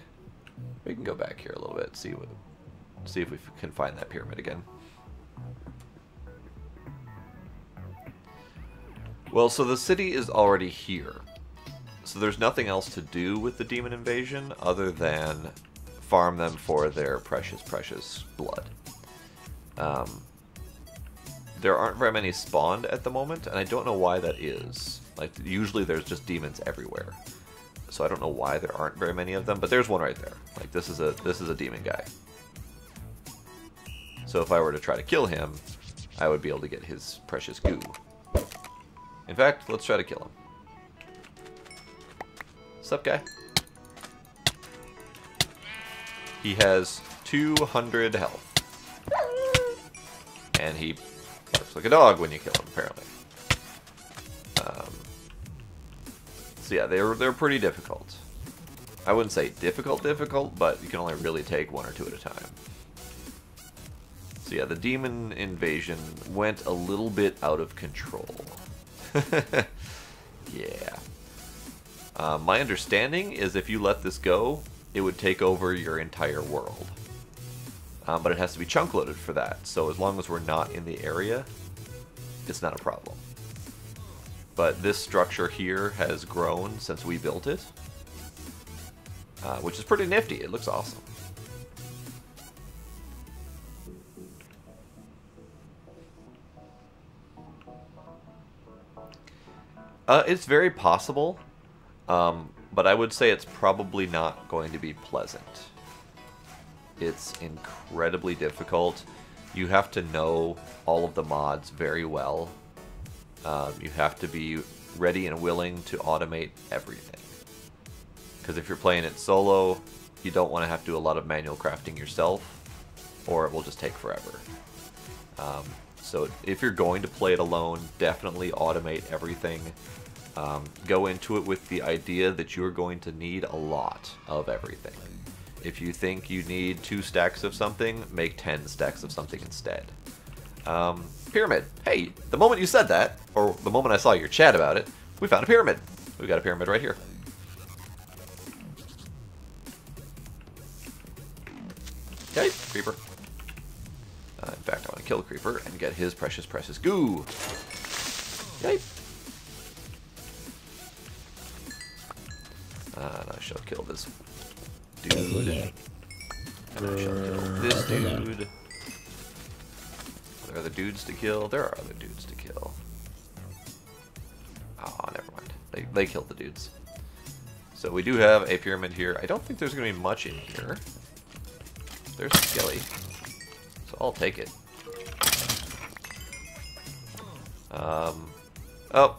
We can go back here a little bit, see if we can find that pyramid again. Well, so the city is already here. So there's nothing else to do with the demon invasion other than farm them for their precious, precious blood. There aren't very many spawned at the moment, and I don't know why that is. Like, usually there's just demons everywhere. So I don't know why there aren't very many of them, but there's one right there. Like, this is a demon guy. So if I were to try to kill him, I would be able to get his precious goo. In fact, let's try to kill him. Sup, guy? He has 200 health. And he barks like a dog when you kill him, apparently. So yeah, they're pretty difficult. I wouldn't say difficult, but you can only really take one or two at a time. So yeah, the demon invasion went a little bit out of control. Yeah. My understanding is if you let this go, it would take over your entire world. But it has to be chunk loaded for that, so as long as we're not in the area, it's not a problem. But this structure here has grown since we built it, which is pretty nifty. It looks awesome. It's very possible, but I would say it's probably not going to be pleasant. It's incredibly difficult. You have to know all of the mods very well. You have to be ready and willing to automate everything. Because if you're playing it solo, you don't want to have to do a lot of manual crafting yourself, or it will just take forever. So if you're going to play it alone, definitely automate everything. Go into it with the idea that you're going to need a lot of everything. If you think you need 2 stacks of something, make 10 stacks of something instead. Pyramid. Hey, the moment you said that, or the moment I saw your chat about it, we found a pyramid. We got a pyramid right here. Okay, creeper. In fact, I want to kill the creeper and get his precious, precious goo. Okay. And I shall kill this dude. And I shall kill this dude. Are there other dudes to kill? There are other dudes to kill. Oh, never mind. They killed the dudes. So we do have a pyramid here. I don't think there's going to be much in here. There's a skelly. So I'll take it. Oh.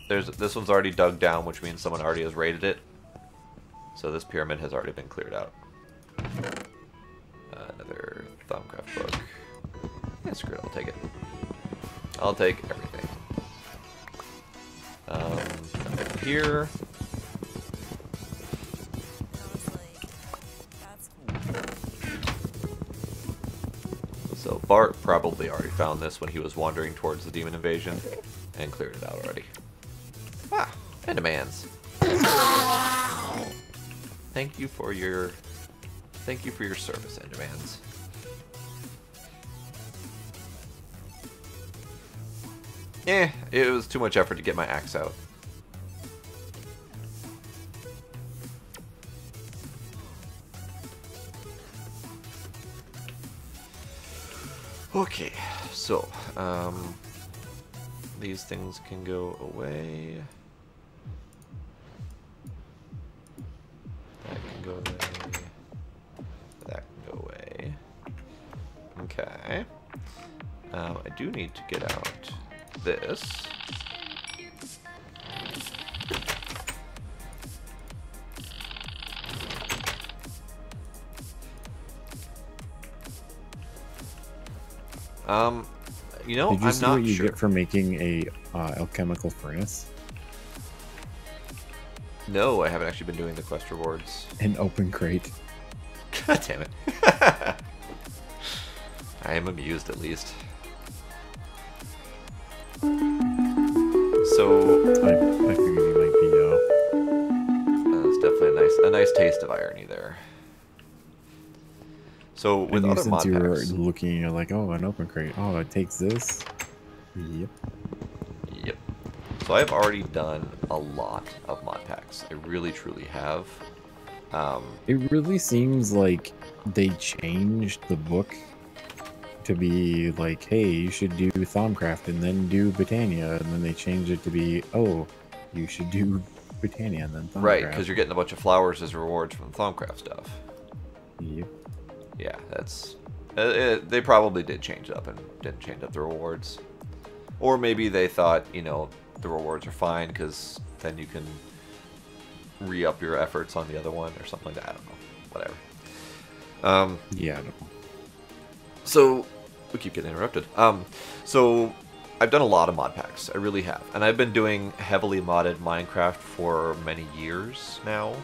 This one's already dug down, which means someone already has raided it. So this pyramid has already been cleared out. Another Thaumcraft book. Yeah, screw it, I'll take it. I'll take everything. Nothing here. So Bart probably already found this when he was wandering towards the demon invasion and cleared it out already. Ah, Endermans. Thank you for your service, Endermans. It was too much effort to get my axe out. Okay, so, these things can go away. That can go away. That can go away. Okay. I do need to get out this. You know, Did you I'm see not what you sure. get for making a alchemical furnace? No, I haven't actually been doing the quest rewards. An open crate. God damn it. I am amused, at least. So I figured you might be, that's definitely a nice taste of irony there. So with and other since mod you were packs, looking, you're like, oh, an open crate. Oh, it takes this. Yep. yep. So I've already done a lot of mod packs. I really, truly have. It really seems like they changed the book to be like, hey, you should do Thaumcraft and then do Britannia, and then they changed it to be, oh, you should do Britannia and then Thaumcraft. Right, because you're getting a bunch of flowers as rewards from Thaumcraft stuff. Yep. Yeah, that's... they probably did change it up and didn't change up the rewards. Or maybe they thought, you know, the rewards are fine because then you can re-up your efforts on the other one or something like that. I don't know. Whatever. Yeah, I don't know. So, we keep getting interrupted. So, I've done a lot of mod packs. I really have. And I've been doing heavily modded Minecraft for many years now.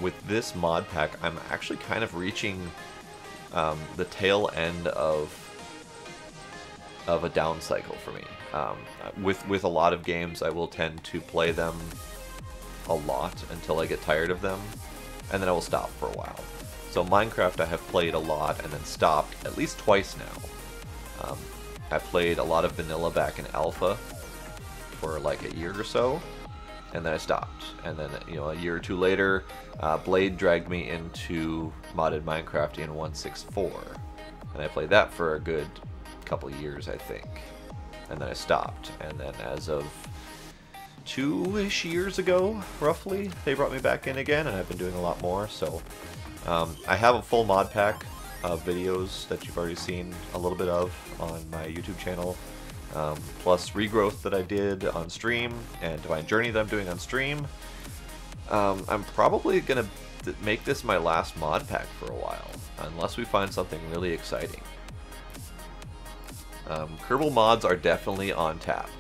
With this mod pack, I'm actually kind of reaching the tail end of a down cycle for me. With a lot of games, I will tend to play them a lot until I get tired of them, and then I will stop for a while. So Minecraft I have played a lot and then stopped at least twice now. I played a lot of vanilla back in alpha for like a year or so, and then I stopped. And then, you know, a year or two later, Blade dragged me into modded Minecraft in 1.6.4, and I played that for a good couple years, I think. And then I stopped. And then as of 2-ish years ago, roughly, they brought me back in again, and I've been doing a lot more. So I have a full mod pack of videos that you've already seen a little bit of on my YouTube channel. Plus Regrowth that I did on stream, and Divine Journey that I'm doing on stream. I'm probably going to make this my last mod pack for a while, unless we find something really exciting. Kerbal mods are definitely on tap.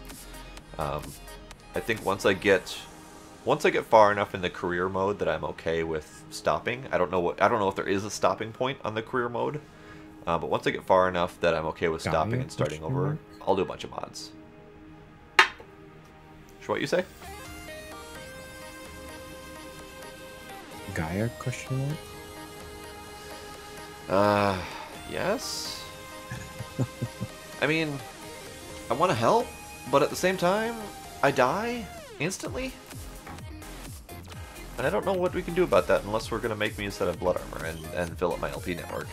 I think once I get far enough in the career mode that I'm okay with stopping. I don't know if there is a stopping point on the career mode. But once I get far enough that I'm okay with stopping and starting over, I'll do a bunch of mods. Sure, what you say? Gaia question mark? Yes. I mean, I want to help, but at the same time, I die instantly. And I don't know what we can do about that unless we're going to make me a set of blood armor and fill up my LP network.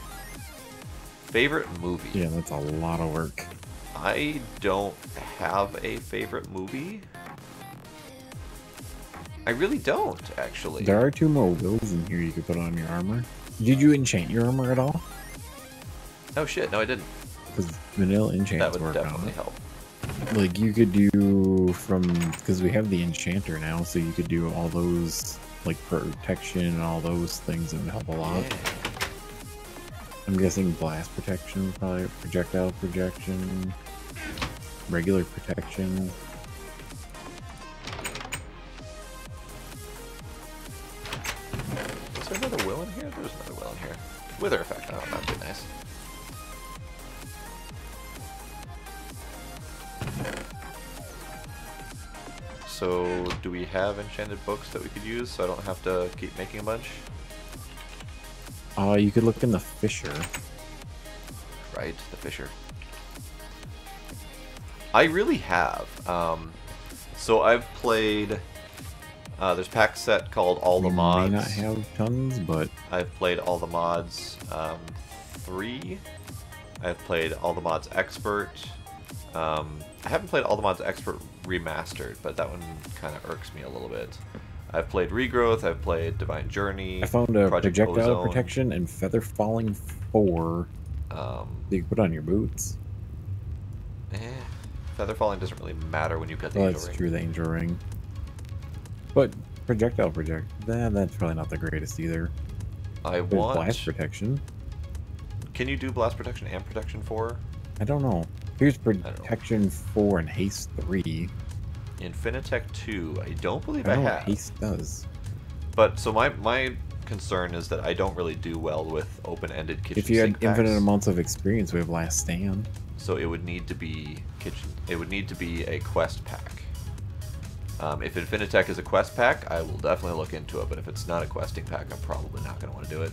Favorite movie? Yeah, that's a lot of work. I don't have a favorite movie. I really don't, actually. There are 2 more wheels in here you could put on your armor. Did you enchant your armor at all? Oh shit, no I didn't. Because vanilla enchants That would work definitely on it. help. Like, you could do because we have the enchanter now, so you could do all those, like, protection and all those things that would help a lot. Yeah. I'm guessing blast protection, probably projectile protection, regular protection. Is there another will in here? There's another will in here. Wither effect. Oh, that'd be nice. So, do we have enchanted books that we could use so I don't have to keep making a bunch? You could look in the Fisher. Right, the Fisher. I really have. So I've played. There's a pack set called All the Mods. May not have tons, but I've played All the Mods 3. I've played All the Mods Expert. I haven't played All the Mods Expert Remastered, but that one kind of irks me a little bit. I've played Regrowth. I've played Divine Journey. I found a Project projectile Ozone. protection and feather falling 4 that you can put on your boots. Feather falling doesn't really matter when you've got the Well, angel that's ring. true, the angel ring. But projectile that's probably not the greatest either. I There's want. blast protection. Can you do blast protection and protection 4? I don't know. Here's don't know. protection 4 and haste 3. Infinitech 2. I don't believe I I don't know have. what haste does. But so my concern is that I don't really do well with open-ended kitchen If you had sink packs. infinite amounts of experience, we have last stand. So it would need to be kitchen. It would need to be a quest pack. If Infinitech is a quest pack, I will definitely look into it. But if it's not a questing pack, I'm probably not going to want to do it.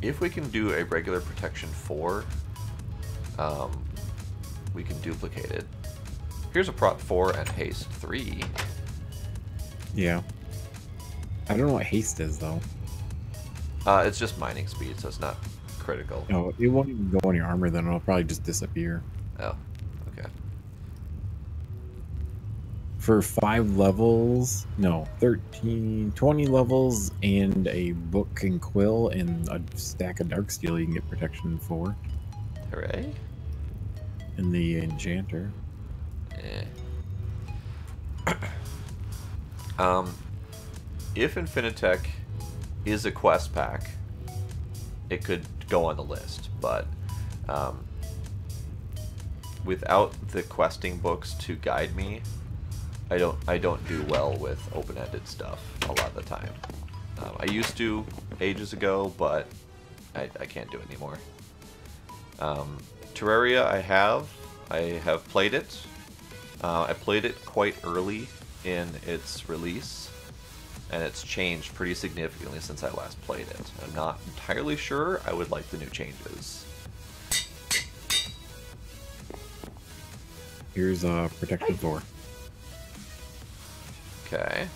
If we can do a regular protection 4, we can duplicate it. Here's a prot 4 and haste 3. Yeah. I don't know what haste is, though. It's just mining speed, so it's not critical. No, it won't even go on your armor, then it'll probably just disappear. Oh, okay. For 5 levels, no, 13, 20 levels, and a book and quill, and a stack of dark steel, you can get protection 4. Hooray. And the enchanter. Eh. If Infinitech is a quest pack, it could go on the list, but without the questing books to guide me, I don't do well with open-ended stuff a lot of the time. I used to ages ago, but I can't do it anymore. Terraria, I have played it. I played it quite early in its release, and it's changed pretty significantly since I last played it. I'm not entirely sure I would like the new changes. Here's protection 4. Okay.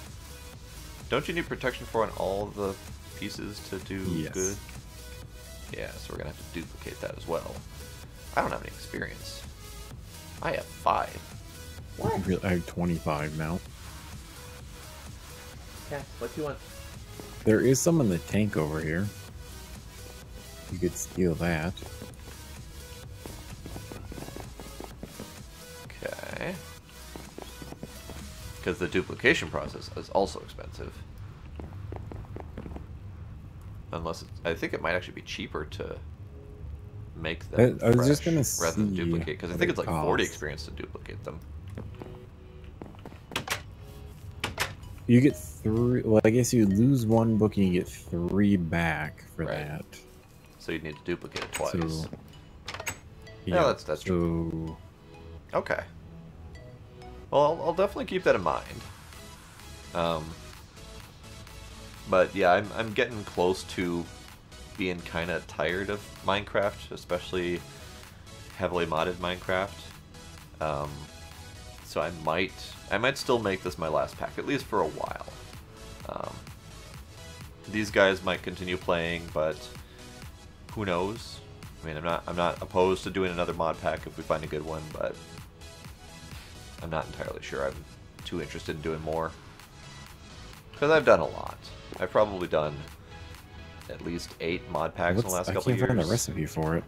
Don't you need protection for on all the pieces to do Yes. good? Yeah, so we're gonna have to duplicate that as well. I don't have any experience. I have 5. What? I have 25 now. Yeah, what do you want? There is some in the tank over here. You could steal that. Okay. Because the duplication process is also expensive. Unless it's, I think it might actually be cheaper to make them I was just fresh gonna rather than see duplicate. Because I what think it it's like 40 costs. experience to duplicate them. You get 3. Well, I guess you lose 1 book and you get 3 back for Right. that. So you'd need to duplicate it twice. So, Yeah, that's true. Okay. Well, I'll definitely keep that in mind. But yeah, I'm getting close to being kind of tired of Minecraft, especially heavily modded Minecraft. So I might still make this my last pack, at least for a while. These guys might continue playing, but who knows? I mean, I'm not opposed to doing another mod pack if we find a good one, but I'm not entirely sure I'm too interested in doing more. Because I've done a lot. I've probably done at least 8 mod packs in the last I couple can't years. find a recipe for it.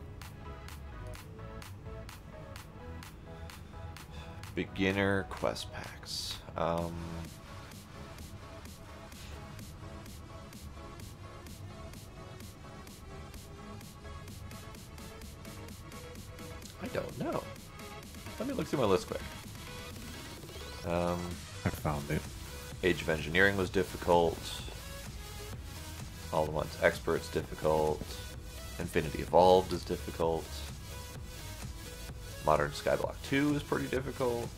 Beginner quest packs. I don't know. Let me look through my list quick. I found it. Age of Engineering was difficult. All the ones Experts difficult. Infinity Evolved is difficult. Modern Skyblock 2 is pretty difficult.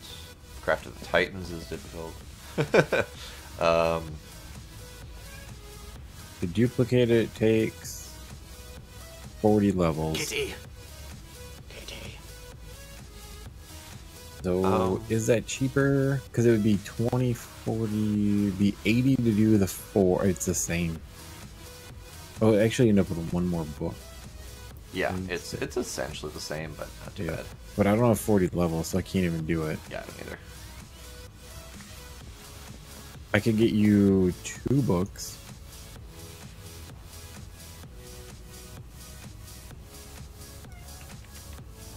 Craft of the Titans is difficult. To duplicate it takes 40 levels. Kitty. Kitty. So is that cheaper? Because it would be 20, 40, be 80 to do the 4. It's the same. Oh, actually, you end up with one more book. Yeah, it's essentially the same, but not too bad. But I don't have 40 levels, so I can't even do it. Yeah, I don't either. I could get you 2 books.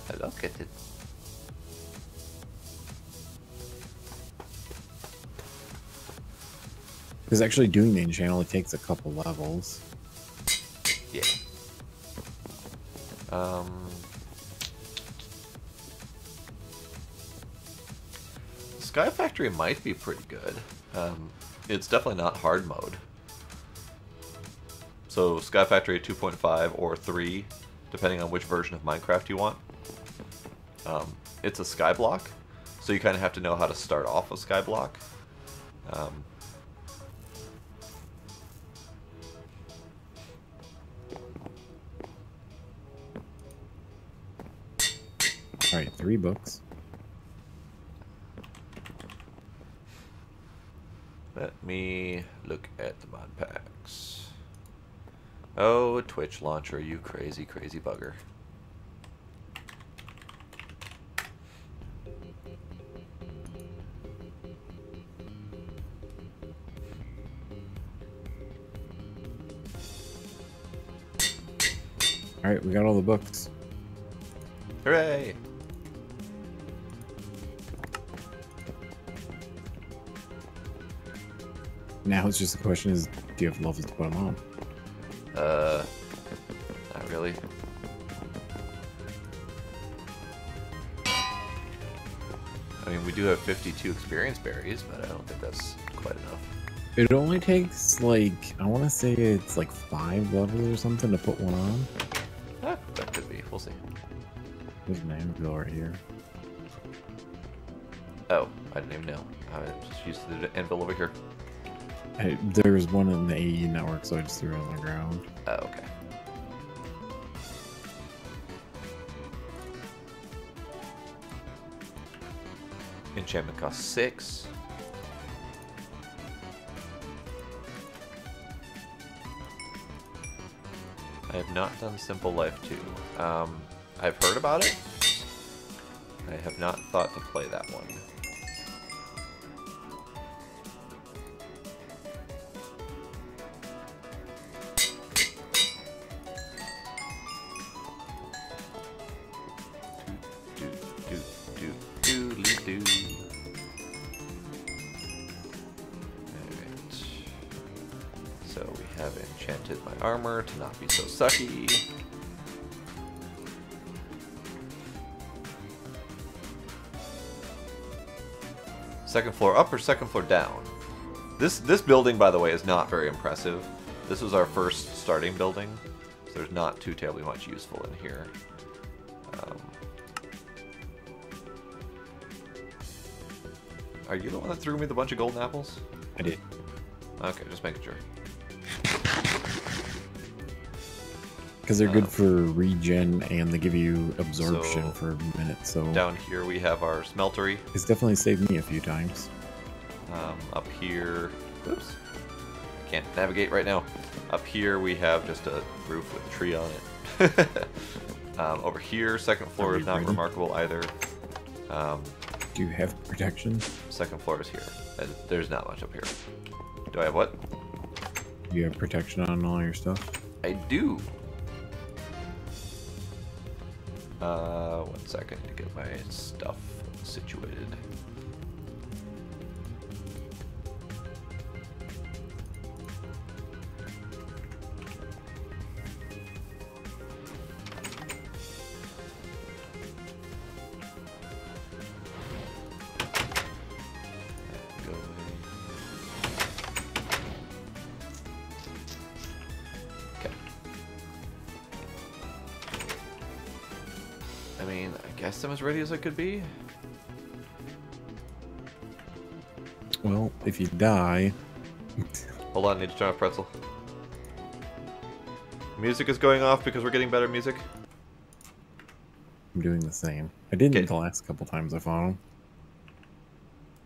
Hello, Kitty. Because actually doing the enchant only takes a couple levels. Yeah. Sky Factory might be pretty good. It's definitely not hard mode. So Sky Factory 2.5 or 3, depending on which version of Minecraft you want. It's a sky block, so you kind of have to know how to start off a sky block. Alright, 3 books. Let me look at the mod packs. Oh, Twitch launcher, you crazy, crazy bugger. Alright, we got all the books. Hooray! Now it's just the question is, do you have levels to put them on? Not really. I mean, we do have 52 experience berries, but I don't think that's quite enough. It only takes, like, I want to say it's like 5 levels or something to put one on. That could be. We'll see. There's an anvil right here. Oh, I didn't even know. I just used the anvil over here. There's one in the AE network, so I just threw it on the ground. Oh, okay. Enchantment costs 6. I have not done Simple Life 2. I've heard about it. I have not thought to play that one. Armor to not be so sucky. Second floor up or second floor down? This building, by the way, is not very impressive. This was our first starting building, so there's not too terribly much useful in here. Are you the one that threw me the bunch of golden apples? I did. Okay, just making sure. Because they're good for regen and they give you absorption for a minute. So down here we have our smeltery. It's definitely saved me a few times. Up here, oops, I can't navigate right now. Up here we have just a roof with a tree on it. Over here, second floor is not remarkable either. Do you have protection? Second floor is here. There's not much up here. Do I have what? Do you have protection on all your stuff? I do. 1 second to get my stuff situated. I mean, I guess I'm as ready as I could be. Well, if you die... Hold on, I need to try a pretzel. Music is going off because we're getting better music. I'm doing the same. I didn't Okay. the last couple times I fought him.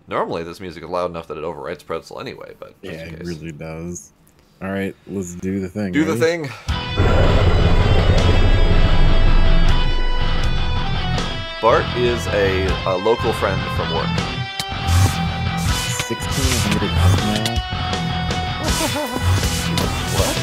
Normally, this music is loud enough that it overwrites Pretzel anyway, but Yeah, just in it case. really does. All right, let's do the thing. Do the Ready? thing. Bart is a local friend from work. 1600 now. What?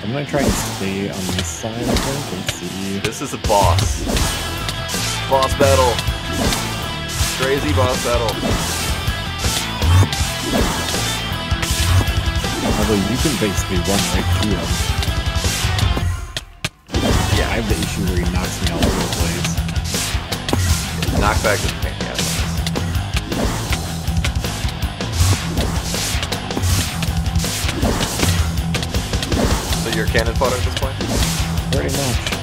I'm gonna try and stay on this side, I think, and see. This is a boss. Boss battle. Crazy boss battle. Although you can basically run right through him. Yeah, I have the issue where he knocks me all over the place. Knockback is a pain in the ass. So you're cannon fodder at this point? Pretty much.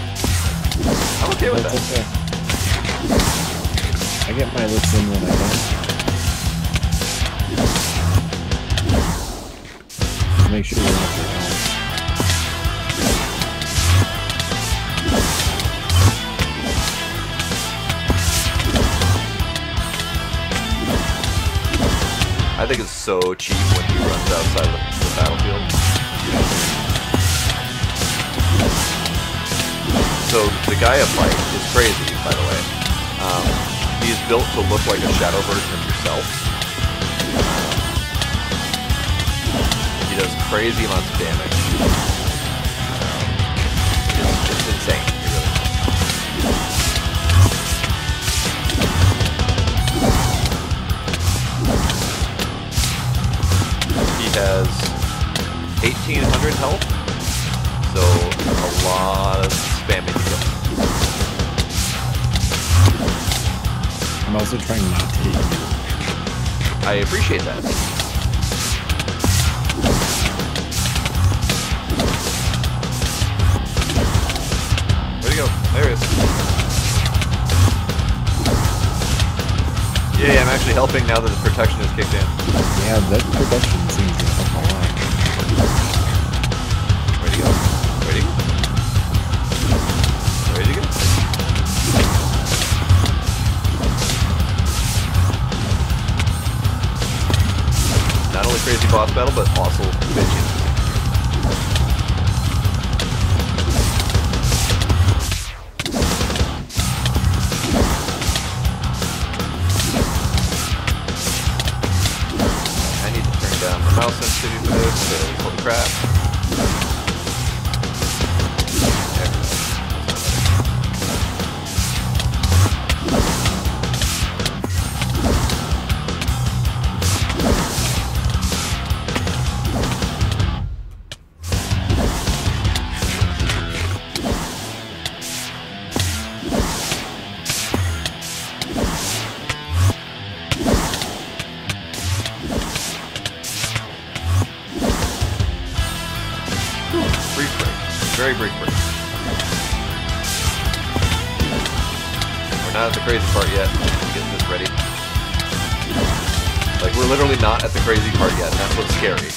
I'm okay with That's that. okay. I get my licks in when I can. Make sure you're not your health. I think it's so cheap when he runs outside of the battlefield. So the Gaia fight is crazy, by the way. He's built to look like a shadow version of yourself. He does crazy amounts of damage. It's insane. It really is. He has 1800 health, so a lot of spamming to go. I'm also trying not to hit you. I appreciate that. Where'd he go? There he is. Yeah, I'm actually helping now that the protection is kicked in. Yeah, that production seems to help a lot. Where'd he go? Where'd he go? Where'd he go? Not only crazy boss battle, but also bitchy. I need to turn down the mouse sensitivity for this, because holy crap. There we go. Brief break. Very brief break. We're not at the crazy part yet. Getting this ready. Like, we're literally not at the crazy part yet, and that's what's scary.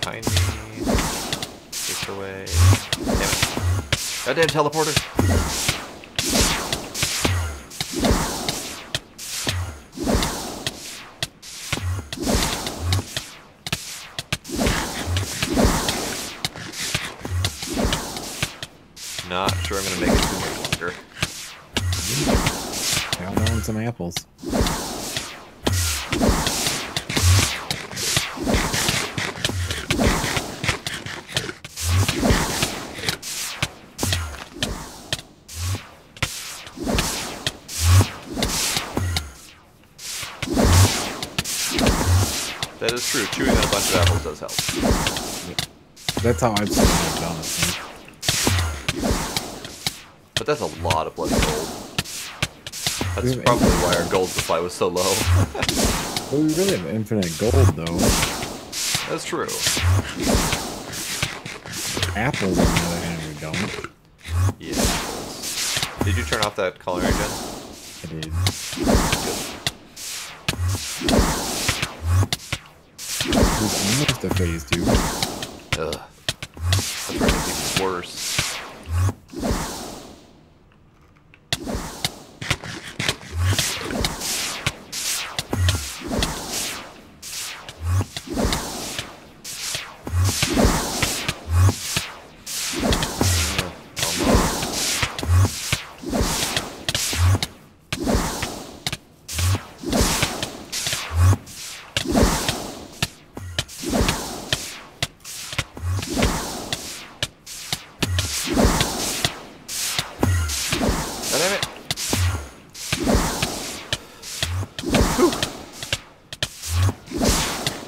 Behind me. This away. Damn it. Goddamn teleporter. Not sure I'm gonna make it too much longer. Count on some apples. That is true. Chewing on a bunch of apples does help. That's how I've survived, honestly. But that's a lot of bloody gold. That's probably why our gold supply was so low. Well, we really have infinite gold, though. That's true. Apples, on the other hand, we don't. Yeah. Did you turn off that culinary gen? I did. Good. It's almost a phase 2. Ugh. That's probably even worse.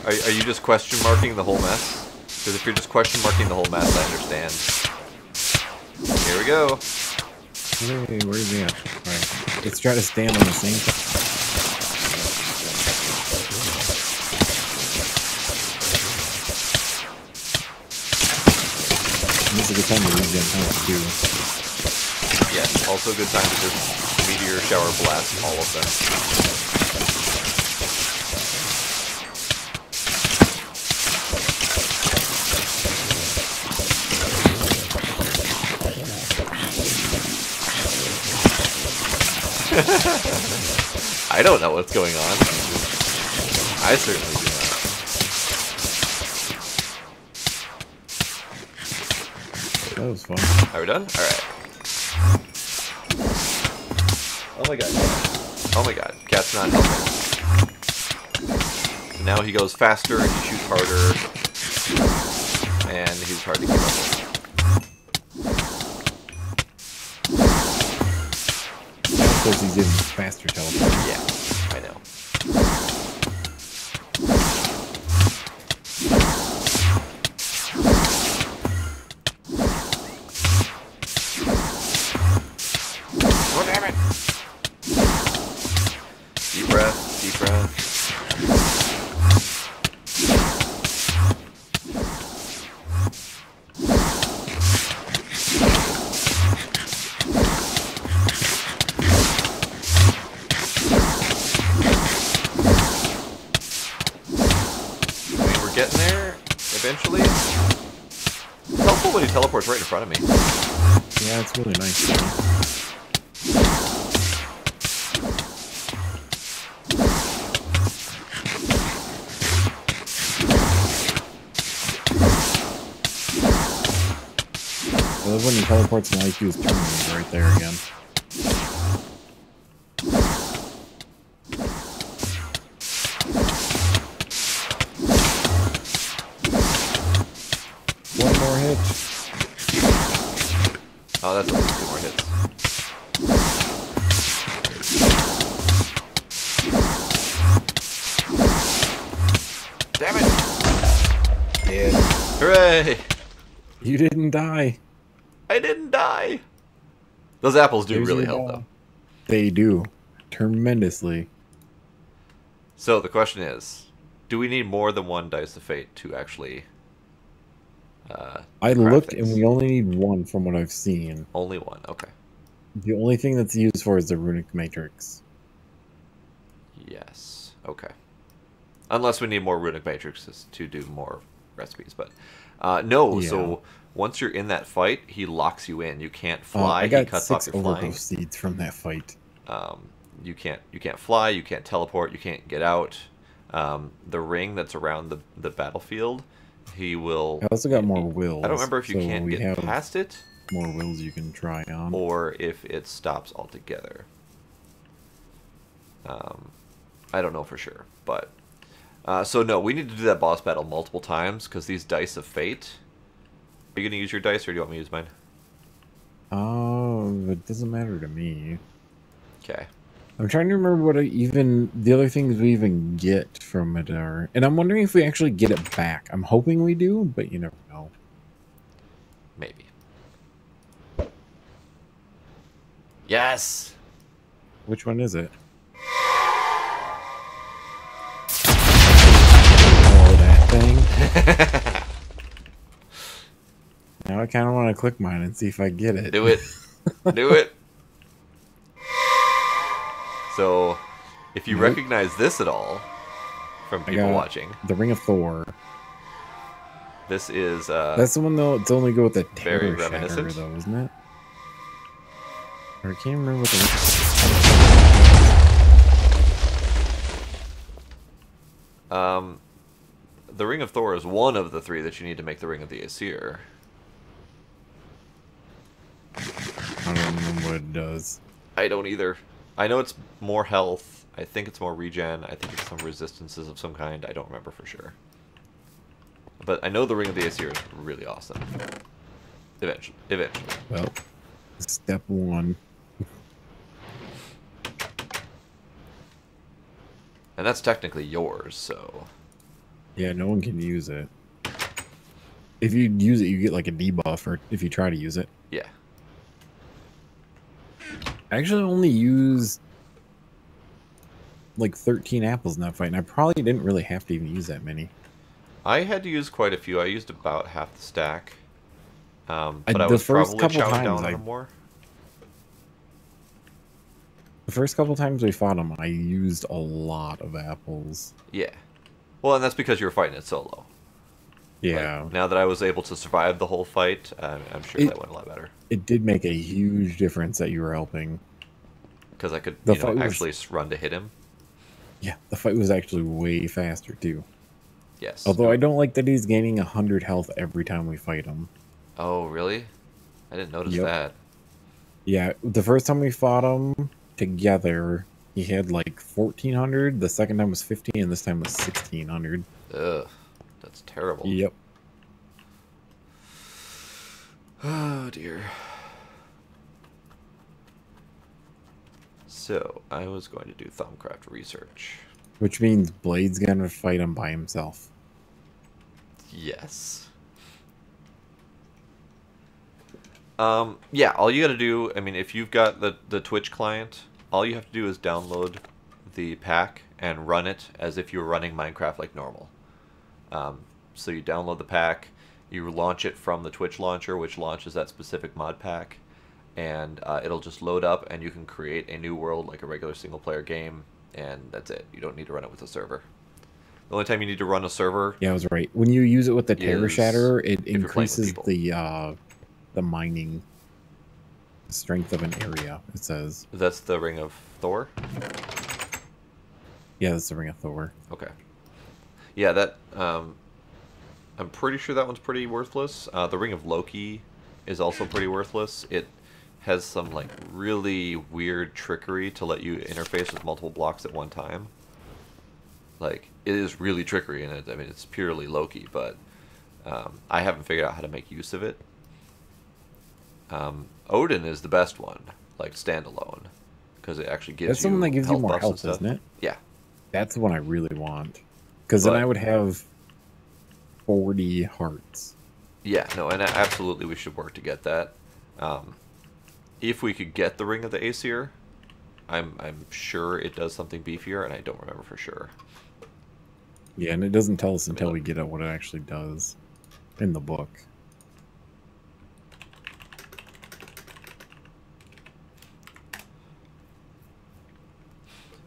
Are you just question marking the whole mess? Because if you're just question marking the whole mess, I understand. Here we go. Hey, where's he at? Alright. Let's try to stand on the same side. This is a good time to regen health, too. Yeah, also a good time to just meteor shower blast all of them. I don't know what's going on. I certainly do not. That was fun. Are we done? Alright. Oh my god. Oh my god. Cat's not helping. So now he goes faster, he shoots harder, and he's hard to keep up with. Of course, he's even faster teleport. Yeah, I know. Oh, damn it! Deep breath, deep breath. Getting there eventually. It's helpful when he teleports right in front of me. Yeah, it's really nice. I love when he teleports and all you do is turn and he's right there again. One more hit. Oh, that's at least 2 more hits. Damn it! Dead. Hooray! You didn't die. I didn't die! Those apples do There's really your help, ball. though. They do. Tremendously. So the question is, do we need more than one Dice of Fate to actually I craft looked things? and we only need one from what I've seen. Only one, okay. The only thing that's used for is the runic matrix. Yes, okay. Unless we need more runic matrices to do more recipes, but no. Yeah. So once you're in that fight, he locks you in. You can't fly. I got He cuts off 6 your flying. overgrowth seeds from that fight. You can't fly. You can't teleport. You can't get out. The ring that's around the battlefield, he will. I also got more wills. I don't remember if you so can't we get have past it, more wills you can try on. or if it stops altogether. I don't know for sure, but so no, we need to do that boss battle multiple times because these Dice of Fate. Are you gonna use your dice, or do you want me to use mine? It doesn't matter to me. Okay. I'm trying to remember what the other things we even get from it are, and I'm wondering if we actually get it back. I'm hoping we do, but you never know. Maybe. Yes! Which one is it? Oh, that thing? Now I kind of want to click mine and see if I get it. Do it. Do it. So, if you recognize this at all from people watching, the Ring of Thor. This is that's the one though. It's only go with the very Terror reminiscent, Shatter, though, isn't it? Or I can't remember what the. The Ring of Thor is one of the 3 that you need to make the Ring of the Aesir. I don't remember what it does. I don't either. I know it's more health. I think it's more regen. I think it's some resistances of some kind. I don't remember for sure. But I know the Ring of the Aesir is really awesome. Eventually. Well, step 1. And that's technically yours, so... Yeah, no one can use it. If you use it, you get like a debuff, or if you try to use it. Yeah. I actually only used like 13 apples in that fight, and I probably didn't really have to even use that many. I had to use quite a few. I used about half the stack. But the I was first probably couple chowing times down on them more. The first couple times we fought him, I used a lot of apples. Yeah. Well, and that's because you were fighting it solo. Yeah. Like, now that I was able to survive the whole fight, I'm sure that went a lot better. It did make a huge difference that you were helping. Because I could actually run to hit him. Yeah, the fight was actually way faster, too. Yes. Although I don't like that he's gaining 100 health every time we fight him. Oh, really? I didn't notice that. Yeah, the first time we fought him together, he had like 1,400. The second time was 15, and this time was 1,600. Ugh, that's terrible. Yep. Oh, dear. So, I was going to do Thaumcraft research. Which means Blade's gonna fight him by himself. Yes. Yeah, all you gotta do, I mean, if you've got the Twitch client, all you have to do is download the pack and run it as if you were running Minecraft like normal. So you download the pack, you launch it from the Twitch launcher, which launches that specific mod pack, and it'll just load up, and you can create a new world like a regular single-player game, and that's it. You don't need to run it with a server. The only time you need to run a server... Yeah, I was right. When you use it with the Terror Shatter, it increases the mining strength of an area, it says. That's the Ring of Thor? Yeah, that's the Ring of Thor. Okay. Yeah, that... I'm pretty sure that one's pretty worthless. The Ring of Loki is also pretty worthless. It has some like really weird trickery to let you interface with multiple blocks at one time. Like, it is really trickery, and I mean, it's purely Loki, but I haven't figured out how to make use of it. Odin is the best one, like standalone, because it actually gives That's the one that gives you more health, isn't it? Yeah. That's the one I really want. Because then I would have 40 hearts. Yeah, no, and absolutely we should work to get that. If we could get the Ring of the Aesir, I'm sure it does something beefier, and I don't remember for sure. Yeah, and it doesn't tell us until we get at what it actually does in the book.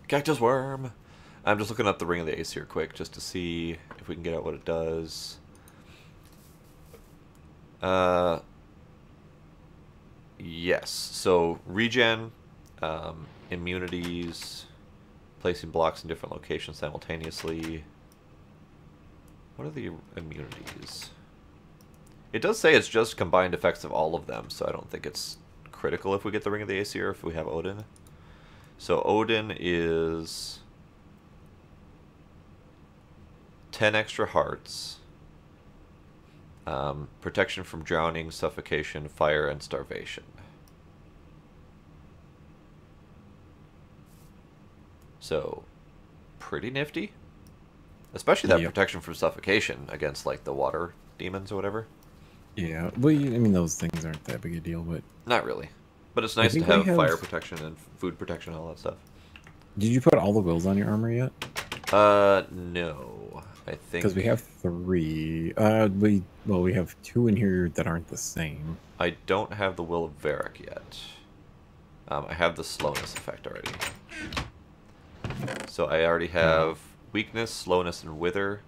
Cactus worm! I'm just looking up the Ring of the Aesir quick, just to see if we can get out what it does. Yes, so regen, immunities, placing blocks in different locations simultaneously. What are the immunities? It does say it's just combined effects of all of them, so I don't think it's critical if we get the Ring of the Aesir if we have Odin. So Odin is 10 extra hearts, protection from drowning, suffocation, fire, and starvation. So, pretty nifty. Especially that protection from suffocation against, like, the water demons or whatever. Yeah, well, I mean, those things aren't that big a deal, but... Not really. But it's I nice to think we have have- fire protection and food protection and all that stuff. Did you put all the wills on your armor yet? No. I think... Because we have 3. We have 2 in here that aren't the same. I don't have the Will of Varric yet. I have the slowness effect already. So I already have weakness, slowness, and wither.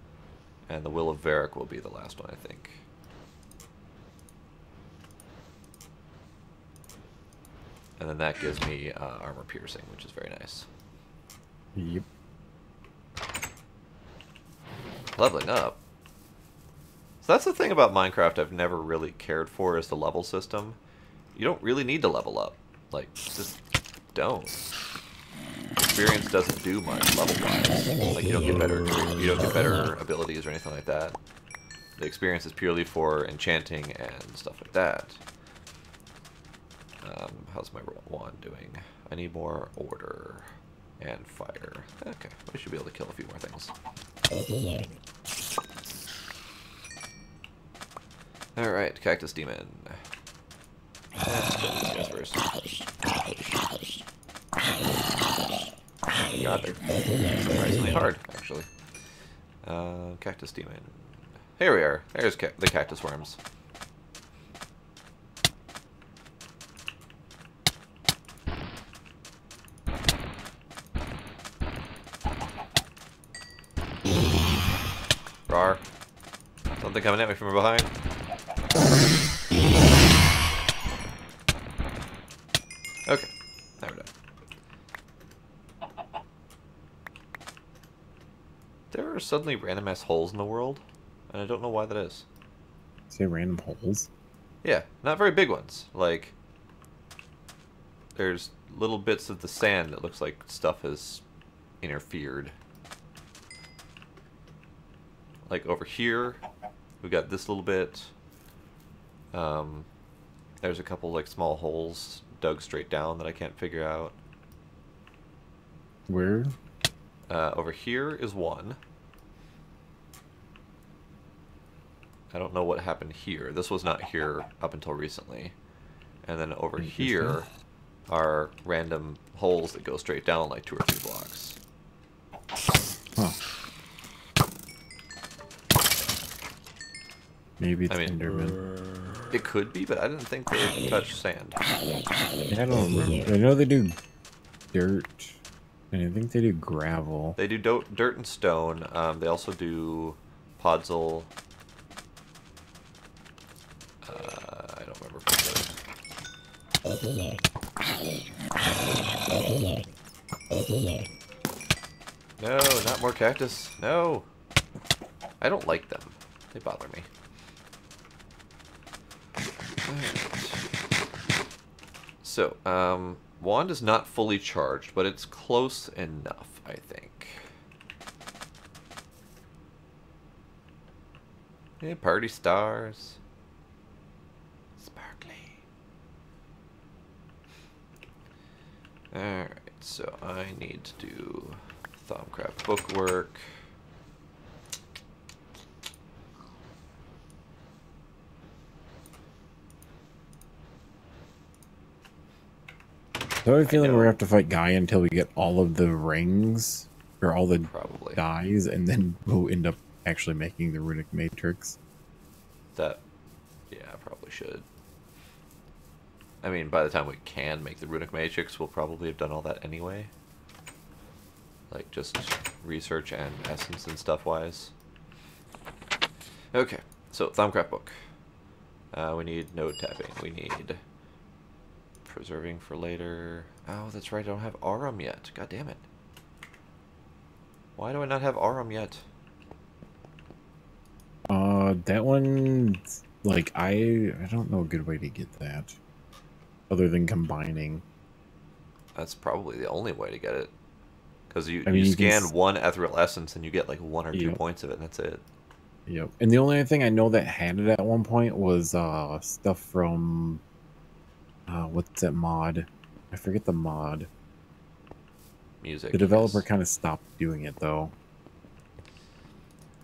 And the Will of Varric will be the last one, I think. And then that gives me armor piercing, which is very nice. Yep. Leveling up. So that's the thing about Minecraft I've never really cared for, is the level system. You don't really need to level up. Like, just don't. Experience doesn't do much level-wise. Like, you don't get better abilities or anything like that. The experience is purely for enchanting and stuff like that. How's my wand doing? I need more order and fire. Okay, we should be able to kill a few more things. Alright, Cactus Demon. Let's kill these guys first. God, they're surprisingly hard, actually. Cactus Demon. Here we are. There's the cactus worms. Rar. Something coming at me from behind. Okay, now we're done. There are suddenly random ass holes in the world, and I don't know why that is. Say random holes? Yeah, not very big ones. Like, there's little bits of the sand that looks like stuff has interfered. Like over here, we got this little bit. There's a couple like small holes dug straight down that I can't figure out. Where? Over here is one. I don't know what happened here. This was not here up until recently. And then over here are random holes that go straight down like 2 or 3 blocks. Huh. Maybe it's Enderman. It could be, but I didn't think they touched sand. Yeah, I don't remember. I know they do dirt, and I think they do gravel. They do dirt and stone. They also do podzol. I don't remember for sure. No, not more cactus. No. I don't like them. They bother me. So, wand is not fully charged, but it's close enough, I think. Hey, party stars. Sparkly. Alright, so I need to do Thaumcraft bookwork. So I have a feeling we're gonna have to fight Guy until we get all of the rings, or all the Probably. dyes, and then we'll end up actually making the runic matrix. That, yeah, probably should. I mean, by the time we can make the runic matrix, we'll probably have done all that anyway. Like, just research and essence and stuff wise. Okay, so Thaumcraft book. We need node tapping. We need preserving for later. Oh, that's right, I don't have Aurum yet. God damn it. Why do I not have Aurum yet? That one, like, I don't know a good way to get that. Other than combining. That's probably the only way to get it. Because you you scan one ethereal essence and you get like 1 or 2 points of it, and that's it. Yep. And the only thing I know that had it at one point was stuff from what's that mod? I forget the mod. Music. The developer yes. kind of stopped doing it though.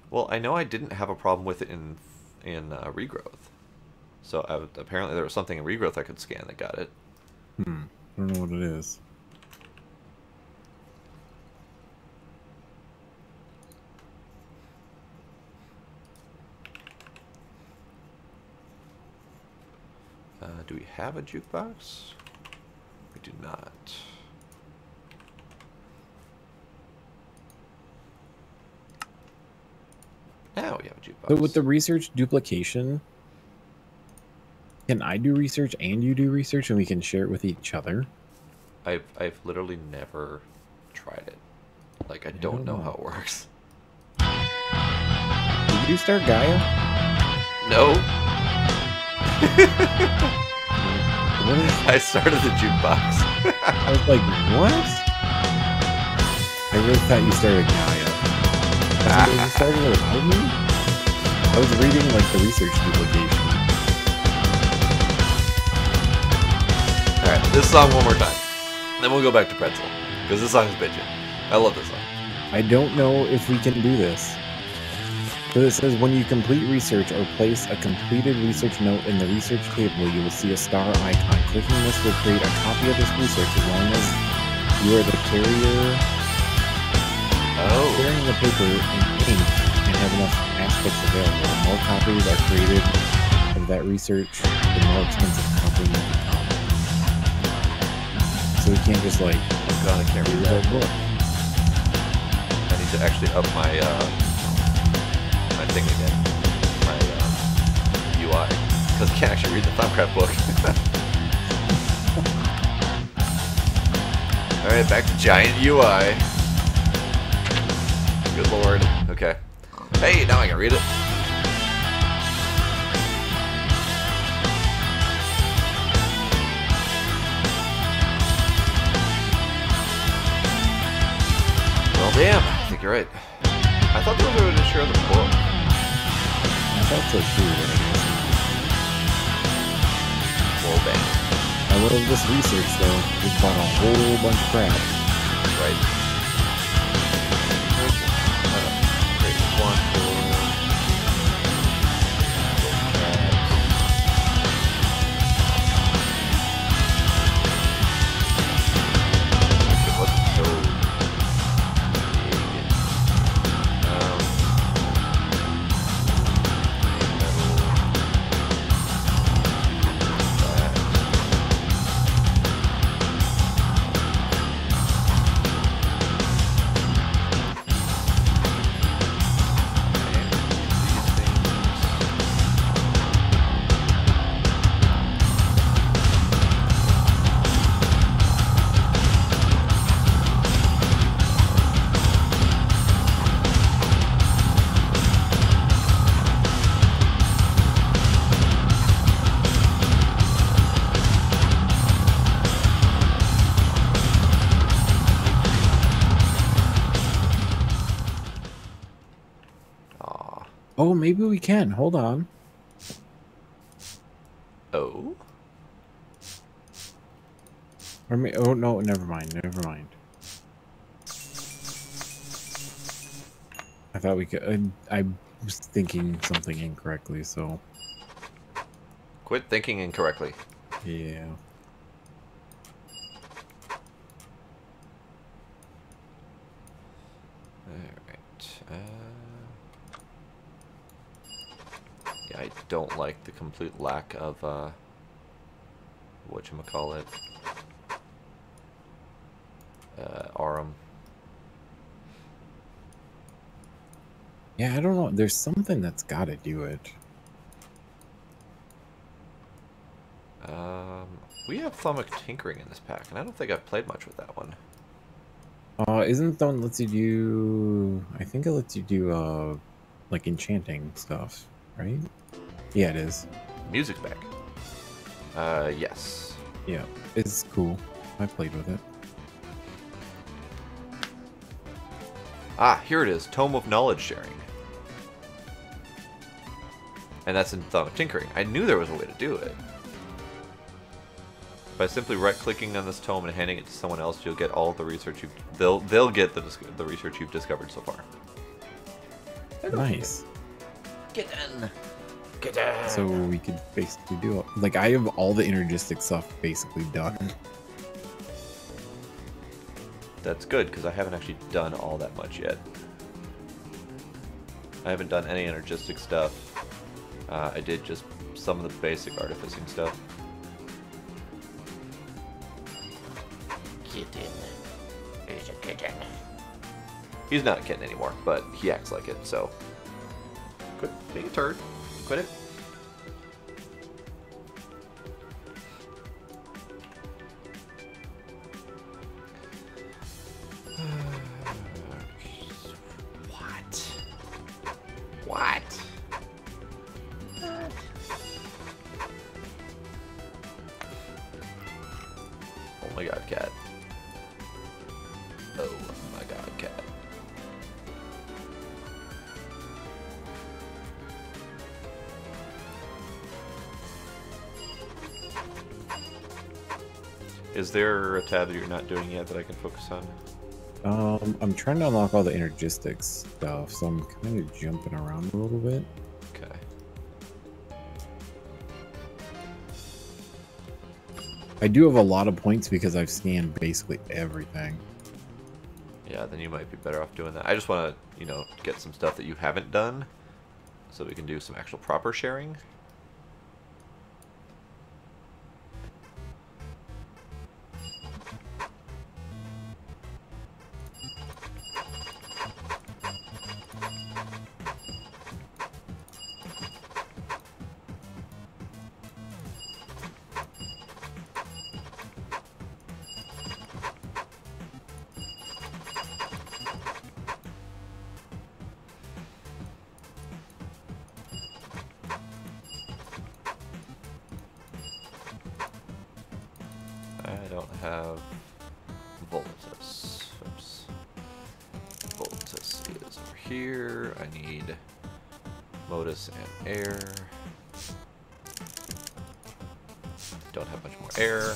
Well, I know I didn't have a problem with it in Regrowth. So apparently there was something in Regrowth I could scan that got it. I don't know what it is. Do we have a jukebox? We do not. Now we have a jukebox. But with the research duplication, can I do research and you do research and we can share it with each other? I've literally never tried it. Like, I don't know how it works. Did you start Gaia? No. What is... I started the jukebox. I was like, what? I really thought you started Gaia. You started it without me? I was reading like the research duplication. Alright, this song one more time. Then we'll go back to Pretzel. Because this song's bitchin'. I love this song. I don't know if we can do this. But it says when you complete research or place a completed research note in the research table, you will see a star icon. Clicking this will create a copy of this research as long as you are the carrying the paper in ink and have enough aspects available. The more copies are created of that research, the more expensive the copy will become. So we can't just like, oh god, I can't read that book. I need to actually up my my thing again. My UI. Because I can't actually read the Thumbcraft book. Alright, back to giant UI. Good lord. Okay. Hey, now I can read it. Well, damn. I think you're right. I thought they were going to share the book. I thought so too, but I guess. Well, bang. I love this research though. We bought a whole bunch of crap. Right. Great one for what's the code? Oh, maybe we can. Hold on. Oh? Or oh no, never mind. Never mind. I thought we could. I was thinking something incorrectly. So. Quit thinking incorrectly. Yeah. Yeah, I don't like the complete lack of, whatchamacallit, Aurum. Yeah, I don't know. There's something that's got to do it. We have Thaumic Tinkering in this pack, and I don't think I've played much with that one. Isn't the one lets you do? I think it lets you do like enchanting stuff, right? Yeah, it is. Music's back. Yes. Yeah, it's cool. I played with it. Ah, here it is. Tome of Knowledge Sharing. And that's in Thaumic Tinkering. I knew there was a way to do it. By simply right-clicking on this tome and handing it to someone else, you'll get all the research you've... They'll get the research you've discovered so far. Nice. Get in. Get in. So we could basically do it. Like, I have all the energistic stuff basically done. That's good, because I haven't actually done all that much yet. I haven't done any energistic stuff. I did just some of the basic artificing stuff. Kitten. He's a kitten. He's not a kitten anymore, but he acts like it, so... Quit being a turd. Quit it. What? Oh my god, cat. Oh my god, cat. Is there a tab that you're not doing yet that I can focus on? I'm trying to unlock all the energistics stuff, so I'm kind of jumping around a little bit. Okay. I do have a lot of points because I've scanned basically everything. Yeah, then you might be better off doing that. I just want to, you know, get some stuff that you haven't done so we can do some actual proper sharing. I don't have Voltus. Oops. Voltus is over here. I need Modus and air. Don't have much more air.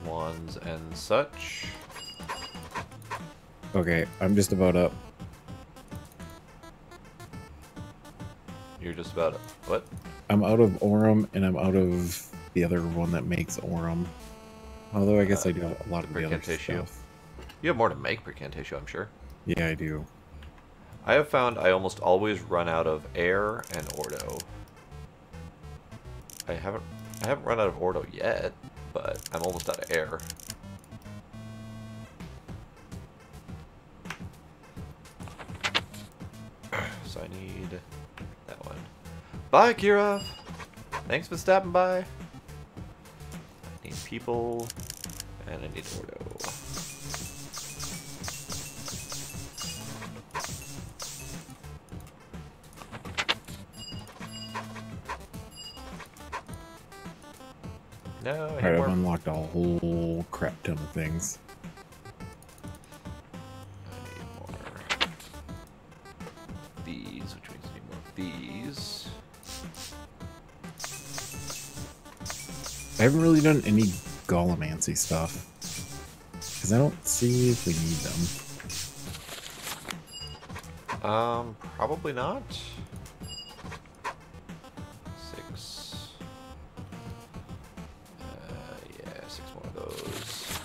Wands and such. Okay, I'm just about up. You're just about what? I'm out of Aurum, and I'm out of the other one that makes Aurum. Although I guess I do have a lot of the other Precantatio. stuff. You have more to make Precantatio, I'm sure. Yeah, I do. I have found I almost always run out of air and Ordo. I haven't run out of Ordo yet, but I'm almost out of air. So I need that one. Bye, Kirov! Thanks for stopping by. I need people, and I need Ordo. No, I Alright, need I've more. unlocked a whole crap ton of things. I need more. These, which means I need more of these. I haven't really done any Gollemancy stuff. Because I don't see if we need them. Probably not. 6. Yeah, 6 more of those.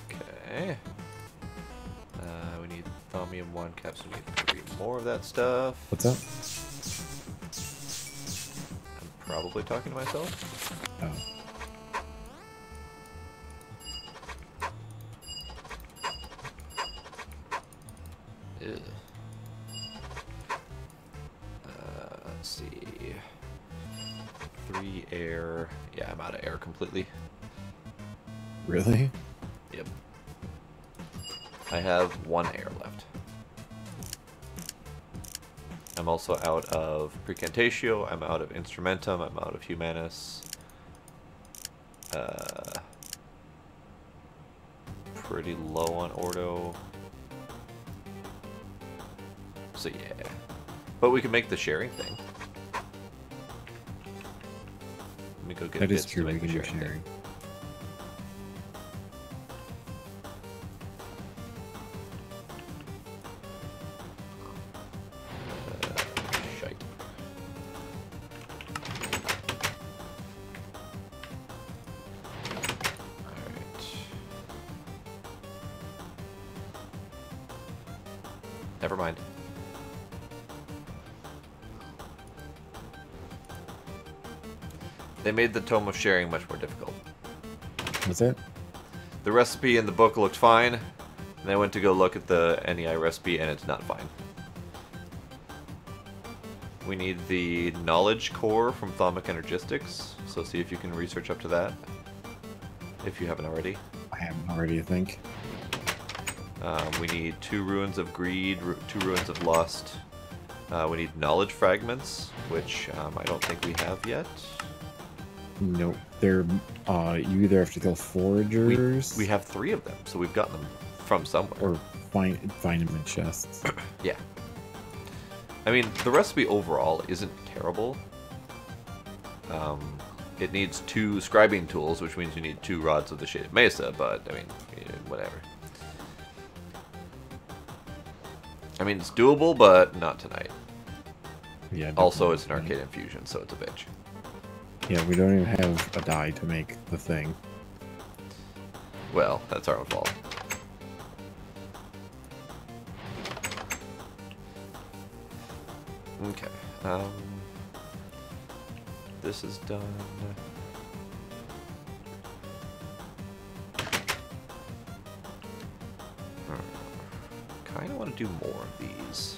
Okay. We need Thaumium 1 caps, so we need 3 more of that stuff. What's up? I'm probably talking to myself. Oh. Ew. Let's see. 3 air. Yeah, I'm out of air completely. Really? Yep. I have 1 air left. I'm also out of Precantatio, I'm out of Instrumentum, I'm out of Humanus. Pretty low on Ordo. So yeah. But we can make the sharing thing. Let me go get That is bits true. to We make the can do sharing thing. sharing. Shite. Alright. Never mind. They made the Tome of Sharing much more difficult. What's it? The recipe in the book looked fine, and I went to go look at the NEI recipe, and it's not fine. We need the knowledge core from Thaumic Energistics, so see if you can research up to that, if you haven't already. I haven't already, I think. We need 2 Ruins of Greed, 2 Ruins of Lust. We need knowledge fragments, which I don't think we have yet. Nope. They're you either have to kill foragers We have 3 of them, so we've gotten them from somewhere. or find them in chests. Yeah. I mean, the recipe overall isn't terrible. It needs 2 scribing tools, which means you need 2 rods of the Shaded Mesa, but, I mean, whatever. I mean, it's doable, but not tonight. Yeah. Also, it's an definitely. arcade infusion, so it's a bitch. Yeah, we don't even have a die to make the thing. Well, that's our own fault. Okay. This is done. Kind of want to do more of these.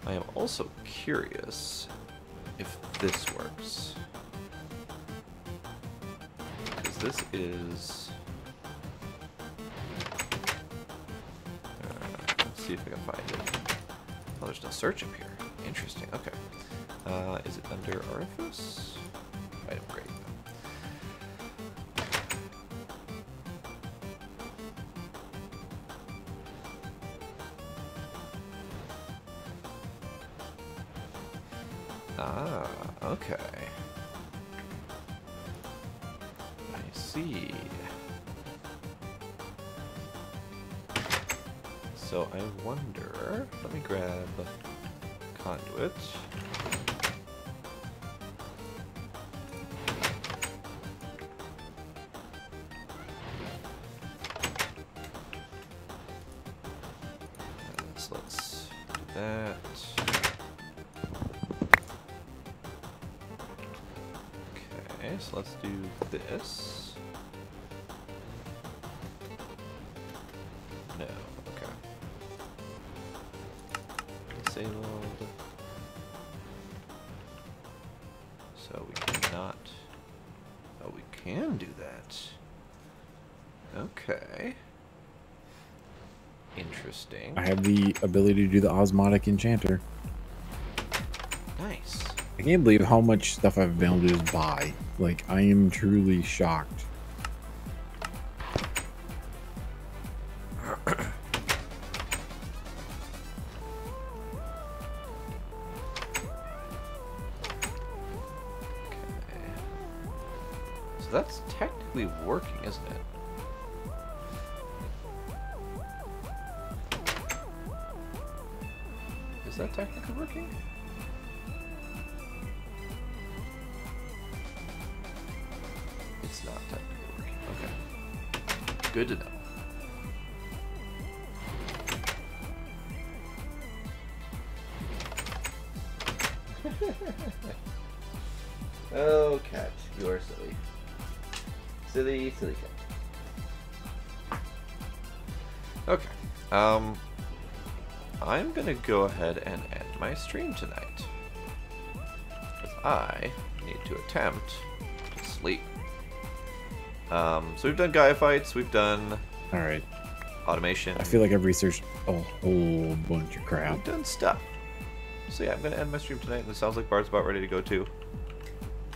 I am also curious if this works. Because this is... let's see if I can find it. Oh, there's no search up here. Interesting, okay. Is it under Orifice? Item, great. Ah, okay. I see. So I wonder, let me grab conduit. So let's do that. Okay, so let's do this. No, okay. Disabled. So we cannot. Oh, we can do that. Okay. Interesting. I have the ability to do the Osmotic Enchanter. Nice. I can't believe how much stuff I've been able to just buy. Like, I am truly shocked. Okay. So that's technically working, isn't it? Is that technically working? It's not technically working. Okay. Good to know. Oh, cat, you are silly. Silly, silly cat. Okay. I'm gonna go ahead and end my stream tonight. Because I need to attempt to sleep. So we've done Gaia fights, we've done Alright. automation. I feel like I've researched a whole bunch of crap. We've done stuff. So yeah, I'm going to end my stream tonight, and it sounds like Bart's about ready to go too.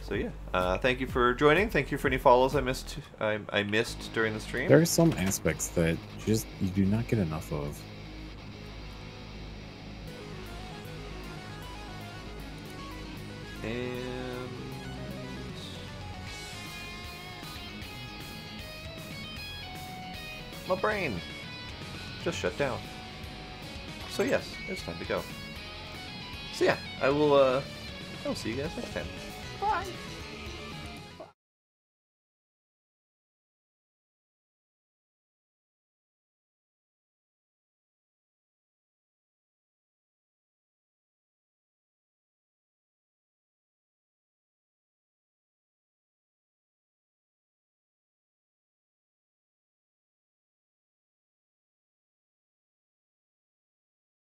So yeah, thank you for joining. Thank you for any follows I missed. I missed during the stream. There are some aspects that just you do not get enough of. And my brain just shut down. So yes, it's time to go. So yeah, I will see you guys next time. Bye.